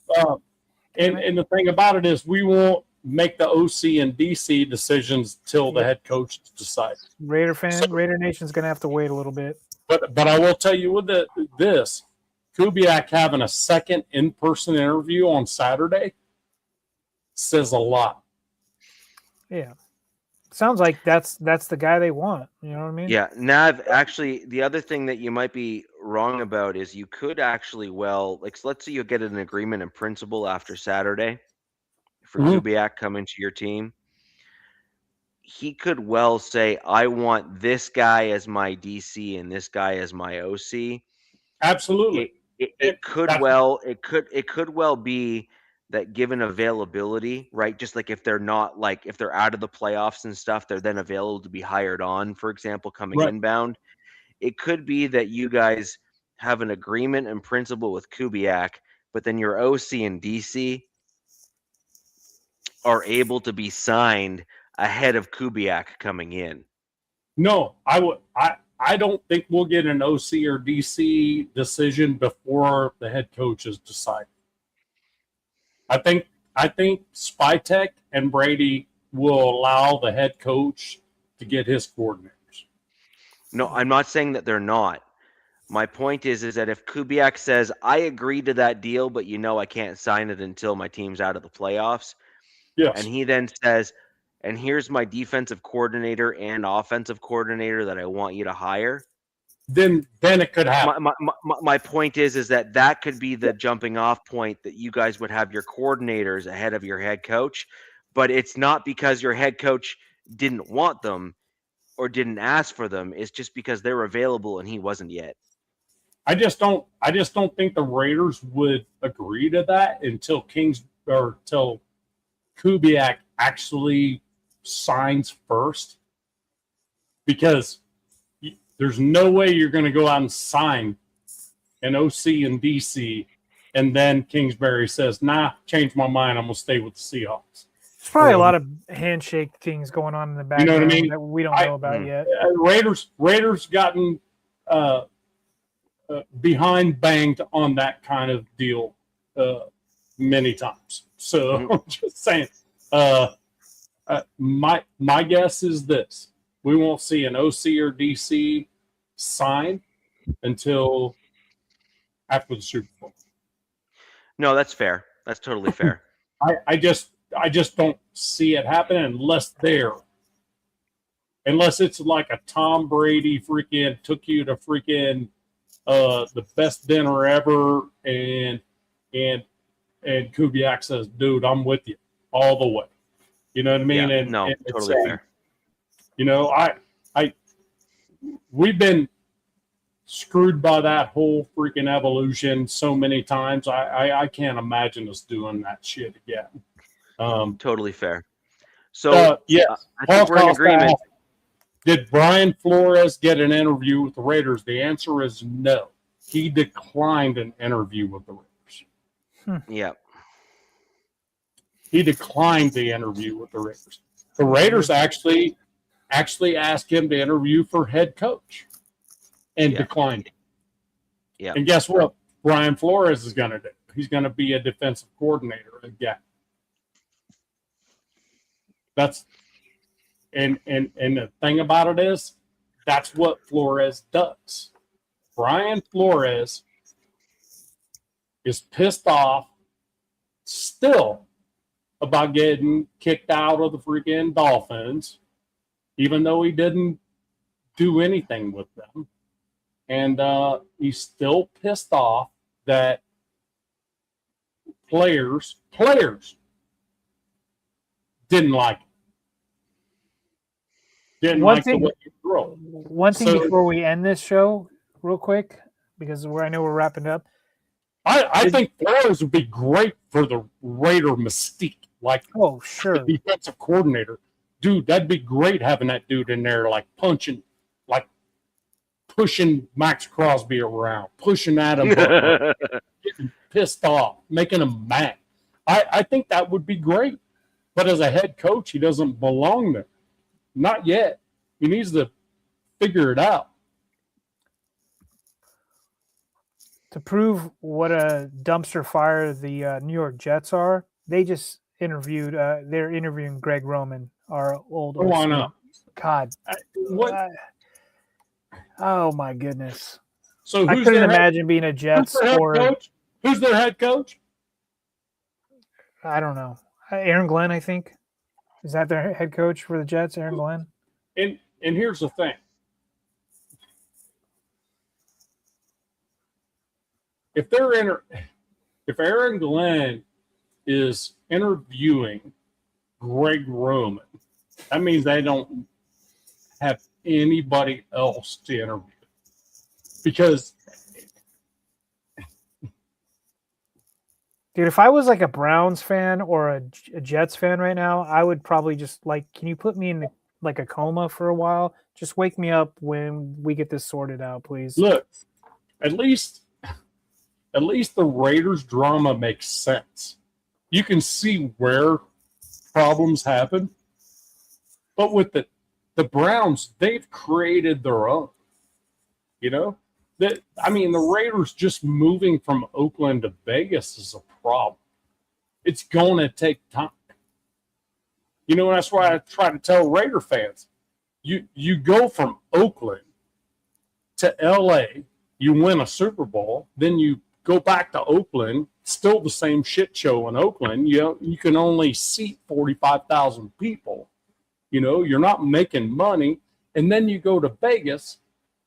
And the thing about it is we won't make the OC and DC decisions till the head coach decides. Raider Nation's going to have to wait a little bit. But I will tell you with this, Kubiak having a second in-person interview on Saturday says a lot. Yeah. Sounds like that's the guy they want. You know what I mean? Yeah. Nav, actually, the other thing that you might be wrong about is you could actually, let's say you get an agreement in principle after Saturday for Kubiak coming to your team. he could well say, I want this guy as my DC and this guy as my OC. Absolutely. It could well be that given availability, right? Just like if they're out of the playoffs and stuff, they're then available to be hired on, for example, coming Right. inbound. It could be that you guys have an agreement in principle with Kubiak, but then your OC and DC are able to be signed ahead of Kubiak coming in. No, I don't think we'll get an OC or DC decision before the head coach is decided. I think Spytek and Brady will allow the head coach to get his coordinators. No, I'm not saying that they're not. My point is that if Kubiak says, I agree to that deal, but I can't sign it until my team's out of the playoffs, Yes. and he then says, and here's my defensive coordinator and offensive coordinator that I want you to hire, then it could happen. My point is that could be the jumping off point that you guys would have your coordinators ahead of your head coach, but it's not because your head coach didn't want them or didn't ask for them. It's just because they're available and he wasn't yet. I just don't think the Raiders would agree to that until Kubiak actually signs first, because there's no way you're going to go out and sign an OC and DC and then Kingsbury says, nah, change my mind, I'm going to stay with the Seahawks. There's probably a lot of handshake things going on in the background, you know what I mean? that we don't know about yet. Raiders gotten behind banged on that kind of deal many times. So I'm just saying, my guess is this: we won't see an OC or DC sign until after the Super Bowl. No, that's fair. That's totally fair. I just don't see it happening unless it's like a Tom Brady freaking took you to freaking the best dinner ever, and Kubiak says, dude, I'm with you all the way. You know what I mean? Yeah, totally fair. We've been screwed by that whole freaking evolution so many times. I can't imagine us doing that shit again. Totally fair. So yes, I think we're in agreement. Did Brian Flores get an interview with the Raiders? The answer is no. He declined an interview with the Raiders. Yeah. He declined the interview with the Raiders. The Raiders actually asked him to interview for head coach and declined. Yeah. And guess what Brian Flores is going to do? He's going to be a defensive coordinator again. And the thing about it is, that's what Flores does. Brian Flores is pissed off still about getting kicked out of the freaking Dolphins, even though he didn't do anything with them. And he's still pissed off that players didn't like him. One thing before we end this show, real quick, because I know we're wrapping up. I think Flores would be great for the Raider mystique. Like, oh, sure. The defensive coordinator. Dude, that'd be great having that dude in there, like pushing Max Crosby around, pushing Adam Butler, getting pissed off, making him mad. I think that would be great. But as a head coach, he doesn't belong there. Not yet. He needs to figure it out. To prove what a dumpster fire the New York Jets are, they just interviewed. They're interviewing Greg Roman, our old. Oh, I know. God, what? Oh my goodness! So I couldn't imagine being a Jets or. Who's their head coach? I don't know. Aaron Glenn, I think. Is that their head coach for the Jets, Aaron Glenn? And here's the thing. If Aaron Glenn is interviewing Greg Roman, That means they don't have anybody else to interview. Because, Dude, if I was like a Browns fan or a Jets fan right now, I would probably just like, can you put me in like a coma for a while? Just wake me up when we get this sorted out, please. look, at least the Raiders drama makes sense. You can see where problems happen. But with the Browns, they've created their own. You know? The Raiders just moving from Oakland to Vegas is a problem. It's going to take time. You know, that's why I try to tell Raider fans, you go from Oakland to LA, you win a Super Bowl, then you go back to Oakland, still the same shit show in Oakland. You can only seat 45,000 people. You know, you're not making money. And then you go to Vegas,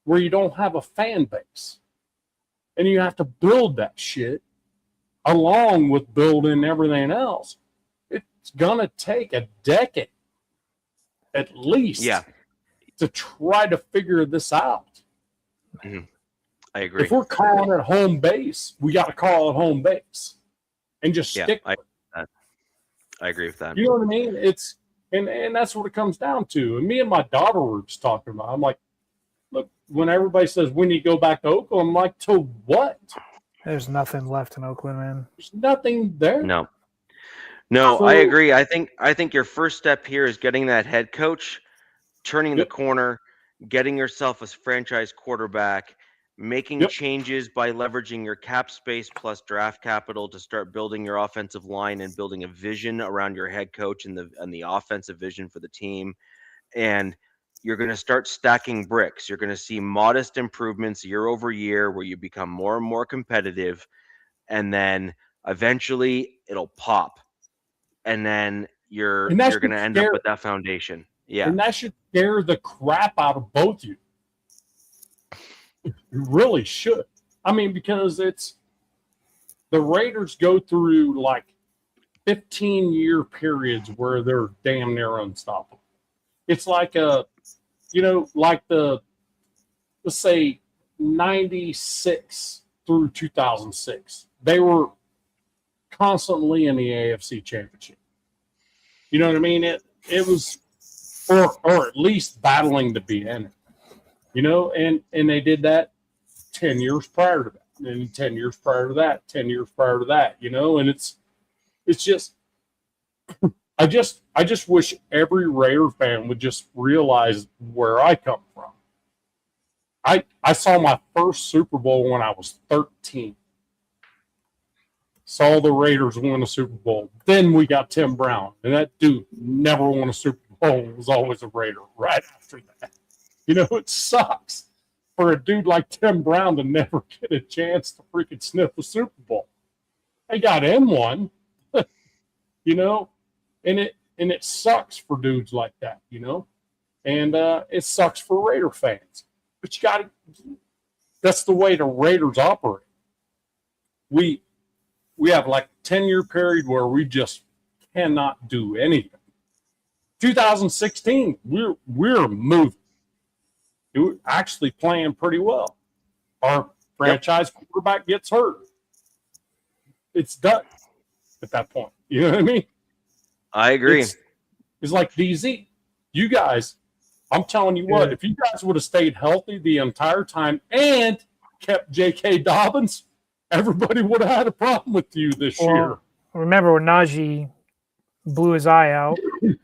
where you don't have a fan base. And you have to build that shit along with building everything else. It's going to take a decade at least to try to figure this out. Mm-hmm. I agree. If we're calling it home base, we got to call it home base and just stick with it. I agree with that. You know what I mean? And that's what it comes down to. And me and my daughter were just talking about it. I'm like, look, when everybody says we need to go back to Oakland, I'm like, to what? There's nothing left in Oakland, man. There's nothing there. No, So, I agree. I think your first step here is getting that head coach, turning the corner, getting yourself a franchise quarterback, making changes by leveraging your cap space plus draft capital to start building your offensive line and building a vision around your head coach and the offensive vision for the team. And you're going to start stacking bricks. You're going to see modest improvements year over year where you become more and more competitive. And then eventually it'll pop. And then you're going to end up with that foundation. Yeah. And that should scare the crap out of both of you. You really should. I mean, because the Raiders go through like 15-year periods where they're damn near unstoppable. It's like let's say 96 through 2006. They were constantly in the AFC Championship. You know what I mean? It was, or at least battling to be in it. You know, and they did that 10 years prior to that, and 10 years prior to that, 10 years prior to that, you know, and it's just I just wish every Raider fan would just realize where I come from. I saw my first Super Bowl when I was 13. Saw the Raiders win a Super Bowl. Then we got Tim Brown, and that dude never won a Super Bowl. Was always a Raider right after that. You know, it sucks for a dude like Tim Brown to never get a chance to freaking sniff a Super Bowl. They got him one, you know, and it sucks for dudes like that, you know, and it sucks for Raider fans. But that's the way the Raiders operate. We have like a 10-year period where we just cannot do anything. 2016, we're moving. We're actually playing pretty well. Our franchise quarterback gets hurt. It's done at that point. You know what I mean? I agree. It's like DZ. You guys, I'm telling you what, if you guys would have stayed healthy the entire time and kept J.K. Dobbins, everybody would have had a problem with you this year. Remember when Najee blew his eye out,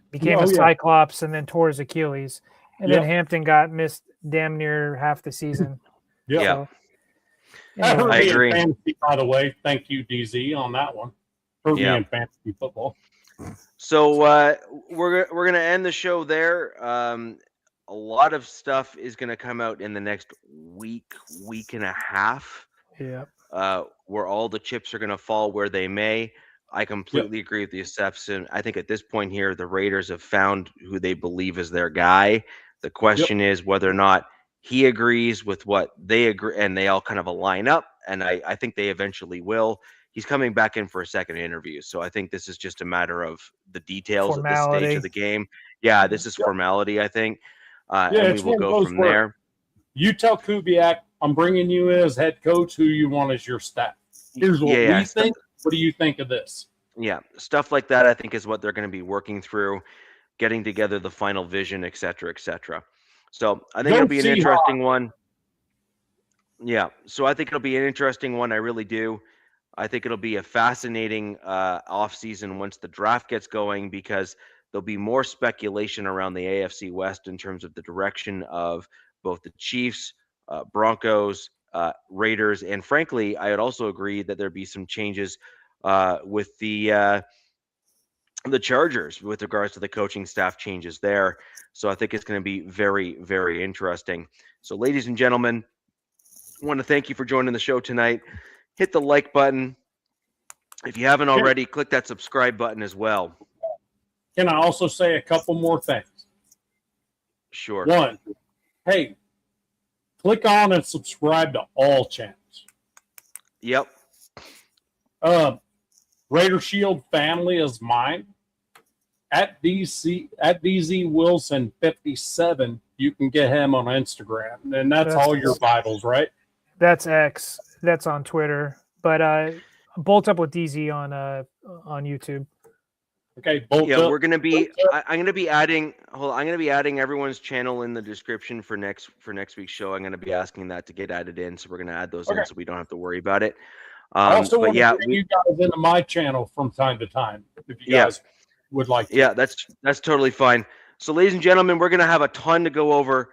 became a Cyclops, and then tore his Achilles. And then Hampton got missed damn near half the season. Yeah. So, I heard I agree. In fantasy, by the way. Thank you, DZ, on that one. Heard me in fantasy football. So we're going to end the show there. A lot of stuff is going to come out in the next week and a half. Yeah. Where all the chips are going to fall where they may. I completely agree with the assessment. I think at this point here, the Raiders have found who they believe is their guy. The question is whether or not he agrees with what they agree, and they all kind of align up. And I think they eventually will. he's coming back in for a second interview. So I think this is just a matter of the details at this stage Formality. of the game. Yeah, this is formality, I think. And we it's will one of go those from where there. You tell Kubiak, I'm bringing you as head coach, who you want as your staff. Here's what we think. What do you think of this? Yeah, stuff like that, I think, is what they're going to be working through, getting together the final vision, et cetera, et cetera. So I think it'll be an interesting one. Yeah, so I think it'll be an interesting one. I really do. I think it'll be a fascinating offseason once the draft gets going, because there'll be more speculation around the AFC West in terms of the direction of both the Chiefs, Broncos, Raiders, and frankly, I would also agree that there'd be some changes with the Chargers with regards to the coaching staff changes there. So I think it's going to be very, very interesting. So, ladies and gentlemen, I want to thank you for joining the show tonight. Hit the like button. If you haven't already, click that subscribe button as well. Can I also say a couple more things? Sure. One, hey, click on and subscribe to all channels. Yep. Raider Shield family is mine. At DZ Wilson 57, you can get him on Instagram, and that's all your vitals, right? That's X. That's on Twitter. But bolt up with DZ on YouTube. Okay. We're gonna be. I'm gonna be adding. I'm gonna be adding everyone's channel in the description for next week's show. I'm gonna be asking that to get added in, so we're gonna add those in, so we don't have to worry about it. I also want to bring you guys into my channel from time to time, if you guys would like to. Yeah, that's totally fine. So, ladies and gentlemen, we're gonna have a ton to go over.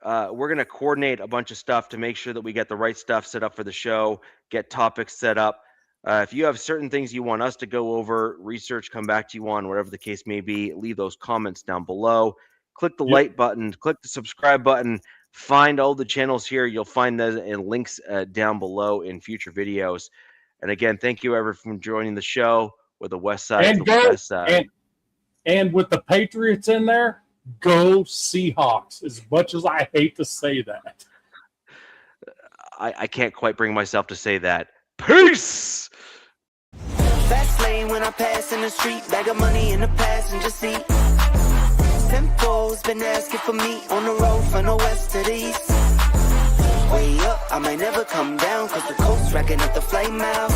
We're gonna coordinate a bunch of stuff to make sure that we get the right stuff set up for the show, get topics set up. If you have certain things you want us to go over, research, come back to you on, whatever the case may be, leave those comments down below. Click the like button, click the subscribe button, find all the channels here. You'll find those in links down below in future videos. And again, thank you everyone for joining the show with the West Side. And West Side. And with the Patriots in there, go Seahawks. As much as I hate to say that. I can't quite bring myself to say that. Peace! Fast lane when I pass in the street, bag of money in the passenger seat. Tempo's been asking for me on the road from the west to the east. Way up, I might never come down, cause the coast's racking up the flight miles.